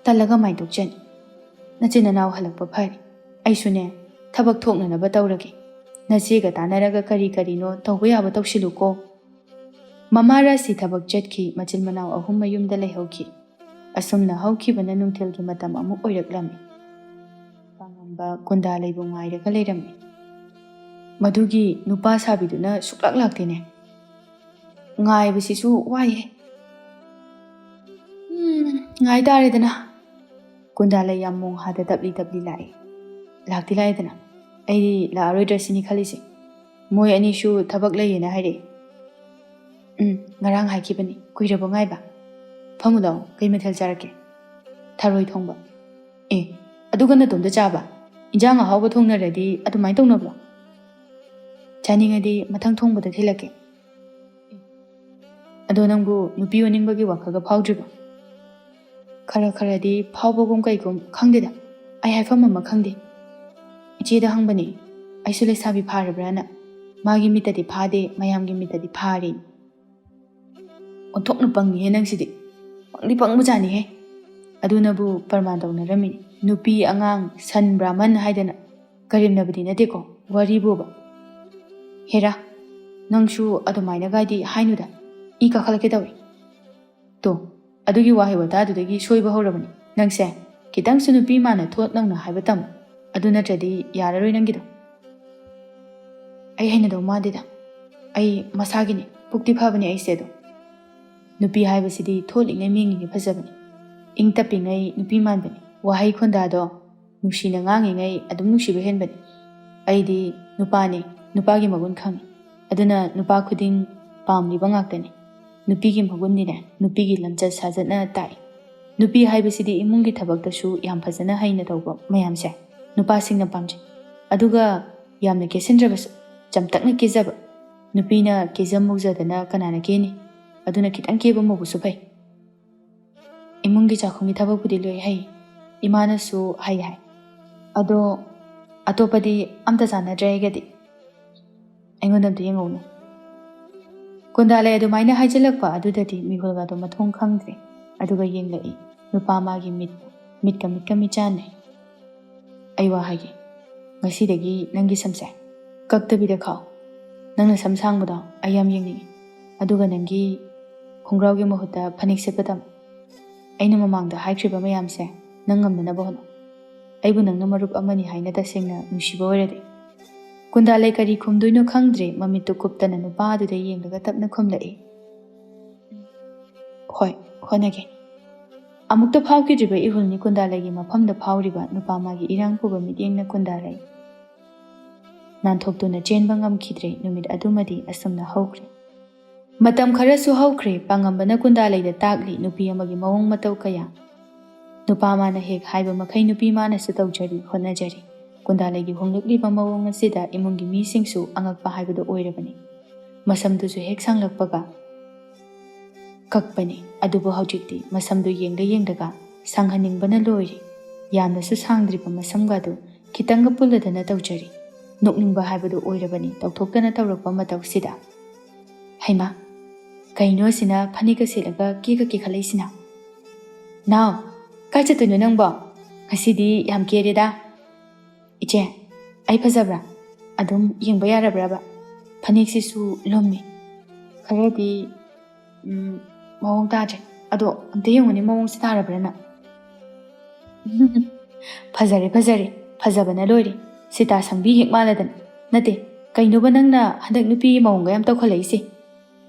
ꯇꯜꯂꯒ ꯃꯥꯏꯗꯣꯛꯆꯅꯤ. ꯅꯆꯤꯟ ꯅꯅꯥꯎ ꯍꯜꯂꯛꯄ ꯐꯔꯤ. ꯑꯩꯁꯨꯅꯦ ꯊꯕꯛ ꯊꯣꯛꯅꯅꯕ ꯇꯧꯔꯒꯦ. ꯅꯆꯦꯒ ꯇꯥꯟꯅꯔꯒ ꯀꯔꯤꯅꯣ ꯇꯧꯕ ꯌꯥꯕ ꯇꯧꯁꯤꯜꯂꯨꯀꯣ. ꯃꯃꯥ ꯔꯥꯁꯤ ꯊꯕꯛ ꯆꯠꯈꯤ. ꯃꯆꯤꯟ ꯃꯅꯥꯎ ꯑꯍꯨꯝ ꯃꯌꯨꯝꯗ ꯂꯩꯍꯧꯈꯤ. ꯑꯁꯨꯝꯅ ꯍꯧꯈꯤꯕꯅ ꯅꯨꯡꯊꯤꯜꯒꯤ ꯃꯇꯝ ꯑꯃꯨꯛ ꯑꯣꯏꯔꯛꯂꯝꯃꯤ. ꯄꯥꯡꯉꯝꯕ ꯀꯨꯟꯗꯥꯂꯩꯕꯨ ꯉꯥꯏꯔꯒ ꯂꯩꯔꯝꯃꯤ. ꯃꯗꯨꯒꯤ ꯅꯨꯄꯥ ꯁꯥꯕꯤꯗꯨꯅ ꯁꯨꯛꯂꯥꯛ ꯂꯥꯛꯇꯦꯅꯦ. ꯉꯥꯏꯕꯁꯤꯁꯨ ꯋꯥꯏꯍꯦ. ꯉꯥꯏ ꯇꯥꯔꯦꯗꯅ ꯀꯨꯟꯗꯥꯂꯩ ꯌꯥꯝ ꯃꯣꯡ ꯍꯥꯗ ꯇꯞꯂꯤ ꯇꯞꯂꯤ ꯂꯥꯛꯏ ꯂꯥꯛꯇꯤ ꯂꯥꯛꯑꯦꯗꯅ ꯑꯩꯗꯤ ꯂꯥꯛꯑꯔꯣꯏꯗ꯭ꯔ ꯁꯤꯅꯤ ꯈꯜꯂꯤꯁꯦ ꯃꯣꯏ ꯑꯅꯤꯁꯨ ꯊꯕꯛ ꯂꯩꯌꯦꯅ ꯍꯥꯏꯔꯛꯏ ꯉꯔꯥꯡ ꯍꯥꯏꯈꯤꯕꯅꯤ ꯀꯨꯏꯔꯕ ꯉꯥꯏꯕ ꯐꯝꯃꯨ ꯂꯥꯛꯑꯣ ꯀꯩ ꯃꯊꯦꯜ ꯆꯥꯔꯛꯀꯦ ꯊꯔꯣꯏ ꯊꯣꯡꯕ ꯑꯗꯨꯒ ꯅꯇꯣꯝꯇ ꯆꯥꯕ ꯏꯟꯖꯥꯡ ꯑꯍꯥꯎꯕ ꯊꯣꯡꯅꯔꯗꯤ ꯑꯗꯨꯃꯥꯏꯅ ꯇꯧꯅꯕ꯭ꯔꯣ ꯆꯥꯅꯤꯡꯉꯗꯤ ꯃꯊꯪ ꯊꯣꯡꯕꯗ ꯊꯤꯜꯂꯛꯀꯦ ꯑꯗꯣ ꯅꯪꯕꯨ ꯅꯨꯄꯤ ꯑꯣꯟꯅꯤꯡꯕꯒꯤ ꯋꯥꯈꯜꯒ ꯐꯥꯎꯗ꯭ꯔꯤꯕꯣ ꯈꯔ ꯈꯔꯗꯤ ꯐꯥꯎꯕꯒꯨꯝ ꯀꯩꯒꯨꯝ ꯈꯪꯗꯦꯗ ꯑꯩ ꯍꯥꯏꯐꯝ ꯑꯃ ꯈꯪꯗꯦ ꯏꯆꯦꯗ ꯍꯪꯕꯅꯤ ꯑꯩꯁꯨ ꯂꯩꯁꯥꯕꯤ ꯐꯥꯔꯕ꯭ꯔꯥꯅ ꯃꯥꯒꯤ ꯃꯤꯠꯇꯗꯤ ꯐꯥꯗꯦ ꯃꯌꯥꯝꯒꯤ ꯃꯤꯠꯇꯗꯤ ꯐꯥꯔꯤ ꯑꯣꯟꯊꯣꯛꯅ ꯄꯪꯉꯤꯍꯦ ꯅꯪꯁꯤꯗꯤ ꯄꯪꯗꯤ ꯄꯪꯕꯖꯥꯠꯅꯤꯍꯦ ꯑꯗꯨꯅꯕꯨ ꯄꯔꯃꯥꯟ ꯇꯧꯅꯔꯝꯃꯤꯅꯤ ꯅꯨꯄꯤ ꯑꯉꯥꯡ ꯁꯟ ꯕ꯭ꯔꯥꯍꯃꯟ ꯍꯥꯏꯗꯅ ꯀꯔꯦꯝꯅꯕꯗꯤ ꯅꯠꯇꯦꯀꯣ ꯋꯥꯔꯤꯕꯨꯕ ꯍꯦꯔꯥ ꯅꯪꯁꯨ ꯑꯗꯨꯃꯥꯏꯅꯒꯥꯏꯗꯤ ꯍꯥꯏꯅꯨꯗ ꯏ ꯀꯥꯈꯠꯂꯛꯀꯦ ꯇꯧꯏ ꯇꯣ ꯑꯗꯨꯒꯤ ꯋꯥꯍꯩ ꯋꯥꯇꯥꯗꯨꯗꯒꯤ ꯁꯣꯏꯕ ꯍꯧꯔꯕꯅꯤ ꯅꯪꯁꯦ ꯈꯤꯇꯪꯁꯨ ꯅꯨꯄꯤ ꯃꯥꯅ ꯊꯣꯠ ꯅꯧꯅ ꯍꯥꯏꯕ ꯇꯝꯃꯨ ꯑꯗꯨ ꯅꯠꯇ꯭ꯔꯗꯤ ꯌꯥꯔꯔꯣꯏ ꯅꯪꯒꯤꯗꯣ ꯑꯩ ꯍꯩꯅꯗꯧ ꯃꯥꯟꯗꯦꯗ ꯑꯩ ꯃꯁꯥꯒꯤꯅꯤ ꯄꯨꯛꯇꯤ ꯐꯕꯅꯤ ꯑꯩꯁꯦ ꯑꯗꯣ ꯅꯨꯄꯤ ꯍꯥꯏꯕꯁꯤꯗꯤ ꯊꯣꯠꯂꯤꯉꯩ ꯃꯦꯡꯉꯤꯉꯩ ꯐꯖꯕꯅꯤ ꯏꯪ ꯇꯞꯄꯤꯉꯩ ꯅꯨꯄꯤ ꯃꯥꯟꯕꯅꯤ ꯋꯥꯍꯩ ꯈꯣꯟꯗꯥꯗꯣ ꯅꯨꯡꯁꯤꯅ ꯉꯥꯡꯉꯤꯉꯩ ꯑꯗꯨꯝ ꯅꯨꯡꯁꯤꯕ ꯍꯦꯟꯕꯅꯤ ꯑꯩꯗꯤ ꯅꯨꯄꯥꯅꯤ ꯅꯨꯄꯥꯒꯤ ꯃꯒꯨꯟ ꯈꯪꯉꯤ ꯑꯗꯨꯅ ꯅꯨꯄꯥ ꯈꯨꯗꯤꯡ ꯄꯥꯝꯂꯤꯕ ꯉꯥꯛꯇꯅꯤ ꯅꯨꯄꯤꯒꯤ ꯃꯒꯨꯟꯅꯤꯅꯦ ꯅꯨꯄꯤꯒꯤ ꯂꯝꯆꯠ ꯁꯥꯖꯠꯅ ꯇꯥꯛꯏ ꯅꯨꯄꯤ ꯍꯥꯏꯕꯁꯤꯗꯤ ꯏꯃꯨꯡꯒꯤ ꯊꯕꯛꯇꯁꯨ ꯌꯥꯝ ꯐꯖꯅ ꯍꯩꯅ ꯇꯧꯕ ꯃꯌꯥꯝꯁꯦ ꯅꯨꯄꯥꯁꯤꯡꯅ ꯄꯥꯝꯖꯩ ꯑꯗꯨꯒ ꯌꯥꯝꯅ ꯀꯦꯁꯤꯟꯗ꯭ꯔꯕꯁꯨ ꯆꯝꯇꯛꯅ ꯀꯦꯖꯕ ꯅꯨꯄꯤꯅ ꯀꯦꯖ ꯃꯧꯖꯗꯅ ꯀꯅꯥꯅ ꯀꯦꯅꯤ ꯑꯗꯨꯅ ꯈꯤꯇꯪ ꯀꯦꯕ ꯃꯧꯕꯁꯨ ꯐꯩ ꯏꯃꯨꯡꯒꯤ ꯆꯥꯛꯈꯨꯝꯒꯤ ꯊꯕꯛꯄꯨꯗꯤ ꯂꯣꯏ ꯍꯩ ꯏꯃꯥꯅꯁꯨ ꯍꯩ ꯍꯥꯏ ꯑꯗꯣ ꯑꯇꯣꯞꯄꯗꯤ ꯑꯝꯇ ꯆꯥꯟꯅꯗ꯭ꯔꯦ ꯑꯩꯒꯗꯤ ꯑꯩꯉꯣꯟꯗ ꯑꯝꯇ ꯌꯦꯡꯉꯧꯅꯨ ꯀꯨꯟꯗꯥꯂꯩ ꯑꯗꯨꯃꯥꯏꯅ ꯍꯥꯏꯖꯤꯜꯂꯛꯄ ꯑꯗꯨꯗꯗꯤ ꯃꯤꯍꯨꯜꯒꯗꯣ ꯃꯊꯣꯡ ꯈꯪꯗ꯭ꯔꯦ ꯑꯗꯨꯒ ꯌꯦꯡꯂꯛꯏ ꯅꯨꯄꯥ ꯃꯥꯒꯤ ꯃꯤꯠꯀ ꯃꯤꯠꯆꯥꯟꯅꯩ ꯑꯩ ꯋꯥ ꯍꯥꯏꯒꯦ ꯉꯁꯤꯗꯒꯤ ꯅꯪꯒꯤ ꯁꯝꯁꯦ ꯀꯛꯇꯕꯤꯗ ꯈꯥꯎ ꯅꯪꯅ ꯁꯝ ꯁꯥꯡꯕꯗꯣ ꯑꯩ ꯌꯥꯝ ꯌꯦꯡꯅꯤꯡꯉꯤ ꯑꯗꯨꯒ ꯅꯪꯒꯤ ꯈꯣꯡꯒ꯭ꯔꯥꯎꯒꯤ ꯃꯍꯨꯠꯇ ꯐꯅꯦꯛ ꯁꯦꯠꯄ ꯇꯝꯃꯨ ꯑꯩꯅ ꯃꯃꯥꯡꯗ ꯍꯥꯏꯈ꯭ꯔꯤꯕ ꯃꯌꯥꯝꯁꯦ ꯅꯪ ꯉꯝꯅꯅꯕ ꯍꯣꯠꯅꯧ ꯑꯩꯕꯨ ꯅꯪꯅ ꯃꯔꯨꯞ ꯑꯃꯅꯤ ꯍꯥꯏꯅ ꯇꯁꯦꯡꯅ ꯅꯨꯡꯁꯤꯕ ꯑꯣꯏꯔꯗꯤ ꯀꯨꯟꯗꯥꯂꯩ ꯀꯔꯤ ꯈꯨꯝꯗꯣꯏꯅꯣ ꯈꯪꯗ꯭ꯔꯦ ꯃꯃꯤꯠꯇꯨ ꯀꯨꯞꯇꯅ ꯅꯨꯄꯥ ꯑꯗꯨꯗ ꯌꯦꯡꯂꯒ ꯇꯞꯅ ꯈꯨꯝꯂꯛꯏ ꯍꯣꯏ ꯍꯣꯠꯅꯒꯦ ꯑꯃꯨꯛꯇ ꯐꯥꯎꯈꯤꯗ꯭ꯔꯤꯕ ꯏꯍꯨꯜꯅꯤ ꯀꯨꯟꯗꯥꯂꯩꯒꯤ ꯃꯐꯝꯗ ꯐꯥꯎꯔꯤꯕ ꯅꯨꯄꯥ ꯃꯥꯒꯤ ꯏꯔꯥꯡ ꯄꯨꯕ ꯃꯤꯠꯌꯦꯡꯅ ꯀꯨꯟꯗꯥꯂꯩ ꯅꯥꯟꯊꯣꯛꯇꯨꯅ ꯆꯦꯟꯕ ꯉꯝꯈꯤꯗ꯭ꯔꯦ ꯅꯨꯃꯤꯠ ꯑꯗꯨꯃꯗꯤ ꯑꯁꯨꯝꯅ ꯍꯧꯈ꯭ꯔꯦ ꯃꯇꯝ ꯈꯔꯁꯨ ꯍꯧꯈ꯭ꯔꯦ ꯄꯥꯡꯉꯝꯕꯅ ꯀꯨꯟꯗꯥꯂꯩꯗ ꯇꯥꯛꯂꯤ ꯅꯨꯄꯤ ꯑꯃꯒꯤ ꯃꯑꯣꯡ ꯃꯇꯧ ꯀꯌꯥ ꯅꯨꯄꯥ ꯃꯥꯅ ꯍꯦꯛ ꯍꯥꯏꯕ ꯃꯈꯩ ꯅꯨꯄꯤ ꯃꯥꯅꯁꯨ ꯇꯧꯖꯔꯤ ꯍꯣꯠꯅꯖꯔꯤ ꯀꯨꯟꯗꯥꯂꯩꯒꯤ ꯍꯣꯡꯂꯛꯂꯤꯕ ꯃꯑꯣꯡ ꯑꯁꯤꯗ ꯏꯃꯨꯡꯒꯤ ꯃꯤꯁꯤꯡꯁꯨ ꯑꯉꯛꯄ ꯍꯥꯏꯕꯗꯨ ꯑꯣꯏꯔꯕꯅꯤ ꯃꯁꯝꯗꯨꯁꯨ ꯍꯦꯛ ꯁꯥꯡꯂꯛꯄꯒ ꯀꯛꯄꯅꯤ ꯑꯗꯨꯕꯨ ꯍꯧꯖꯤꯛꯇꯤ ꯃꯁꯝꯗꯨ ꯌꯦꯡꯂꯒ ꯁꯥꯡꯍꯟꯅꯤꯡꯕꯅ ꯂꯣꯏꯔꯤ ꯌꯥꯝꯅꯁꯨ ꯁꯥꯡꯗ꯭ꯔꯤꯕ ꯃꯁꯝꯒꯗꯨ ꯈꯤꯇꯪꯒ ꯄꯨꯜꯂꯗꯅ ꯇꯧꯖꯔꯤ ꯅꯣꯛꯅꯤꯡꯕ ꯍꯥꯏꯕꯗꯨ ꯑꯣꯏꯔꯕꯅꯤ ꯇꯧꯊꯣꯛꯇꯅ ꯇꯧꯔꯛꯄ ꯃꯇꯧꯁꯤꯗ ꯍꯩꯃꯥ ꯀꯩꯅꯣ ꯁꯤꯅ ꯐꯅꯦꯛꯀ ꯁꯦꯠꯂꯒ ꯀꯦꯈꯠꯂꯛꯏꯁꯤꯅ ꯅꯥꯎ ꯀꯥꯏ ꯆꯠꯇꯣꯏꯅꯣ ꯅꯪꯕꯣ ꯉꯁꯤꯗꯤ ꯌꯥꯝ ꯀꯦꯔꯦꯗ ꯏꯆꯦ ꯑꯩ ꯐꯖꯕ꯭ꯔꯥ ꯑꯗꯨꯝ ꯌꯦꯡꯕ ꯌꯥꯔꯕ꯭ꯔꯕ ꯐꯅꯦꯛꯁꯤꯁꯨ ꯂꯨꯝꯃꯤ ꯈꯔꯗꯤ ꯃꯑꯣꯡ ꯇꯥꯗ꯭ꯔꯦ ꯑꯗꯣ ꯑꯝꯇ ꯌꯦꯡꯉꯨꯅꯦ ꯃꯑꯣꯡꯁꯤ ꯇꯥꯔꯕ꯭ꯔꯅ ꯐꯖꯔꯦ ꯐꯖꯕꯅ ꯂꯣꯏꯔꯦ ꯁꯤꯇꯥ ꯁꯪꯕꯤ ꯍꯦꯛ ꯃꯥꯜꯂꯗꯅ ꯅꯠꯇꯦ ꯀꯩꯅꯣꯕ ꯅꯪꯅ ꯍꯟꯗꯛ ꯅꯨꯄꯤꯒꯤ ꯃꯑꯣꯡꯒ ꯌꯥꯝ ꯇꯧꯈꯠꯂꯛꯏꯁꯦ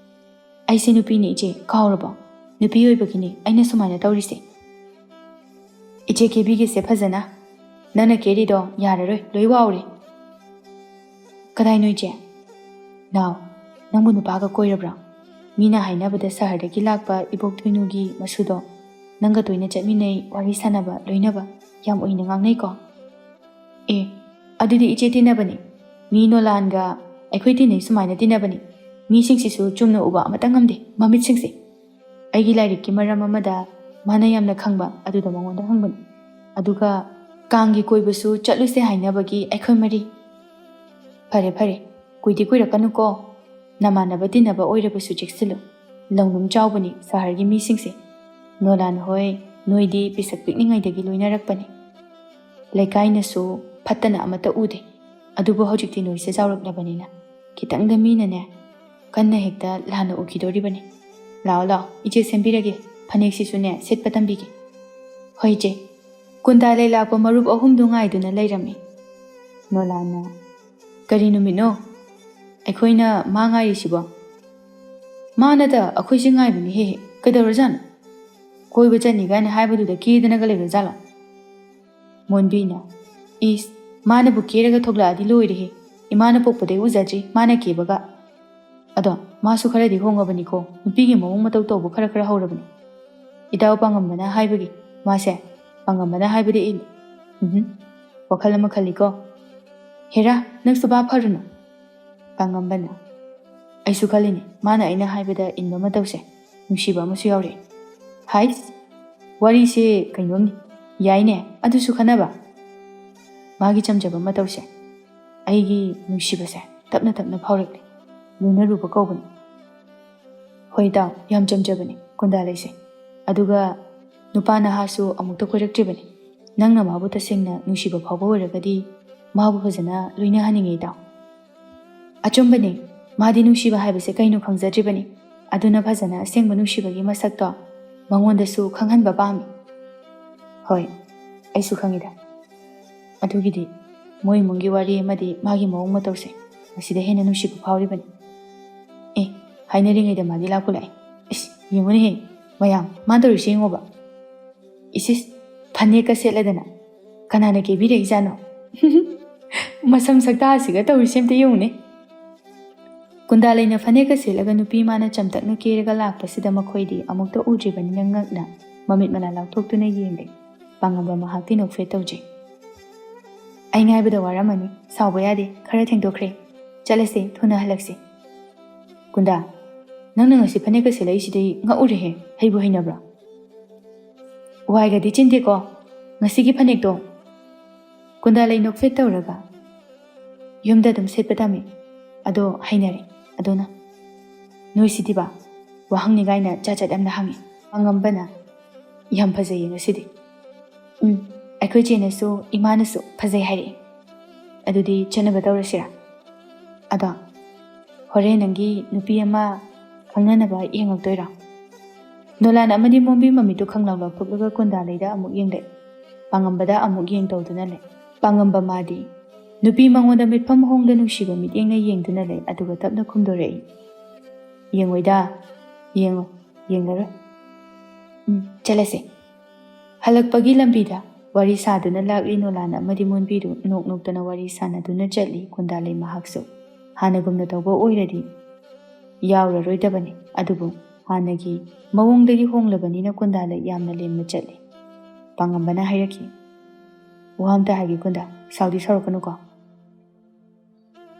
ꯑꯩꯁꯦ ꯅꯨꯄꯤꯅꯤ ꯏꯆꯦ ꯀꯥꯎꯔꯕꯣ ꯅꯨꯄꯤ ꯑꯣꯏꯕꯒꯤꯅꯤ ꯑꯩꯅ ꯁꯨꯃꯥꯏꯅ ꯇꯧꯔꯤꯁꯦ ꯏꯆꯦ ꯀꯦꯕꯤꯒꯦꯁꯦ ꯐꯖꯅ ꯅꯪꯅ ꯀꯦꯔꯤꯗꯣ ꯌꯥꯔꯔꯣꯏ ꯂꯣꯏ ꯋꯥꯎꯔꯦ ꯀꯗꯥꯏꯅꯣ ꯏꯆꯦ ꯅꯥꯎ ꯅꯪꯕꯨ ꯅꯨꯄꯥꯒ ꯀꯣꯏꯔꯕ꯭ꯔꯣ ꯃꯤꯅ ꯍꯥꯏꯅꯕꯗ ꯁꯍꯔꯗꯒꯤ ꯂꯥꯛꯄ ꯏꯕꯣꯛ ꯊꯣꯏꯅꯨꯒꯤ ꯃꯁꯨꯗꯣ ꯅꯪꯒ ꯇꯣꯏꯅ ꯆꯠꯃꯤꯟꯅꯩ ꯋꯥꯔꯤ ꯁꯥꯟꯅꯕ ꯂꯣꯏꯅꯕ ꯌꯥꯝ ꯑꯣꯏꯅ ꯉꯥꯡꯅꯩꯀꯣ ꯑꯗꯨꯗꯤ ꯏꯆꯦ ꯇꯤꯟꯅꯕꯅꯤ ꯃꯤ ꯅꯣꯂꯥꯟꯒ ꯑꯩꯈꯣꯏ ꯇꯤꯟꯅꯩ ꯁꯨꯃꯥꯏꯅ ꯇꯤꯟꯅꯕꯅꯤ ꯃꯤꯁꯤꯡꯁꯤꯁꯨ ꯆꯨꯝꯅ ꯎꯕ ꯑꯃꯇ ꯉꯝꯗꯦ ꯃꯃꯤꯠꯁꯤꯡꯁꯦ ꯑꯩꯒꯤ ꯂꯥꯏꯔꯤꯛꯀꯤ ꯃꯔꯝ ꯑꯃꯗ ꯃꯥꯅ ꯌꯥꯝꯅ ꯈꯪꯕ ꯑꯗꯨꯗ ꯃꯉꯣꯟꯗ ꯍꯪꯕꯅꯤ ꯑꯗꯨꯒ ꯀꯥꯡꯒꯤ ꯀꯣꯏꯕꯁꯨ ꯆꯠꯂꯨꯁꯦ ꯍꯥꯏꯅꯕꯒꯤ ꯑꯩꯈꯣꯏ ꯃꯔꯤ ꯐꯔꯦ ꯀꯨꯏꯗꯤ ꯀꯨꯏꯔꯛꯀꯅꯨꯀꯣ ꯅꯃꯥꯟꯅꯕ ꯇꯤꯟꯅꯕ ꯑꯣꯏꯔꯕꯁꯨ ꯆꯦꯛꯁꯤꯜꯂꯨ ꯂꯧꯅꯨꯝ ꯆꯥꯎꯕꯅꯤ ꯁꯍꯔꯒꯤ ꯃꯤꯁꯤꯡꯁꯦ ꯅꯣꯂꯥꯟ ꯍꯣꯏ ꯅꯣꯏꯗꯤ ꯄꯤꯁꯛ ꯄꯤꯛꯂꯤꯉꯩꯗꯒꯤ ꯂꯣꯏꯅꯔꯛꯄꯅꯤ ꯂꯩꯀꯥꯏꯅꯁꯨ ꯐꯠꯇꯅ ꯑꯃꯠꯇ ꯎꯗꯦ ꯑꯗꯨꯕꯨ ꯍꯧꯖꯤꯛꯇꯤ ꯅꯣꯏꯁꯦ ꯆꯥꯎꯔꯛꯂꯕꯅꯤꯅ ꯈꯤꯇꯪꯗ ꯃꯤꯅꯅꯦ ꯀꯟꯅ ꯍꯦꯛꯇ ꯂꯥꯟꯅ ꯎꯈꯤꯗꯣꯔꯤꯕꯅꯤ ꯂꯥꯛꯑꯣ ꯏꯆꯦ ꯁꯦꯝꯕꯤꯔꯒꯦ ꯐꯅꯦꯛꯁꯤꯁꯨꯅꯦ ꯁꯦꯠꯄ ꯇꯝꯕꯤꯒꯦ ꯍꯣꯏ ꯏꯆꯦ ꯀꯨꯟꯗꯥꯂꯩ ꯂꯥꯛꯄ ꯃꯔꯨꯞ ꯑꯍꯨꯝꯗꯨ ꯉꯥꯏꯗꯨꯅ ꯂꯩꯔꯝꯃꯤ ꯅꯣꯂꯥꯟꯅ ꯀꯔꯤ ꯅꯨꯃꯤꯠꯅꯣ ꯑꯩꯈꯣꯏꯅ ꯃꯥ ꯉꯥꯏꯔꯤꯁꯤꯕꯣ ꯃꯥꯅꯗ ꯑꯩꯈꯣꯏꯁꯦ ꯉꯥꯏꯕꯅꯤ ꯍꯦꯛ ꯀꯩꯗꯧꯔꯖꯥꯠꯅꯣ Koiba chani gaina haibaduda kidanaga leirajala. Monbina, is, mana bu keraga thogla adi loirehe. Imana pokpade uzaji, mana kebaga. Ado, masu kharadi hongabani ko, nupigi mawong matau tobu khara khara haurabani. Itaw pangambana haibagi, mase, pangambana haibadi il. Wakhalama khali ko. Hera, nagsaba pharuna. Pangambana. Aisu khalini, mana aina haibada inba matause. Nushiba masu yaure. Hais, wari se kainomni. Yaine, adusu khanaba. Magi chamjaba matause. Aigi nushiba se, tapna tapna phaurakli. Luna rupa kaubani. Hoi daw, yam chamjabani, kundalai se. Aduga, nupana hasu amukta koiraktribani. Nangna mabu tasengna nushiba phauba waragadi, mabu fazana luina haningai daw. Achumbani, madi nushiba haibase kainu khangzadribani. Aduna fazana asengba nushibagi masakto, mangondasu khanghanba pami. Hoi, aisu khangida. Adugidi, moi mungi wari amadi magi mawong matause. Masida hena nushiba phauribani. Hainari da madi lakulai. Is, yunguni he, mayam, mandaru shingoba. Isis, paneka seladana. Kanana ke bire izano. Masam sakta asiga tawri semte yungne. Kundalai na paneka selaga nupi mana chamtak nu kerega lakpasida makhoidi amukta udribani ngangna. Mamit mana laktok tuna yenge. Pangamba mahakti nokfe tawje. Ai ngai bida waramani, sauba yade, khara thengdokre. Chalase, thuna halakse. Kunda, nang ngasi paneka sela isidai nga urehe, heibu hainabra. Waiga di chinte ko, ngasi ki panek to. Kunda lai nokfe tawraga. Yumda dum set patami. Ado hainare, adona. Noi sidi ba, wahang ni gaina chachat amna hangi. Angambana, yam phazai ngasidi. Aikoi chene su, imana su, phazai hairi. Adudi chanaba tawrasira. Ado, hore nangi nupi ama khangnanaba yengaktoira. Nolan amadi mombi mamitu khanglaw thoklaga kundalai da amuk yengde. Pangambada amuk yeng tawduna le. Pangamba madi nupi mangoda mitpham hongda nushiba mityengna yengduna le aduga tapna khumdorei. Yengoida, yengo, yenglara. Chalase. Halakpagi lambida wari saduna lakri nolan amadi monbidu nok noktana wari sanaduna chatli kundalai mahaksu. Hanagumna tawba oiradi yauraroidabani adubu hanagi mawongdagi honglabanina kundala yamna lemna chatli. Pangambana hairaki. Wahamta hagi kunda saudi sarakanu ko.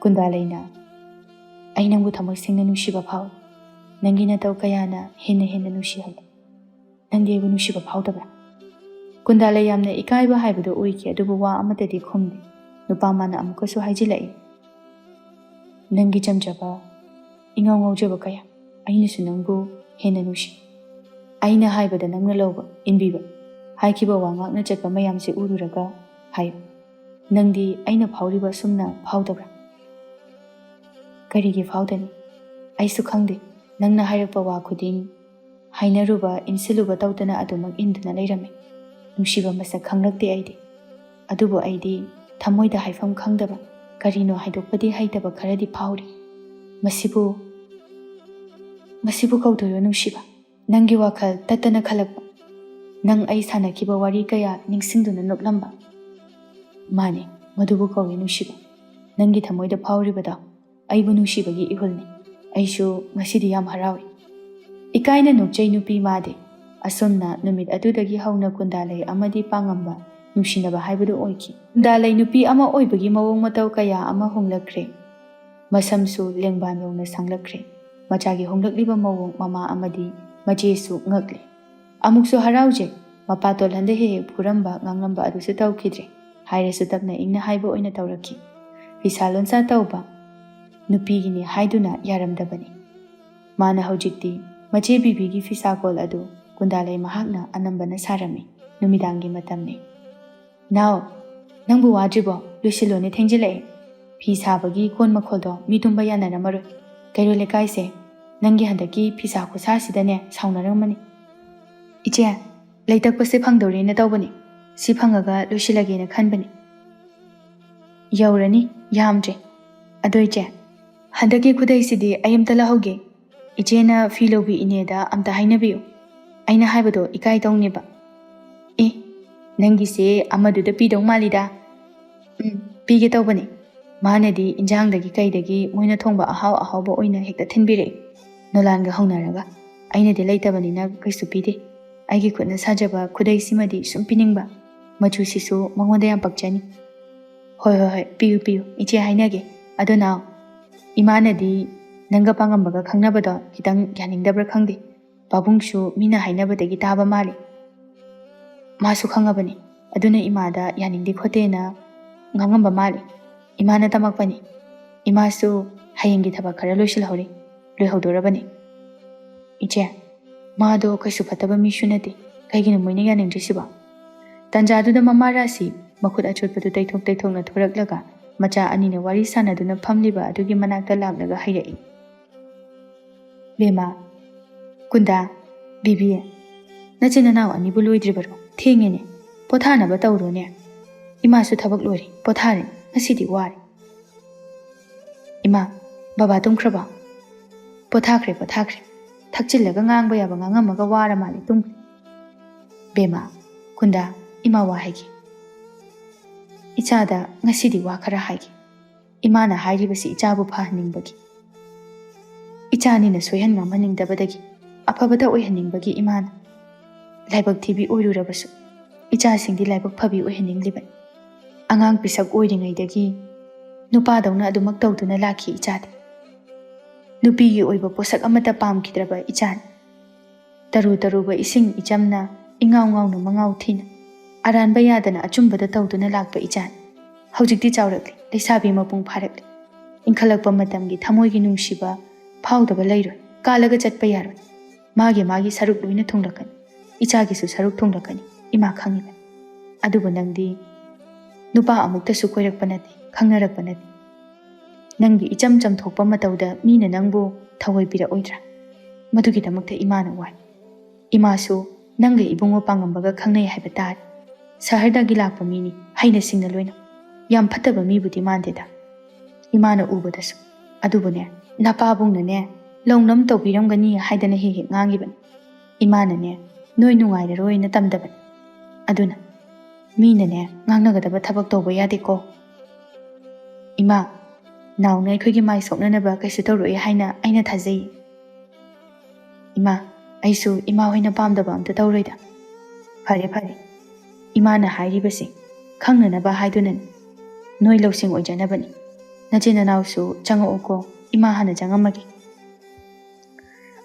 Kundalaina ai nangbu thamok singna nushiba phau. Nangi na taw kayana henna nushihal. Nangi aibu nushiba phau tabra. Kundala yamna ikaiba haibado oiki adubu wa amatadi khumdi. Nupa mana amukasu haijilai. Nangi chamjaba ingaw ngawjaba kaya ainasu nangbu henna nushi. Aina haibada nangna lawba inbiba. Haikiba wa ngakna chatpa mayamse ururaga haib. Nangdi aina phauriba sumna phaudabra. Karigi phaudani. Aisu khangde nangna hairakpa wa khuding hainaruba insiluba tawtana adumak induna leirame. Nushiba masak khanglakte aidi. Adubu aidi thamoida haifam khangdaba. Karino haidokpadi haitaba kharadi phauri. Masibu kaudoyo nushiba. Nangi wakhal tatana khalakpa. Nang ai sanakiba wari kaya ningsingduna noklamba. Mane, madubu kawi nushiba. Nangi thamoida phauribada. Aibu nushibagi ihulni. Aishu ngasidi yam harawi. Ikaina nokjai nupi made. Asomna numit adudagi hauna kundalai amadi pangamba. Nushinaba haibadu oiki. Kundalai nupi ama oibagi mawong mataw kaya ama honglakre. Masamsu lengban yongna sanglakre. Machagi honglakliba mawong mama amadi majesu ngakle. Amuksu harauje mapatol hande he puramba nganglamba adusu tawkidre. Hairasu tapna ingna haiba oina tawraki. Fisalon sa tawba. Nupigini haiduna yaramdabani. Mana haujikti mache bibigi fisakol adu kundalai mahakna anambana sarami. Numidangi matamni. Now, nangbu wadribo lusilone thengjilai. Pisabagi kon makholdo mitumba yana namaru. Kairo lekai nangi handaki pisa khusa sidane saunarangmani. Iche, leitakpa se phangdori na tawbani. Si phangaga lusilage na khanbani. Yaurani yamje. Ado iche, handaki khudai sidi ayamta lahoge. Iche na filobi ineda amta hainabiyo. ꯑꯩꯅ ꯍꯥꯏꯕꯗꯣ ꯏꯀꯥꯏ ꯇꯧꯅꯦꯕ. ꯑꯦ, ꯅꯪꯒꯤꯁꯦ ꯑꯃꯗꯨꯗ ꯄꯤꯗꯧ ꯃꯥꯜꯂꯤꯗ. ꯄꯤꯒꯦ ꯇꯧꯕꯅꯤ. ꯃꯥꯅꯗꯤ ꯏꯟꯖꯥꯡꯗꯒꯤ ꯀꯩꯗꯒꯤ ꯃꯣꯏꯅ ꯊꯣꯡꯕ ꯑꯍꯥꯎ ꯑꯍꯥꯎꯕ ꯑꯣꯏꯅ ꯍꯦꯛꯇ ꯊꯤꯟꯕꯤꯔꯛꯏ. ꯅꯣꯂꯥꯟꯒ ꯍꯧꯅꯔꯒ. ꯑꯩꯅꯗꯤ ꯂꯩꯇꯕꯅꯤꯅ ꯀꯩꯁꯨ ꯄꯤꯗꯦ. ꯑꯩꯒꯤ ꯈꯨꯠꯅ ꯁꯥꯖꯕ ꯈꯨꯗꯩꯁꯤꯃꯗꯤ ꯁꯨꯝ ꯄꯤꯅꯤꯡꯕ. ꯃꯆꯨꯁꯤꯁꯨ ꯃꯉꯣꯟꯗ ꯌꯥꯝ ꯄꯛꯆꯅꯤ. ꯍꯣꯏ, ꯄꯤꯌꯨ ꯄꯤꯌꯨ, ꯏꯆꯦ ꯍꯥꯏꯅꯒꯦ. ꯑꯗꯣ ꯅꯥꯎ, ꯏꯃꯥꯅꯗꯤ ꯅꯪꯒ ꯄꯥꯡꯉꯝꯕꯒ ꯈꯪꯅꯕꯗꯣ ꯈꯤꯇꯪ ꯌꯥꯅꯤꯡꯗꯕ꯭ꯔꯥ ꯈꯪꯗꯦ. ꯄꯥꯕꯨꯡꯁꯨ ꯃꯤꯅ ꯍꯥꯏꯅꯕꯗꯒꯤ ꯇꯥꯕ ꯃꯥꯜꯂꯤ. ꯃꯥꯁꯨ ꯈꯪꯉꯕꯅꯤ. ꯑꯗꯨꯅ ꯏꯃꯥꯗ ꯌꯥꯅꯤꯡꯗꯦ ꯈꯣꯠꯇꯦꯅ ꯉꯥꯡꯉꯝꯕ ꯃꯥꯜꯂꯤ. ꯏꯃꯥꯅ ꯇꯝꯃꯛꯄꯅꯤ. ꯏꯃꯥꯁꯨ ꯍꯌꯦꯡꯒꯤ ꯊꯕꯛ ꯈꯔ ꯂꯣꯏꯍꯧꯗꯣꯔꯕꯅꯤ. ꯏꯆꯦ, ꯃꯥꯗꯣ ꯀꯩꯁꯨ ꯐꯠꯇꯕ ꯃꯤꯁꯨ ꯅꯠꯇꯦ. ꯀꯩꯒꯤꯅꯣ ꯃꯣꯏꯅ ꯌꯥꯅꯤꯡꯗ꯭ꯔꯤꯁꯤꯕꯣ? ꯇꯟꯖꯥꯗꯨꯗ ꯃꯃꯥꯔꯥꯁꯤ ꯃꯈꯨꯠ ꯑꯆꯣꯠꯄꯗꯨ ꯇꯩꯊꯣꯛꯅ ꯊꯣꯔꯛꯂꯒ ꯃꯆꯥ ꯑꯅꯤꯅ ꯋꯥꯔꯤ ꯁꯥꯟꯅꯗꯨꯅ ꯐꯝꯂꯤꯕ ꯑꯗꯨꯒꯤ ꯃꯅꯥꯛꯇ ꯂꯥꯛꯂꯒ ꯍꯩꯔꯛꯏ. ꯕꯦꯃꯥ, ꯀꯨꯟꯗꯥ, ꯕꯤꯕꯤ, ꯅꯆꯤꯟ ꯅꯅꯥꯎ ꯑꯅꯤꯕꯨ ꯂꯣꯏꯗ꯭ꯔꯤꯕꯔꯣ? ꯊꯦꯡꯉꯦꯅꯦ. ꯄꯣꯊꯥꯅꯕ ꯇꯧꯔꯣꯅꯦ. ꯏꯃꯥꯁꯨ ꯊꯕꯛ ꯂꯣꯏꯔꯦ. ꯄꯣꯊꯥꯔꯦ. ꯉꯁꯤꯗꯤ ꯋꯥꯔꯦ. ꯏꯃꯥ, ꯕꯕꯥ ꯇꯨꯝꯈ꯭ꯔꯕꯣ? ꯄꯣꯊꯥꯈ꯭ꯔꯦ. ꯊꯛꯆꯤꯜꯂꯒ ꯉꯥꯡꯕ ꯌꯥꯕ ꯉꯥꯡꯉꯝꯃꯒ ꯋꯥꯔ ꯃꯥꯜꯂꯦ, ꯇꯨꯝꯈ꯭ꯔꯦ. ꯕꯦꯃꯥ, ꯀꯨꯟꯗꯥ, ꯏꯃꯥ ꯋꯥ ꯍꯥꯏꯒꯦ. ꯏꯆꯥꯗ ꯉꯁꯤꯗꯤ ꯋꯥ ꯈꯔ ꯍꯥꯏꯒꯦ. ꯏꯃꯥꯅ ꯍꯥꯏꯔꯤꯕꯁꯤ ꯏꯆꯥꯕꯨ ꯐꯍꯟꯅꯤꯡꯕꯒꯤ. ꯏꯆꯥꯅꯤꯅ ꯁꯣꯏꯍꯟ ꯉꯝꯍꯟꯅꯤꯡꯗꯕꯗꯒꯤ, ꯑꯐꯕꯇ ꯑꯣꯏꯍꯟꯅꯤꯡꯕꯒꯤ ꯏꯃꯥꯅ. ꯂꯥꯏꯕꯛ ꯊꯤꯕꯤ ꯑꯣꯏꯔꯨꯔꯕꯁꯨ ꯏꯆꯥꯁꯤꯡꯗꯤ ꯂꯥꯏꯕꯛ ꯐꯕꯤ ꯑꯣꯏꯍꯟꯅꯤꯡꯂꯤꯕꯅꯤ. ꯑꯉꯥꯡ ꯄꯤꯁꯛ ꯑꯣꯏꯔꯤꯉꯩꯗꯒꯤ ꯅꯨꯄꯥꯗꯧꯅ ꯑꯗꯨꯃꯛ ꯇꯧꯗꯨꯅ ꯂꯥꯛꯈꯤ ꯏꯆꯥꯗꯤ. ꯅꯨꯄꯤꯒꯤ ꯑꯣꯏꯕ ꯄꯣꯠꯁꯛ ꯑꯃꯠꯇ ꯄꯥꯝꯈꯤꯗ꯭ꯔꯕ ꯏꯆꯥꯅꯤ. ꯇꯔꯨꯕ ꯏꯁꯤꯡ ꯏꯆꯝꯅ ꯏꯉꯥꯎ ꯉꯥꯎꯅ ꯃꯉꯥꯎ ꯊꯤꯅ ꯑꯔꯥꯟꯕ ꯌꯥꯗꯅ ꯑꯆꯨꯝꯕꯗ ꯇꯧꯗꯨꯅ ꯂꯥꯛꯄ ꯏꯆꯥꯅꯤ. ꯍꯧꯖꯤꯛꯇꯤ ꯆꯥꯎꯔꯛꯂꯤ, ꯂꯩꯁꯥꯕꯤ ꯃꯄꯨꯡ ꯐꯥꯔꯛꯂꯤ. ꯏꯟꯈꯠꯂꯛꯄ ꯃꯇꯝꯒꯤ ꯊꯃꯣꯏꯒꯤ ꯅꯨꯡꯁꯤꯕ ꯐꯥꯎꯗꯕ ꯂꯩꯔꯣꯏ. ꯀꯥꯜꯂꯒ ꯆꯠꯄ ꯌꯥꯔꯣꯏ. ꯃꯥꯒꯤ ꯁꯔꯨꯛ ꯂꯣꯏꯅ ꯊꯨꯡꯂꯛꯀꯅꯤ. ꯏꯆꯥꯒꯤꯁꯨ ꯁꯔꯨꯛ ꯊꯨꯡꯂꯛꯀꯅꯤ. ꯏꯃꯥ ꯈꯪꯉꯤꯕꯅꯤ. ꯑꯗꯨꯕꯨ ꯅꯪꯗꯤ नुपा अमुक्तसु कोइरक्पा नते खंगनरक्पा नते नंगी इचम चमथोकपा मतौदा मीना नंगबु थवै पिरओइद्रा मदुगिदमक्ता इमाना वाइ इमासु नंगा इबुंगो पांगंबगा खंगनै हाइबा तार सहरदागी लाक्पा मीनी हैना सिंगना लोइना याम फत्तबा मीबुदि मानदेदा इमाना उबदसु अदुबुने नापाबुंगनने लौनम तौबिरमगनी हाइदना हे हे ngangiban इमानाने नोइ नुंगाइररोइना तमदबन अदुना मीनाने ngangnagada थबक तौबा यादेको इमा नाउना अखोइगी माइ सोकननबा कैसु तौरोइ हाइना आइना थाजै इमा आइसु इमा होइना पामदबा अमता तौरोइदा फरे फरे इमाना हाइरिबसे खंगननबा हाइदुनन नोइ लौसिंग ओइजनबनी नचिननाउसु चंगओको इमा हाना चंगमगे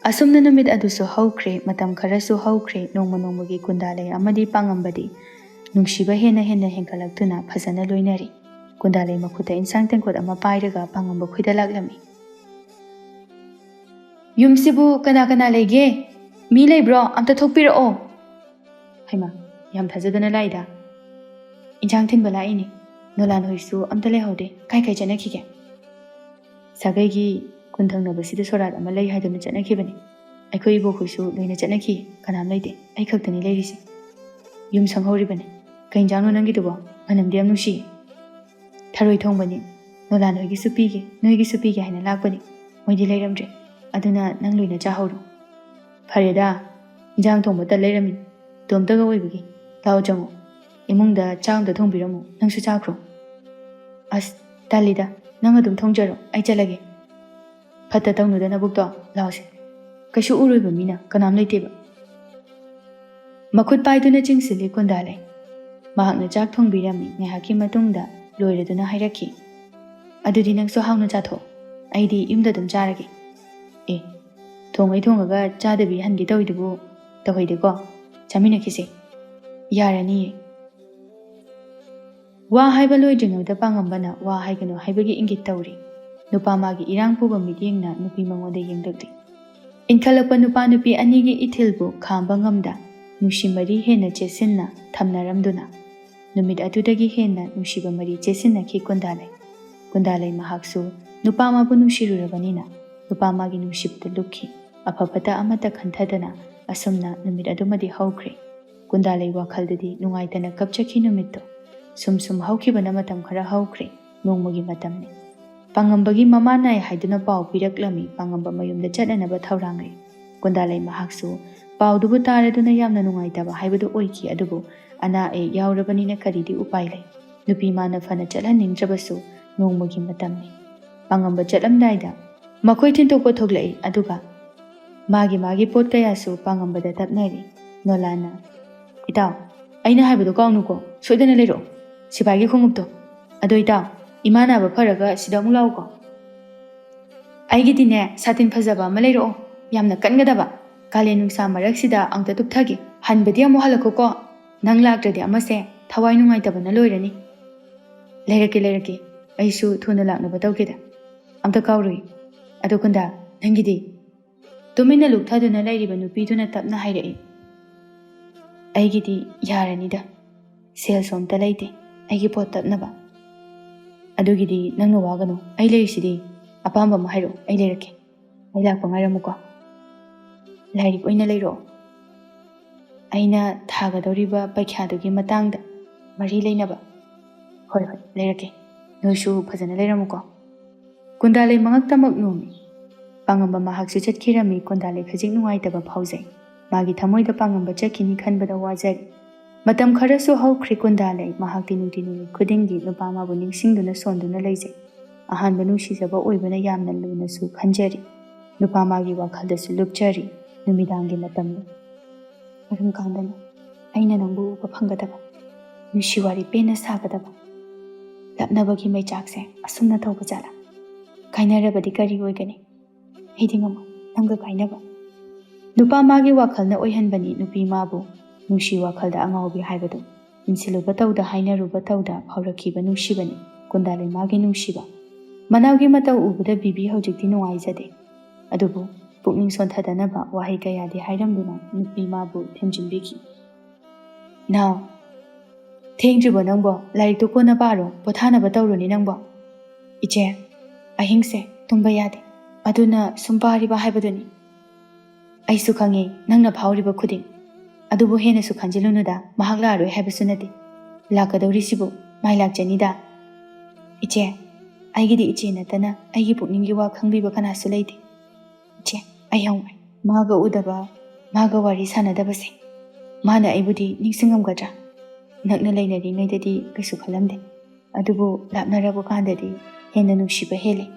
असुमना नुमित अदुसु हौख्रे मतम खरसु हौख्रे नोंमा नोंमगी कुंदाले अमदी पांगंबदी नुंशिबा हेना हेना हेंगलक्तुना फजना लोइनरी कुंदाले मखुता इंसांग तेंकोट अमा पाइरगा पांगंबा खुइदा लागलमी युमसिबु कना कना लेगे मी लेब्रो अमता थोकपिरओ हैमा याम थाजदना लाइदा इंसांग थिनबा लाइनी नोलान होइसु अमता लेहौदे काई काई चनखिगे सागैगी कुंथंगनबसिदा सोरात अमा लै हाइदुना चनखिबनी अखोइ इबो खुइसु लोइना चनखि कनाम लैते ऐ खक्तनी लेरिसि युम संहौरिबनी कइंजानो नंगिदुबो मनमदि याम नुसी थरोइ थोंबनी नोलान होइगिसु पीगे हाइना लाक्पनी मोइदि लेरमद्रे अदुना नंग लोइना चाहौरु फरेदा इंजांग थोंबता लेरमिन तोमतगा ओइबगी लाओ चंगो इमुंगदा चांगदा थोंबिरमु नंगसु चाख्रो अस तालिदा नंग अदुम थोंजरो ऐ चलगे फत्ता तौनुदा नबुक्तो लाओसे कैसु उरोइबा मीना कनाम लैतेबा मखुत पाइदुना चिंगसिले कुंदाले महाकना चाक थोंबिरमी नेहाकी मतुंगदा लोइरदुना हाइरखी अदुदि नंगसु हाउना चाथो आइदि युमदा दम चारगे ए थोंगगा चादबि हनगे तौइदुबु तौहैदेको चामिनखिसे यारनी वा हाइबा लोइद्रिङौदा पांगंबना वा हाइगनो हाइबगी इंगित तौरी नुपा मागी इरांग पुबा मिटिंगना नुपी मंगोदा येंगदक्ति इनखलपा नुपा नुपी अनिगी इथिलबु खांबा ngamda नुसी मरी हेना चेसिन्ना थमनारमदुना नुमित अदुदगी हेना नुसीबा मरी चेसिन्नाखि कुंदाले महाक्सु नुपा माबु नुसीरुरबनिना नुपा मागी नुसीबता लुखि अफफता अमता खंथदना असुमना नुमित अदुमदि हौख्रे कुंदाले वाखलददि नुंगाइतना कपचखि नुमित्तो सुम हौखिबना मतम खरा हौख्रे नोंमगी मतमने पांगंबगी ममानाय हाइदुना पाउ पिरक्लमी पांगंबा मयुमदा चटनबा थौरांगै कुंदाले महाक्सु ꯄꯥꯎꯗꯨꯕꯨ ꯇꯥꯔꯗꯨꯅ ꯌꯥꯝꯅ ꯅꯨꯡꯉꯥꯏꯇꯕ ꯍꯥꯏꯕꯗꯨ ꯑꯣꯏꯈꯤ ꯑꯗꯨꯕꯨ ꯑꯅꯥ ꯑꯌꯦꯛ ꯌꯥꯎꯔꯕꯅꯤꯅ ꯀꯔꯤꯗꯤ ꯎꯄꯥꯏ ꯂꯩ ꯅꯨꯄꯤ ꯃꯥꯅ ꯐꯅ ꯆꯠꯍꯟꯅꯤꯡꯗ꯭ꯔꯕꯁꯨ ꯅꯣꯡꯃꯒꯤ ꯃꯇꯝꯅꯤ ꯄꯥꯡꯉꯝꯕ ꯆꯠꯂꯝꯗꯥꯏꯗ ꯃꯈꯣꯏ ꯊꯤꯟꯇꯣꯛꯄ ꯊꯣꯛꯂꯛꯏ ꯑꯗꯨꯒ ꯃꯥꯒꯤ ꯄꯣꯠ ꯀꯌꯥꯁꯨ ꯄꯥꯡꯉꯝꯕꯗ ꯇꯞꯅꯔꯤ ꯅꯣꯂꯥꯟꯅ ꯏꯇꯥꯎ ꯑꯩꯅ ꯍꯥꯏꯕꯗꯣ ꯀꯥꯎꯅꯨꯀꯣ ꯁꯣꯏꯗꯅ ꯂꯩꯔꯛꯑꯣ ꯁꯤꯐꯥꯏꯒꯤ ꯈꯣꯡꯎꯞꯇꯣ ꯑꯗꯣ ꯏꯇꯥꯎ ꯏꯃꯥ ꯅꯥꯕ ꯐꯔꯒ ꯁꯤꯗ ꯑꯃꯨꯛ ꯂꯥꯛꯎꯀꯣ ꯑꯩꯒꯤꯗꯤꯅꯦ ꯁꯥꯇꯤꯟ ꯐꯖꯕ ꯑꯃ ꯂꯩꯔꯛꯑꯣ ꯌꯥꯝꯅ ꯀꯟꯒꯗꯕ ꯀꯥꯂꯦꯟ ꯅꯨꯡꯁꯥ ꯃꯔꯛꯁꯤꯗ ꯑꯝꯇ ꯇꯨꯞꯊꯒꯦ ꯍꯟꯕꯗꯤ ꯑꯃꯨꯛ ꯍꯜꯂꯛꯈꯣꯀꯣ ꯅꯪ ꯂꯥꯛꯇ꯭ꯔꯗꯤ ꯑꯃꯁꯦ ꯊꯋꯥꯏ ꯅꯨꯡꯉꯥꯏꯇꯕꯅ ꯂꯣꯏꯔꯅꯤ ꯂꯩꯔꯛꯀꯦ ꯑꯩꯁꯨ ꯊꯨꯅ ꯂꯥꯛꯅꯕ ꯇꯧꯒꯦꯗ ꯑꯝꯇ ꯀꯥꯎꯔꯨꯏ ꯑꯗꯣ ꯀꯨꯟꯗꯥ ꯅꯪꯒꯤꯗꯤ ꯇꯨꯃꯤꯟꯅ ꯂꯨꯛꯊꯗꯨꯅ ꯂꯩꯔꯤꯕ ꯅꯨꯄꯤꯗꯨꯅ ꯇꯞꯅ ꯍꯥꯏꯔꯛꯏ ꯑꯩꯒꯤꯗꯤ ꯌꯥꯔꯅꯤꯗ ꯁꯦꯜꯁꯨ ꯑꯝꯇ ꯂꯩꯇꯦ ꯑꯩꯒꯤ ꯄꯣꯠ ꯇꯞꯅꯕ ꯑꯗꯨꯒꯤꯗꯤ ꯅꯪꯅ ꯋꯥꯒꯅꯨ ꯑꯩ ꯂꯩꯔꯤꯁꯤꯗꯤ ꯑꯄꯥꯝꯕ ꯑꯃ ꯍꯥꯏꯔꯛꯑꯣ ꯑꯩ ꯂꯩꯔꯛꯀꯦ ꯑꯩ ꯂꯥꯛꯄ ꯉꯥꯏꯔꯝꯃꯨꯀꯣ ꯂꯥꯏꯔꯤꯛ ꯑꯣꯏꯅ ꯂꯩꯔꯛꯑꯣ ꯑꯩꯅ ꯊꯥꯒꯗꯧꯔꯤꯕ ꯄꯩꯈ꯭ꯌꯥꯗꯨꯒꯤ ꯃꯇꯥꯡꯗ ꯃꯔꯤ ꯂꯩꯅꯕ ꯍꯣꯏ ꯂꯩꯔꯛꯀꯦ ꯅꯣꯏꯁꯨ ꯐꯖꯅ ꯂꯩꯔꯝꯃꯨꯀꯣ ꯀꯨꯟꯗꯥꯂꯩ ꯃꯉꯛꯇꯃꯛ ꯅꯣꯝꯃꯤ ꯄꯥꯡꯉꯝꯕ ꯃꯍꯥꯛꯁꯨ ꯆꯠꯈꯤꯔꯝꯃꯤ ꯀꯨꯟꯗꯥꯂꯩ ꯈꯖꯤꯛ ꯅꯨꯡꯉꯥꯏꯇꯕ ꯐꯥꯎꯖꯩ ꯃꯥꯒꯤ ꯊꯃꯣꯏꯗ ꯄꯥꯡꯉꯝꯕ ꯆꯠꯈꯤꯅꯤ ꯈꯟꯕꯗ ꯋꯥꯖꯔꯤ ꯃꯇꯝ ꯈꯔꯁꯨ ꯍꯧꯈ꯭ꯔꯦ ꯀꯨꯟꯗꯥꯂꯩ ꯃꯍꯥꯛꯇꯤ ꯅꯨꯡꯇꯤ ꯅꯨꯃꯤꯠ ꯈꯨꯗꯤꯡꯒꯤ ꯅꯨꯄꯥ ꯃꯥꯕꯨ ꯅꯤꯡꯁꯤꯡꯗꯨꯅ ꯁꯣꯟꯗꯨꯅ ꯂꯩꯖꯩ ꯑꯍꯥꯟꯕ ꯅꯨꯡꯁꯤꯖꯕ ꯑꯣꯏꯕꯅ ꯌꯥꯝꯅ ꯂꯨꯅꯁꯨ ꯈꯟꯖꯔꯤ ꯅꯨꯄꯥ ꯃꯥꯒꯤ ꯋꯥꯈꯜꯗꯁꯨ ꯂꯨꯞꯆꯔꯤ ꯅꯨꯃꯤꯗꯥꯡꯒꯤ ꯃꯇꯝꯗ ꯀꯔꯝ ꯀꯥꯟꯗꯅꯣ ꯑꯩꯅ ꯅꯪꯕꯨ ꯎꯕ ꯐꯪꯒꯗꯕ ꯅꯨꯡꯁꯤ ꯋꯥꯔꯤ ꯄꯦꯟꯅ ꯁꯥꯒꯗꯕ ꯂꯞꯅꯕꯒꯤ ꯃꯩꯆꯥꯛꯁꯦ ꯑꯁꯨꯝꯅ ꯇꯧꯕ ꯖꯥꯠꯂꯥ ꯀꯥꯏꯅꯔꯕꯗꯤ ꯀꯔꯤ ꯑꯣꯏꯒꯅꯤ ꯑꯩꯗꯤ ꯉꯝꯃꯣꯏ ꯅꯪꯒ ꯀꯥꯏꯅꯕ ꯅꯨꯄꯥ ꯃꯥꯒꯤ ꯋꯥꯈꯜꯅ ꯑꯣꯏꯍꯟꯕꯅꯤ ꯅꯨꯄꯤ ꯃꯥꯕꯨ ꯅꯨꯡꯁꯤ ꯋꯥꯈꯜꯗ ꯑꯉꯥꯎꯕꯤ ꯍꯥꯏꯕꯗꯨ ꯏꯟꯁꯤꯜꯂꯨꯕ ꯇꯧꯗ ꯍꯥꯏꯅꯔꯨꯕ ꯇꯧꯗ ꯐꯥꯎꯔꯛꯈꯤꯕ ꯅꯨꯡꯁꯤꯕꯅꯤ ꯀꯨꯟꯗꯥꯂꯩ ꯃꯥꯒꯤ ꯅꯨꯡꯁꯤꯕ ꯃꯅꯥꯎꯒꯤ ꯃꯇꯧ ꯎꯕꯗ ꯕꯤꯕꯤ ꯍꯧꯖꯤꯛꯇꯤ ꯅꯨꯡꯉꯥꯏꯖꯗꯦ ꯑꯗꯨꯕꯨ ꯄꯨꯛꯅꯤꯡ ꯁꯣꯟꯊꯗꯅꯕ ꯋꯥꯍꯩ ꯀꯌꯥꯗꯤ ꯍꯥꯏꯔꯝꯗꯨꯅ ꯅꯨꯄꯤ ꯃꯥꯕꯨ ꯊꯦꯝꯖꯤꯟꯕꯤꯈꯤ ꯅꯥꯎ ꯊꯦꯡꯗ꯭ꯔꯤꯕꯣ ꯅꯪꯕꯣ ꯂꯥꯏꯔꯤꯛꯇꯨ ꯀꯣꯟꯅ ꯄꯥꯔꯣ ꯄꯣꯊꯥꯅꯕ ꯇꯧꯔꯨꯅꯤ ꯅꯪꯕꯣ ꯏꯆꯦ ꯑꯍꯤꯡꯁꯦ ꯇꯨꯝꯕ ꯌꯥꯗꯦ ꯑꯗꯨꯅ ꯁꯨꯝ ꯄꯥꯔꯤꯕ ꯍꯥꯏꯕꯗꯨꯅꯤ ꯑꯩꯁꯨ ꯈꯪꯉꯤ ꯅꯪꯅ ꯐꯥꯎꯔꯤꯕ ꯈꯨꯗꯤꯡ ꯑꯗꯨꯕꯨ ꯍꯦꯟꯅꯁꯨ ꯈꯟꯖꯤꯜꯂꯨꯅꯨꯗ ꯃꯍꯥꯛ ꯂꯥꯛꯑꯔꯣꯏ ꯍꯥꯏꯕꯁꯨ ꯅꯠꯇꯦ ꯂꯥꯛꯀꯗꯧꯔꯤꯁꯤꯕꯨ ꯃꯥꯏ ꯂꯥꯛꯆꯅꯤꯗ ꯏꯆꯦ ꯑꯩꯒꯤꯗꯤ ꯏꯆꯦ ꯅꯠꯇꯅ ꯑꯩꯒꯤ ꯄꯨꯛꯅꯤꯡꯒꯤ ꯋꯥ ꯈꯪꯕꯤꯕ ꯀꯅꯥꯁꯨ ꯂꯩꯇꯦ ꯏꯆꯦ ꯑꯩ ꯌꯥꯝ ꯋꯥꯏ ꯃꯥꯒ ꯎꯗꯕ ꯃꯥꯒ ꯋꯥꯔꯤ ꯁꯥꯟꯅꯗꯕꯁꯦ ꯃꯥꯅ ꯑꯩꯕꯨꯗꯤ ꯅꯤꯡꯁꯤꯡꯉꯝꯒꯗ꯭ꯔꯥ ꯅꯛꯅ ꯂꯩꯅꯔꯤꯉꯩꯗꯗꯤ ꯀꯩꯁꯨ ꯈꯜꯂꯝꯗꯦ ꯑꯗꯨꯕꯨ ꯂꯥꯞꯅꯔꯕ ꯀꯥꯟꯗꯗꯤ ꯍꯦꯟꯅ ꯅꯨꯡꯁꯤꯕ ꯍꯦꯜꯂꯤ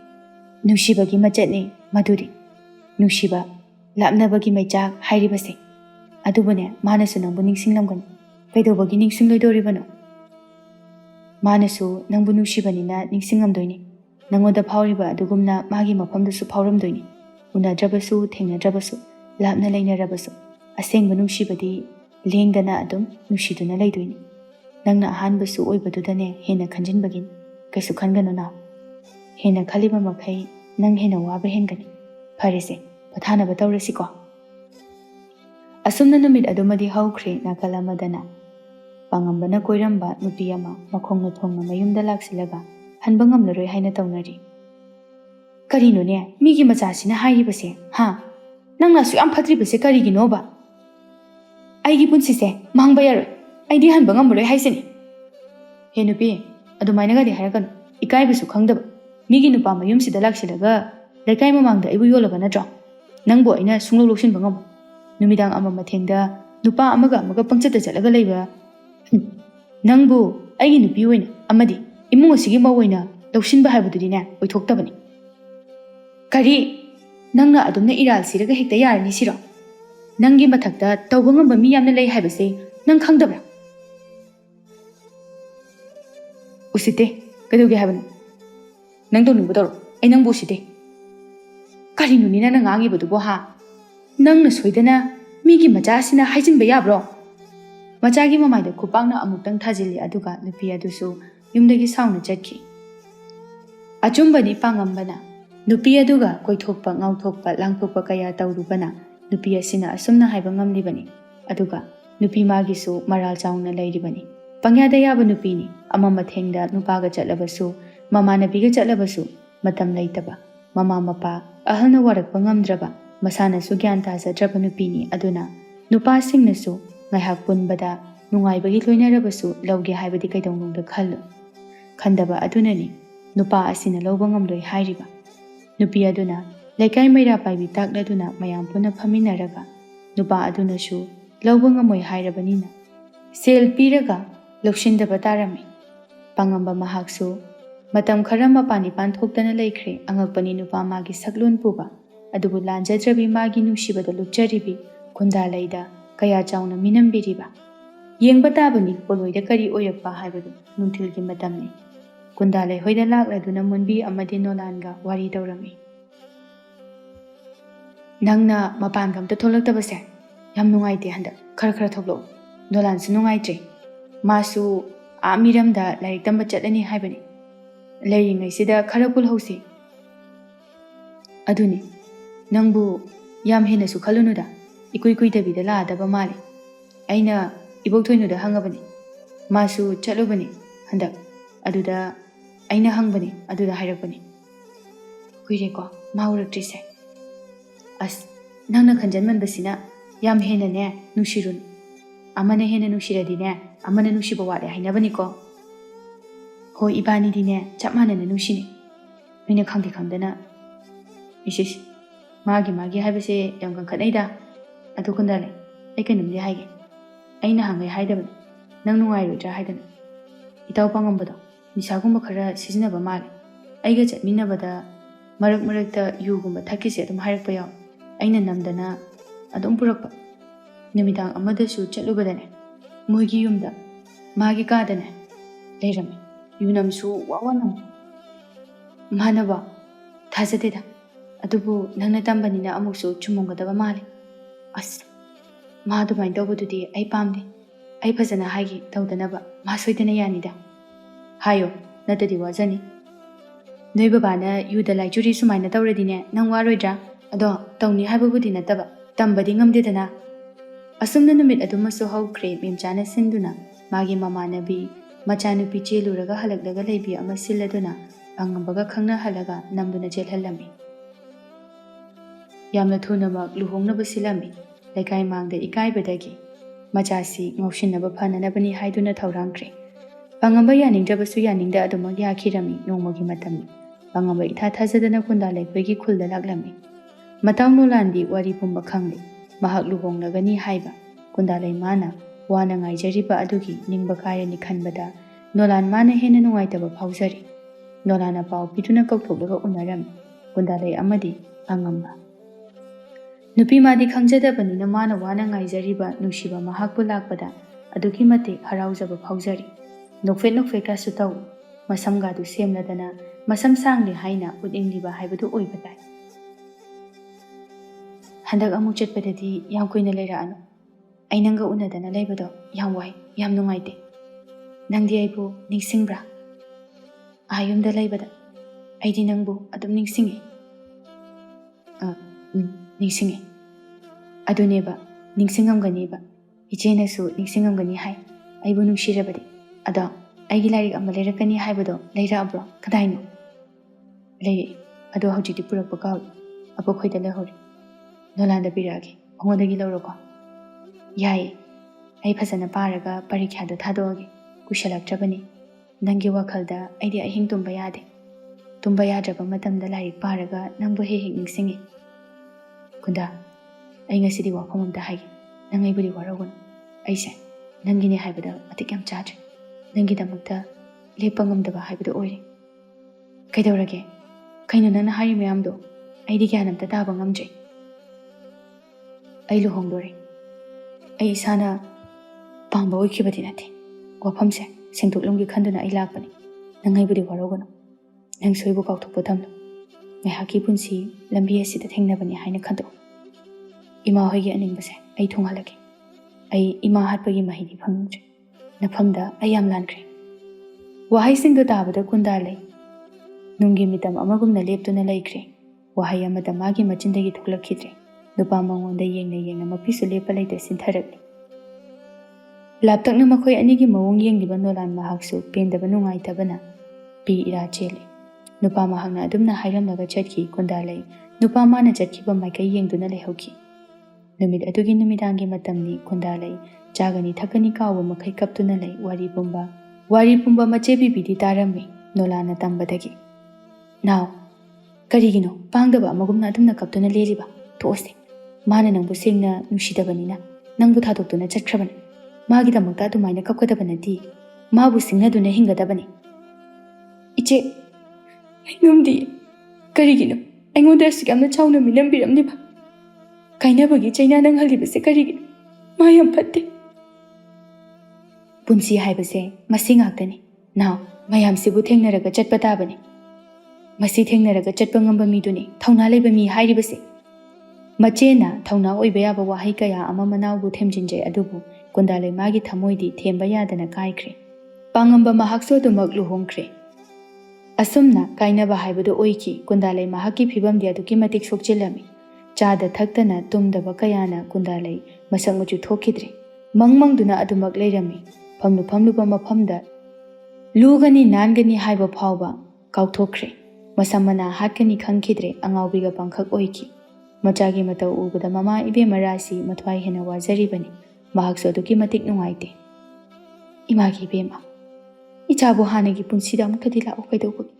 ꯅꯨꯡꯁꯤꯕꯒꯤ ꯃꯆꯠꯅꯤ ꯃꯗꯨꯗꯤ ꯅꯨꯡꯁꯤꯕ ꯂꯥꯞꯅꯕꯒꯤ ꯃꯩꯆꯥꯛ ꯍꯥꯏꯔꯤꯕꯁꯦ ꯑꯗꯨꯕꯨꯅꯦ ꯃꯥꯅꯁꯨ ꯅꯪꯕꯨ ꯅꯤꯡꯁꯤꯡꯂꯝꯒꯅꯤ ꯀꯩꯗꯧꯕꯒꯤ ꯅꯤꯡꯁꯤꯡꯂꯣꯏꯗꯧꯔꯤꯕꯅꯣ ꯃꯥꯅꯁꯨ ꯅꯪꯕꯨ ꯅꯨꯡꯁꯤꯕꯅꯤꯅ ꯅꯤꯡꯁꯤꯡꯉꯝꯗꯣꯏꯅꯤ ꯅꯪꯉꯣꯟꯗ ꯐꯥꯎꯔꯤꯕ ꯑꯗꯨꯒꯨꯝꯅ ꯃꯥꯒꯤ ꯃꯐꯝꯗꯁꯨ ꯐꯥꯎꯔꯝꯗꯣꯏꯅꯤ ꯎꯅꯗ꯭ꯔꯕꯁꯨ ꯊꯦꯡꯅꯗ꯭रꯕꯁꯨ ꯂꯥꯞꯅ ꯂꯩꯅꯔꯕꯁꯨ ꯑꯁꯦꯡꯕ ꯅꯨꯡꯁꯤꯕꯗꯤ ꯂꯦꯡꯗꯅ ꯑꯗꯨꯝ ꯅꯨꯡꯁꯤꯗꯨꯅ ꯂꯩꯗꯣꯏꯅꯤ ꯅꯪꯅ ꯑꯍꯥꯟꯕꯁꯨ ꯑꯣꯏꯕꯗꯨꯗꯅꯦ ꯍꯦꯟꯅ ꯈꯟꯖꯤꯟꯕꯒꯤꯅꯤ ꯀꯩꯁꯨ ꯈꯟꯒꯅꯨ ꯅꯥꯎ ꯍꯦꯟꯅ ꯈꯜꯂꯤꯕ ꯃꯈꯩ ꯅꯪ ꯍꯦꯟꯅ ꯋꯥꯕ ꯍꯦꯟꯒꯅꯤ ꯐꯔꯦꯁꯦ ꯄꯣꯊꯥꯅꯕ ꯇꯧꯔꯁꯤꯀꯣ ꯑꯁꯨꯝꯅ ꯅꯨꯃꯤꯠ ꯑꯗꯨꯃꯗꯤ ꯍꯧꯈ꯭ꯔꯦ ꯅꯥꯀꯜ ꯑꯃꯗꯅ ꯄꯥꯡꯉꯝꯕꯅ ꯀꯣꯏꯔꯝꯕ ꯅꯨꯄꯤ ꯑꯃ ꯃꯈꯣꯡꯅ ꯊꯣꯡꯅ ꯃꯌꯨꯝꯗ ꯂꯥꯛꯁꯤꯜꯂꯒ ꯍꯟꯕ ꯉꯝꯂꯔꯣꯏ ꯍꯥꯏꯅ ꯇꯧꯅꯔꯤ ꯀꯔꯤꯅꯣꯅꯦ ꯃꯤꯒꯤ ꯃꯆꯥꯁꯤꯅ ꯍꯥꯏꯔꯤꯕꯁꯦ ꯅꯪꯅ ꯑꯁꯨꯛ ꯌꯥꯝ ꯐꯠꯇ꯭ꯔꯤꯕꯁꯦ ꯀꯔꯤꯒꯤꯅꯣꯕ ꯑꯩꯒꯤ ꯄꯨꯟꯁꯤꯁꯦ ꯃꯥꯡꯕ ꯌꯥꯔꯣꯏ ꯑꯩꯗꯤ ꯍꯟꯕ ꯉꯝꯃꯔꯣꯏ ꯍꯥꯏꯁꯤꯅꯤ ꯍꯦ ꯅꯨꯄꯤ ꯑꯗꯨꯃꯥꯏꯅꯒꯗꯤ ꯍꯥꯏꯔꯛꯀꯅꯨ ꯏꯀꯥꯏꯕꯁꯨ ꯈꯪꯗꯕ ꯃꯤꯒꯤ ꯅꯨꯄꯥ ꯃꯌꯨꯝꯁꯤꯗ ꯂꯥꯛꯁꯤꯜꯂꯒ ꯂꯩꯀꯥꯏ ꯃꯃꯥꯡꯗ ꯑꯩꯕꯨ ꯌꯣꯜꯂꯕ ꯅꯠꯇ꯭ꯔꯣ ꯅꯪꯕꯨ ꯑꯩꯅ ꯁꯨꯡꯂꯧ ꯂꯧꯁꯤꯟꯕ ꯉꯝꯃꯣꯏ ꯅꯨꯃꯤꯗꯥꯡ ꯑꯃ ꯃꯊꯦꯡꯗ ꯅꯨꯄꯥ ꯑꯃꯒ ꯄꯪꯆꯠꯇ ꯆꯠꯂꯒ ꯂꯩꯕ ꯅꯪꯕꯨ ꯑꯩꯒꯤ ꯅꯨꯄꯤ ꯑꯣꯏꯅ ꯑꯃꯗꯤ ꯏꯃꯨꯡ ꯑꯁꯤꯒꯤ ꯃꯧ ꯑꯣꯏꯅ ꯂꯧꯁꯤꯟꯕ ꯍꯥꯏꯕꯗꯨꯗꯤꯅꯦ ꯑꯣꯏꯊꯣꯛꯇꯕꯅꯤ ꯀꯔꯤ ꯅꯪꯅ ꯑꯗꯨꯝꯅ ꯏꯔꯥꯜ ꯁꯤꯔꯒ ꯍꯦꯛꯇ ꯌꯥꯔꯅꯤ ꯁꯤꯔꯣ ꯅꯪꯒꯤ ꯃꯊꯛꯇ ꯇꯧꯕ ꯉꯝꯕ ꯃꯤ ꯌꯥꯝꯅ ꯂꯩ ꯍꯥꯏꯕꯁꯦ ꯅꯪ ꯈꯪꯗꯕ꯭ꯔꯥ ꯎꯁꯤꯠꯇꯦ ꯀꯩꯗꯧꯒꯦ ꯍꯥꯏꯕꯅꯣ ꯅꯪ ꯇꯧꯅꯤꯡꯕ ꯇꯧꯔꯣ ꯑꯩ ꯅꯪꯕꯨ ꯎꯁꯤꯠꯇꯦ ꯀꯔꯤꯅꯣꯅꯦ ꯅꯪꯅ ꯉꯥꯡꯉꯤꯕꯗꯨꯕꯣ ꯅꯪꯅ ꯁꯣꯏꯗꯅ ꯃꯤꯒꯤ ꯃꯆꯥꯁꯤꯅ ꯍꯥꯏꯖꯤꯟꯕ ꯌꯥꯕ꯭ꯔꯣ ꯃꯆꯥꯒꯤ ꯃꯃꯥꯏꯗ ꯈꯨꯄꯥꯛꯅ ꯑꯃꯨꯛꯇꯪ ꯊꯥꯖꯤꯜꯂꯤ ꯑꯗꯨꯒ ꯅꯨꯄꯤ ꯑꯗꯨꯁꯨ ꯌꯨꯝꯗꯒꯤ ꯁꯥꯎꯅ ꯆꯠꯈꯤ ꯑꯆꯨꯝꯕꯅꯤ ꯄꯥꯡꯉꯝꯕꯅ ꯅꯨꯄꯤ ꯑꯗꯨꯒ ꯀꯣꯏꯊꯣꯛꯄ ꯉꯥꯎꯊꯣꯛꯄ ꯂꯥꯡꯊꯣꯛꯄ ꯀꯌꯥ ꯇꯧꯔꯨꯕꯅ ꯅꯨꯄꯤ ꯑꯁꯤꯅ ꯑꯁꯨꯝꯅ ꯍꯥꯏꯕ ꯉꯝꯂꯤꯕꯅꯤ ꯑꯗꯨꯒ ꯅꯨꯄꯤ ꯃꯥꯒꯤꯁꯨ ꯃꯔꯥꯜ ꯆꯥꯎꯅ ꯂꯩꯔꯤꯕꯅꯤ ꯄꯪꯌꯥꯗ ꯌꯥꯕ ꯅꯨꯄꯤꯅꯤ ꯑꯃ ꯃꯊꯦꯡꯗ ꯅꯨꯄꯥꯒ ꯆꯠꯂꯕꯁꯨ ꯃꯃꯥꯟꯅꯕꯤꯒ ꯆꯠꯂꯕꯁꯨ ꯃꯇꯝ ꯂꯩꯇꯕ ꯃꯃꯥ ꯃꯄꯥ ꯑꯍꯜꯅ ꯋꯥꯔꯛꯄ ꯉꯝꯗ꯭ꯔꯕ ꯃꯁꯥꯅꯁꯨ ꯒ꯭ꯌꯥꯟ ꯇꯥꯖꯗ꯭ꯔꯕ ꯅꯨꯄꯤꯅꯤ ꯑꯗꯨꯅ ꯅꯨꯄꯥꯁꯤꯡꯅꯁꯨ ꯉꯥꯏꯍꯥꯛ ꯄꯨꯟꯕꯗ ꯅꯨꯡꯉꯥꯏꯕꯒꯤ ꯂꯣꯏꯅꯔꯕꯁꯨ ꯂꯧꯒꯦ ꯍꯥꯏꯕꯗꯤ ꯀꯩꯗꯧꯅꯨꯡꯗ ꯈꯟꯗꯕ ꯑꯗꯨꯅꯅꯤ ꯅꯨꯄꯥ ꯑꯁꯤꯅ ꯂꯧꯕ ꯉꯝꯂꯣꯏ ꯍꯥꯏꯔꯤꯕ ꯅꯨꯄꯤ ꯑꯗꯨꯅ ꯂꯩꯀꯥꯏ ꯃꯩꯔꯥ ꯄꯥꯏꯕꯤ ꯇꯥꯛꯂꯗꯨꯅ ꯃꯌꯥꯝ ꯄꯨꯟꯅ ꯐꯝꯃꯤꯟꯅꯔꯒ नुपा अदुनसु लौबा ngamoi हाइरबनिना सेल पीरगा लौसिन्दबा तारमी पांगंबा महाकसु मतम खरा मपानी पानथोक्तना लेख्रे अंगकपनी नुपा मागी सकलोन पुबा अदुबु लांजद्रबी मागी नुसिबदा लुक्चरिबी खुंदालैदा कया चाउना मिनमबिरिबा येंबा ताबनी पोलोइदा करी ओयरपा हाइबदु नुंथिलगी मतमनी खुंदालै होइदा लाक्लदुना मुनबी अमदि नोलानगा वारी तौरमी नंगना मपान गमता थोलक्तबसे याम नुंगाइते हंदा खर खर थोकलो नोलानसु नुंगाइत्रे मासु आमिरमदा लाइक तंबा चटनी हाइबनी लेरिंगैसिदा खरा पुलहौसी अदुनी नंगबु याम हेनसु खलुनुदा इकुई कुइदबिदा लादबा माले अइना इबोक्थोइनुदा हंगबनी मासु चलुबनी हंदक अदुदा अइना हंगबनी अदुदा हाइरकबनी कुइरेको माउरक्ट्रिसे अस नंगना खंजनमनबसिना याम हेनने नुसिरुन अमने हेना नुसिरदिने अमने नुसिबा वाले हाइनबनिको हो इबानी दिने चपमानने नुसिने नोइना खंगदे खंगदना इसिस मागी मागी हाइबसे याम कंखनैदा अदु खुंदाले ऐ कनुमदि हाइगे अइना हंगै हाइदबनी नंग नुंगाइरोद्रा हाइदना इताउ पांगंबदो निसागुंबा खरा सिजनबा माले ऐगा चटमिनबदा मरक मरकता युगुंबा थक्किसे अदुम हाइरकपा याव अइना नमदना अदुम पुरकपा नुमिदांग अमदसु चलुबदने मोइगी युमदा मागी कादने लेरमे युनमसु वावनम मानबा थाजदेदा अदुबु नंगना तंबनिना अमुकसु चुमंगदबा माले अस मा दुमाइन तौबदुदि ऐ पामदे ऐ फजना हाइगी तौदनबा मा सोइदना यानिदा हायो नतदि वाजनी नोइ बाबाना युदा लाइचुरी सुमाइना तौरदिने नंग वारोइद्रा अदो तौनी हाइबबुदि नतबा तंबदि ngamdedana असुमना नुमित अदुमसु हौख्रे मेमचाना सिंदुना मागी ममानबी मचानुपी चेलुरगा हलकलगा लेबी अमा सिल्लदुना पांगंबगा खंगना हलगा नमदुना चेलहलमी यामना थुनमक लुहोंगनबा सिलमी लेकाई मांगदा इकाइबदगी मचासी ngौसिनबा फननबनी हाइदुना थौरांख्रे पांगंबा यानिंगद्रबसु यानिंगदा अदुमक याखिरमी नोंमगी मतमनी पांगंबा इथा थाजदना खुंदा लेखोइगी खुलदा लाक्लमी मताउ नोलानदी वारी पुंबा खंगले mahak luhonglagani haiba kundalai mana wana ngaijariba adugi ningba kayani khanbada nolan mana hena nungaitaba phaujari nolana pau pituna kauthoklaga unaram kundalai amadi angamba nupi madi khangjadabani na mana wana ngaijariba nushiba mahakpu lakpada adugi mate haraujaba phaujari nokfe ka sutau masamga du semladana masam sangli haina udingliba haibadu oibadai हंदक अमु चटपददी याम कुइना लेराअनु आई नंगा उनदना लेबदो याम वाई याम नुंगाइते नंगदि आइबु निंगसिंब्रा आयुमदा लेबदा आइदि नंगबु अदुम निंगसिंगे निंगसिंगे अदुनेबा निंगसिंगमगनीबा इचेनसु निंगसिंगमगनी हाय आइबु नुंसिरबदि अदो आइगि लाइरिक अमा लेरकनी हाइबदो लेराब्रो कदाइनो लेरे अदो हौजिदि पुरकपा काउ अबो खोइदा लेहौरि नोलानदा पिरागे ओंगोदगी लौरको याय आई फजना पारगा परीक्षादो थादोगे कुशलक्त्रबनी नंगी वखलदा आइदि अहिंग तुंबा यादे तुंबा याद्रबा मतमदा लाइरिक पारगा नंबु हे हे निंगसिंगे कुंदा आई ngasiदी वाफम अमदा हाइगे नंगै बुरी वारगुन आइसे नंगिने हाइबदा मतिक याम चाद्रे नंगी दमकता लेपंगमदबा हाइबदो ओइरे कैदौरगे कैनो नंना हारि मयामदो आइदि ग्यानमता ताबा ngamjai आई लुहोंगदोरे आई इसाना पांबा ओइखिबदि नाथे वाफमसे सेंथोक्लुंगी खंदुना आई लाकपनि नंगैबुदि वारोगनो नंग सोइबु काउथोकपो थमलो मैहाकी पुंसी लंबी असिदा थेंगनबनि हाइना खंदो इमा होइगे अनिंगबसे आई थोंगहलगे आई इमा हाटपगी महिदि फंगजे नफमदा आई याम लानख्रे वाहाई सिंगदो ताबदा कुंदालै नुंगी मितम अमगुमना लेपतुना लैख्रे वाहाई अमदा मागी मचिंदगी थुकलखिद्रे नुपा मंगोंदा येंगना मपिसु लेपा लेते सिंथरकले लापतकना मखोय अनिगी मवोंग येंगिबा नोलान महाकसु पेंदबा नुंगाइतबना पी इरा चेले नुपा महाकना अदुमना हाइरमलगा चटकी कुंदालै नुपा माना चटकीबा माइकै येंगदुना लेहौकी नुमित अदुगी नुमिदांगी मतमनी कुंदालै चागनी थकनी काव मखै कप्तुना लै वारी पुंबा मचे बिबिदि तारमे नोलाना तंबदगी नाव करिगिनो पांगदबा मगुमना अदुमना कप्तुना लेरिबा थोसे Mana nangbu sengna nusidabani nangbu thadokduna chatkrabani. Magidamagta adumaina kapkadabanadi. Mabu singnaduna hingadabani. Iche, ngamdi karigino. Aingonda asik yamna chawna milambiramniba. Kainabagi chaina nanghalibase karigino. Mayam patte. Punsi haibase masing aktani. Now, mayamsibu thengnaraga chatpatabani. Masi thengnaraga chatpangamba miduni thauna leba mi hairibase. Machena thauna oiba yaba wahai kaya ama manawbu themjinjay adubu Kundalai magi thamoidi themba yadana kaikre. Pangamba mahakso adumak luhongkre. Asumna kainaba haibadu oiki Kundalai mahaki phibam di aduki matik sokchilami. Chada thaktana tumdaba kayana Kundalai masak machu thokidre. Mangmangduna adumak leirami. Phamluba mafamda lugani nangani haiba phawba kauthokre. Masamana hatkani khangkhidre angawbiga pangkhak oiki. Machagi matau ubada mama ibe marasi mathwai hena wazaribani. Mahakso aduki matik nungaite. Imagi ibema. Ichabu hanagi punsida amukadi lao kaidawbagi.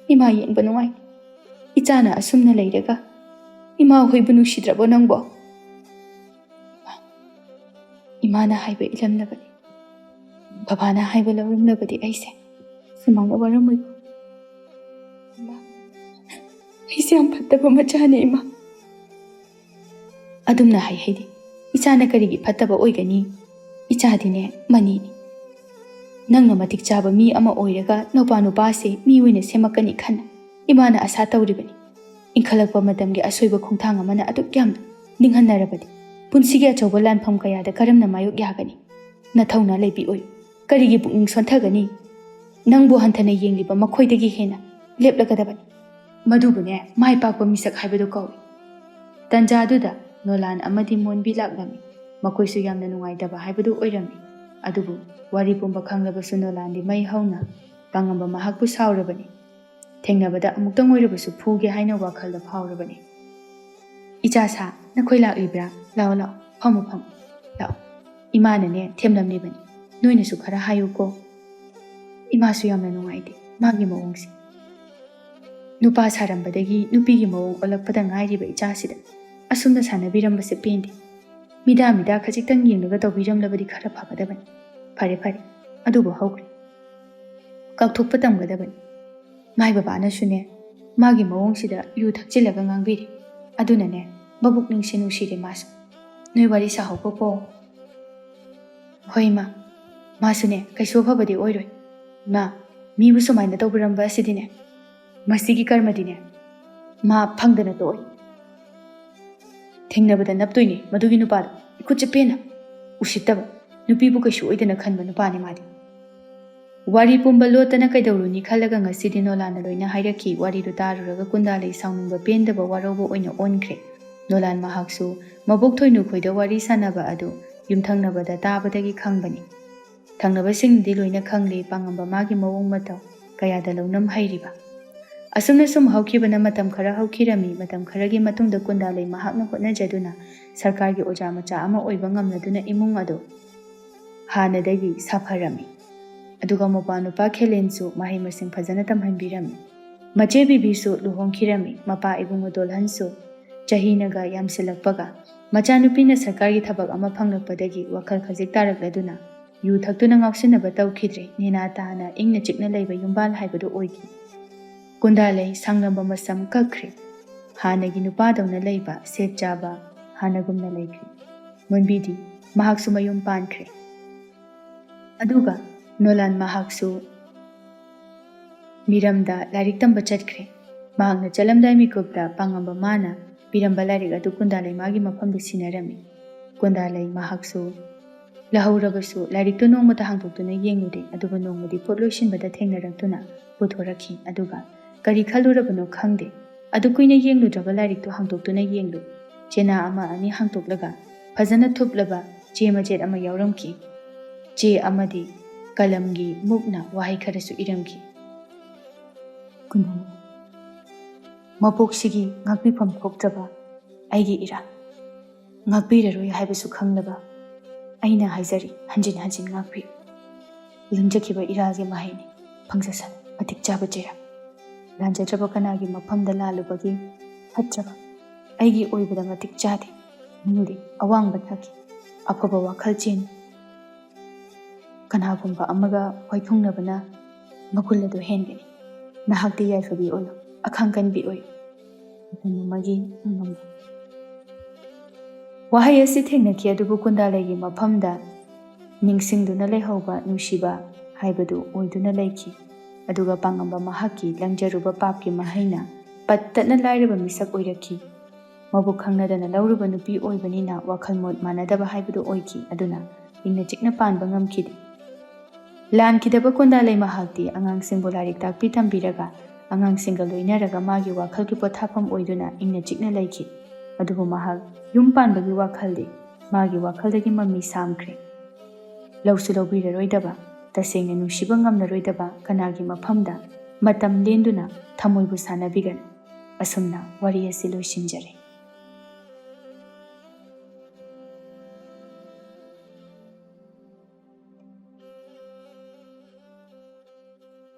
Ima yengba nungai. Ichana asumna leiraga. Ima hoiba nusidrabo nangbo. Imana haiba ilamnabani. Babana haiba lauramnabadi aise. Sumana waramoigo. Ima. Aise am phattaba machane ima. Adumna haidi. Ichana karigi phattaba oigani. Ichadine manini. Nangna matik chaba mi ama oiraga nupa se mi wina semakani khana. Imana asa tawribani. Inkhalakpa matamgi asoiba khongthang amana aduk yamna ninghanarabadi. Punsigi achawba lanpham kayada karamna mayok yagani. Nathauna leibi oi. Karigi pukning sontagani. Nangbu hanthana yengliba makhoidagi hena leplagadabani. Madubune mai pakpa misak haibadu kawi. Tanja aduda Nolan amadi monbi laklami. Makoisu yamna nungaitaba haibadu oirami. Adubu wari pumba khanglabasu Nolan di mai hauna pangamba mahakpu saurabani. Thengnabada amuktang oirabasu phuge haina wakhalda phawrabani. Ichasa nakhoi laklibra lao phamu lao. Imana ne themlamlibani. Noinasu khara hayuko. Imasu yamna nungaite magi mawongsi. Nupa sarambadagi nupigi mawong olakpada ngairiba ichasida. Asumna sanabirambase pendi. Mida khajitang yenglaga tawbiramlabadi khara phagadabani. Fare. Adubu hawkri. Kakthokpa tamgadabani. Mai babana sune magi mawongsida yu thakchilaga ngangbiri. Adunane babuk ningsinu sire masu. Noi wari sahawko po. Hoi ma. Masune kaiso phabadi oiroi. Ma mibu sumaina tawbiramba asidine. Masigi karmadine. Ma phangdana to oi. Thengnabada naptoini madugi nupado ikutche pena usittaba nupibu kaisu oidana khanba nupani madi. Wari pumba lotana kaidawruni khalaga ngasidi Nolana loina hairaki wari ru taruraga Kundalai sauningba pendaba warobo oina onkre. Nolan mahaksu mabok thoinu khoida wari sanaba adu yumthangnabada tabadagi khangbani. Thangnaba singdi loina khangli pangamba magi mawong mataw kayada launam hairiba. Asumna sum haukibana matam khara haukirami matam kharagi matungda Kundalai mahakna hotnajaduna sarkargi oja macha ama oiba ngamladuna imung ado hanadagi sapharami. Aduga mopa nupa khelensu mahai masing phajana tamhanbirami. Mache bibisu luhongkhirami mapa ibungo dolhansu chahinaga yamsilakpaga macha nupina sarkargi thabak ama phanglakpadagi wakhal khajik tarakladuna yu thaktuna ngawsinaba tawkhidre nena tahana ingna chikna leiba yumbal haibadu oigi. Kundalai sanglamba masam kakre. Hanagi nupadawna leiba set jaba hanagumna leikre. Monbidi mahaksu mayum pankre. Aduga Nolan mahaksu miramda larik tamba chatkre. Mahakna chalamdai mikupta pangamba mana biramba larik adu Kundalai magi mafamda sinarami. Kundalai mahaksu lahaurabasu larik to nongmata hangtoktuna yenglude aduba nongmadi potloisinbada thengnarakduna puthorakhi aduga kari khalurabano khangde adu kuina yengludraba larik to hangtoktuna yenglu chena ama ani hangtoklaga phajana thuplaba che majet ama yauramki che amadi kalamgi mukna wahai kharasu iramki. Kundalai mapoksigi ngakpifam thoktraba aigi ira ngakpiraroi haibasu khanglaba aina haizari hanjin ngakpi limjakhiba iragi mahaini phangjasan matik chaba jera lanjadraba kanagi mafamda lalubagi phatraba aigi oibada matik chade ꯅꯨꯡꯗꯤ ꯑꯋꯥꯡꯕ ꯊꯥꯛꯀꯤ ꯑꯐꯕ ꯋꯥꯈꯜ ꯆꯦꯟ ꯀꯅꯥꯒꯨꯝꯕ ꯑꯃꯒ ꯋꯥꯏꯊꯨꯡꯅꯕꯅ ꯃꯒꯨꯟ ꯑꯗꯨ ꯍꯦꯟꯒꯅꯤ ꯅꯍꯥꯛꯇꯤ ꯌꯥꯏꯐꯕꯤ ꯑꯣꯏꯌꯨ ꯑꯈꯥꯡ ꯀꯟꯕꯤ ꯑꯣꯏꯌꯨ ꯃꯇꯝ ꯑꯃꯒꯤ ꯑꯉꯝꯕ ꯋꯥꯍꯩ ꯑꯁꯤ ꯊꯦꯡꯅꯈꯤ ꯑꯗꯨꯕꯨ ꯀꯨꯟꯗꯥꯂꯩꯒꯤ ꯃꯐꯝꯗ ꯅꯤꯡꯁꯤꯡꯗꯨꯅ ꯂꯩꯍꯧꯕ ꯅꯨꯡꯁꯤꯕ ꯍꯥꯏꯕꯗꯨ ꯑꯣꯏꯗꯨꯅ ꯂꯩꯈꯤ ꯑꯗꯨꯒ ꯄꯥꯡꯉꯝꯕ ꯃꯍꯥꯛꯀꯤ ꯂꯪꯖꯔꯨꯕ ꯄꯥꯞꯀꯤ ꯃꯍꯩꯅ ꯄꯠꯇꯠꯅ ꯂꯥꯏꯔꯕ ꯃꯤꯁꯛ ꯑꯣꯏꯔꯛꯈꯤ ꯃꯕꯨ ꯈꯪꯅꯗꯅ ꯂꯧꯔꯨꯕ ꯅꯨꯄꯤ ꯑꯣꯏꯕꯅꯤꯅ ꯋꯥꯈꯜ ꯃꯣꯠ ꯃꯥꯟꯅꯗꯕ ꯍꯥꯏꯕꯗꯨ ꯑꯣꯏꯈꯤ ꯑꯗꯨꯅ ꯏꯪꯅ ꯆꯤꯛꯅ ꯄꯥꯟꯕ ꯉꯝꯈꯤꯗꯦ ꯂꯥꯟꯈꯤꯗꯕ ꯀꯨꯟꯗꯥꯂꯩ ꯃꯍꯥꯛꯇꯤ ꯑꯉꯥꯡꯁꯤꯡꯕꯨ ꯂꯥꯏꯔꯤꯛ ꯇꯥꯛꯄꯤ ꯇꯝꯕꯤꯔꯒ ꯑꯉꯥꯡꯁꯤꯡꯒ ꯂꯣꯏꯅꯔꯒ ꯃꯥꯒꯤ ꯋꯥꯈꯜꯒꯤ ꯄꯣꯊꯥꯐꯝ ꯑꯣꯏꯗꯨꯅ ꯏꯪꯅ ꯆꯤꯛꯅ ꯂꯩꯈꯤ ꯑꯗꯨꯕꯨ ꯃꯍꯥꯛ ꯌꯨꯝ ꯄꯥꯟꯕꯒꯤ ꯋꯥꯈꯜꯗꯤ ꯃꯥꯒꯤ ꯋꯥꯈꯜꯗꯒꯤ ꯃꯃꯤ ꯁꯥꯝꯈ꯭ꯔꯦ ꯂꯧꯁꯨ ꯂꯧꯕꯤꯔꯔꯣꯏꯗꯕ ꯇꯁꯦꯡꯅ ꯅꯨꯡꯁꯤꯕ ꯉꯝꯂꯔꯣꯏꯗꯕ ꯀꯅꯥꯒꯤ ꯃꯐꯝꯗ ꯃꯇꯝ ꯂꯦꯟꯗꯨꯅ ꯊꯃꯣꯏꯕꯨ ꯁꯥꯟꯅꯕꯤꯒꯅꯤ ꯑꯁꯨꯝꯅ ꯋꯥꯔꯤ ꯑꯁꯤ ꯂꯣꯏꯁꯤꯟꯖꯔꯦ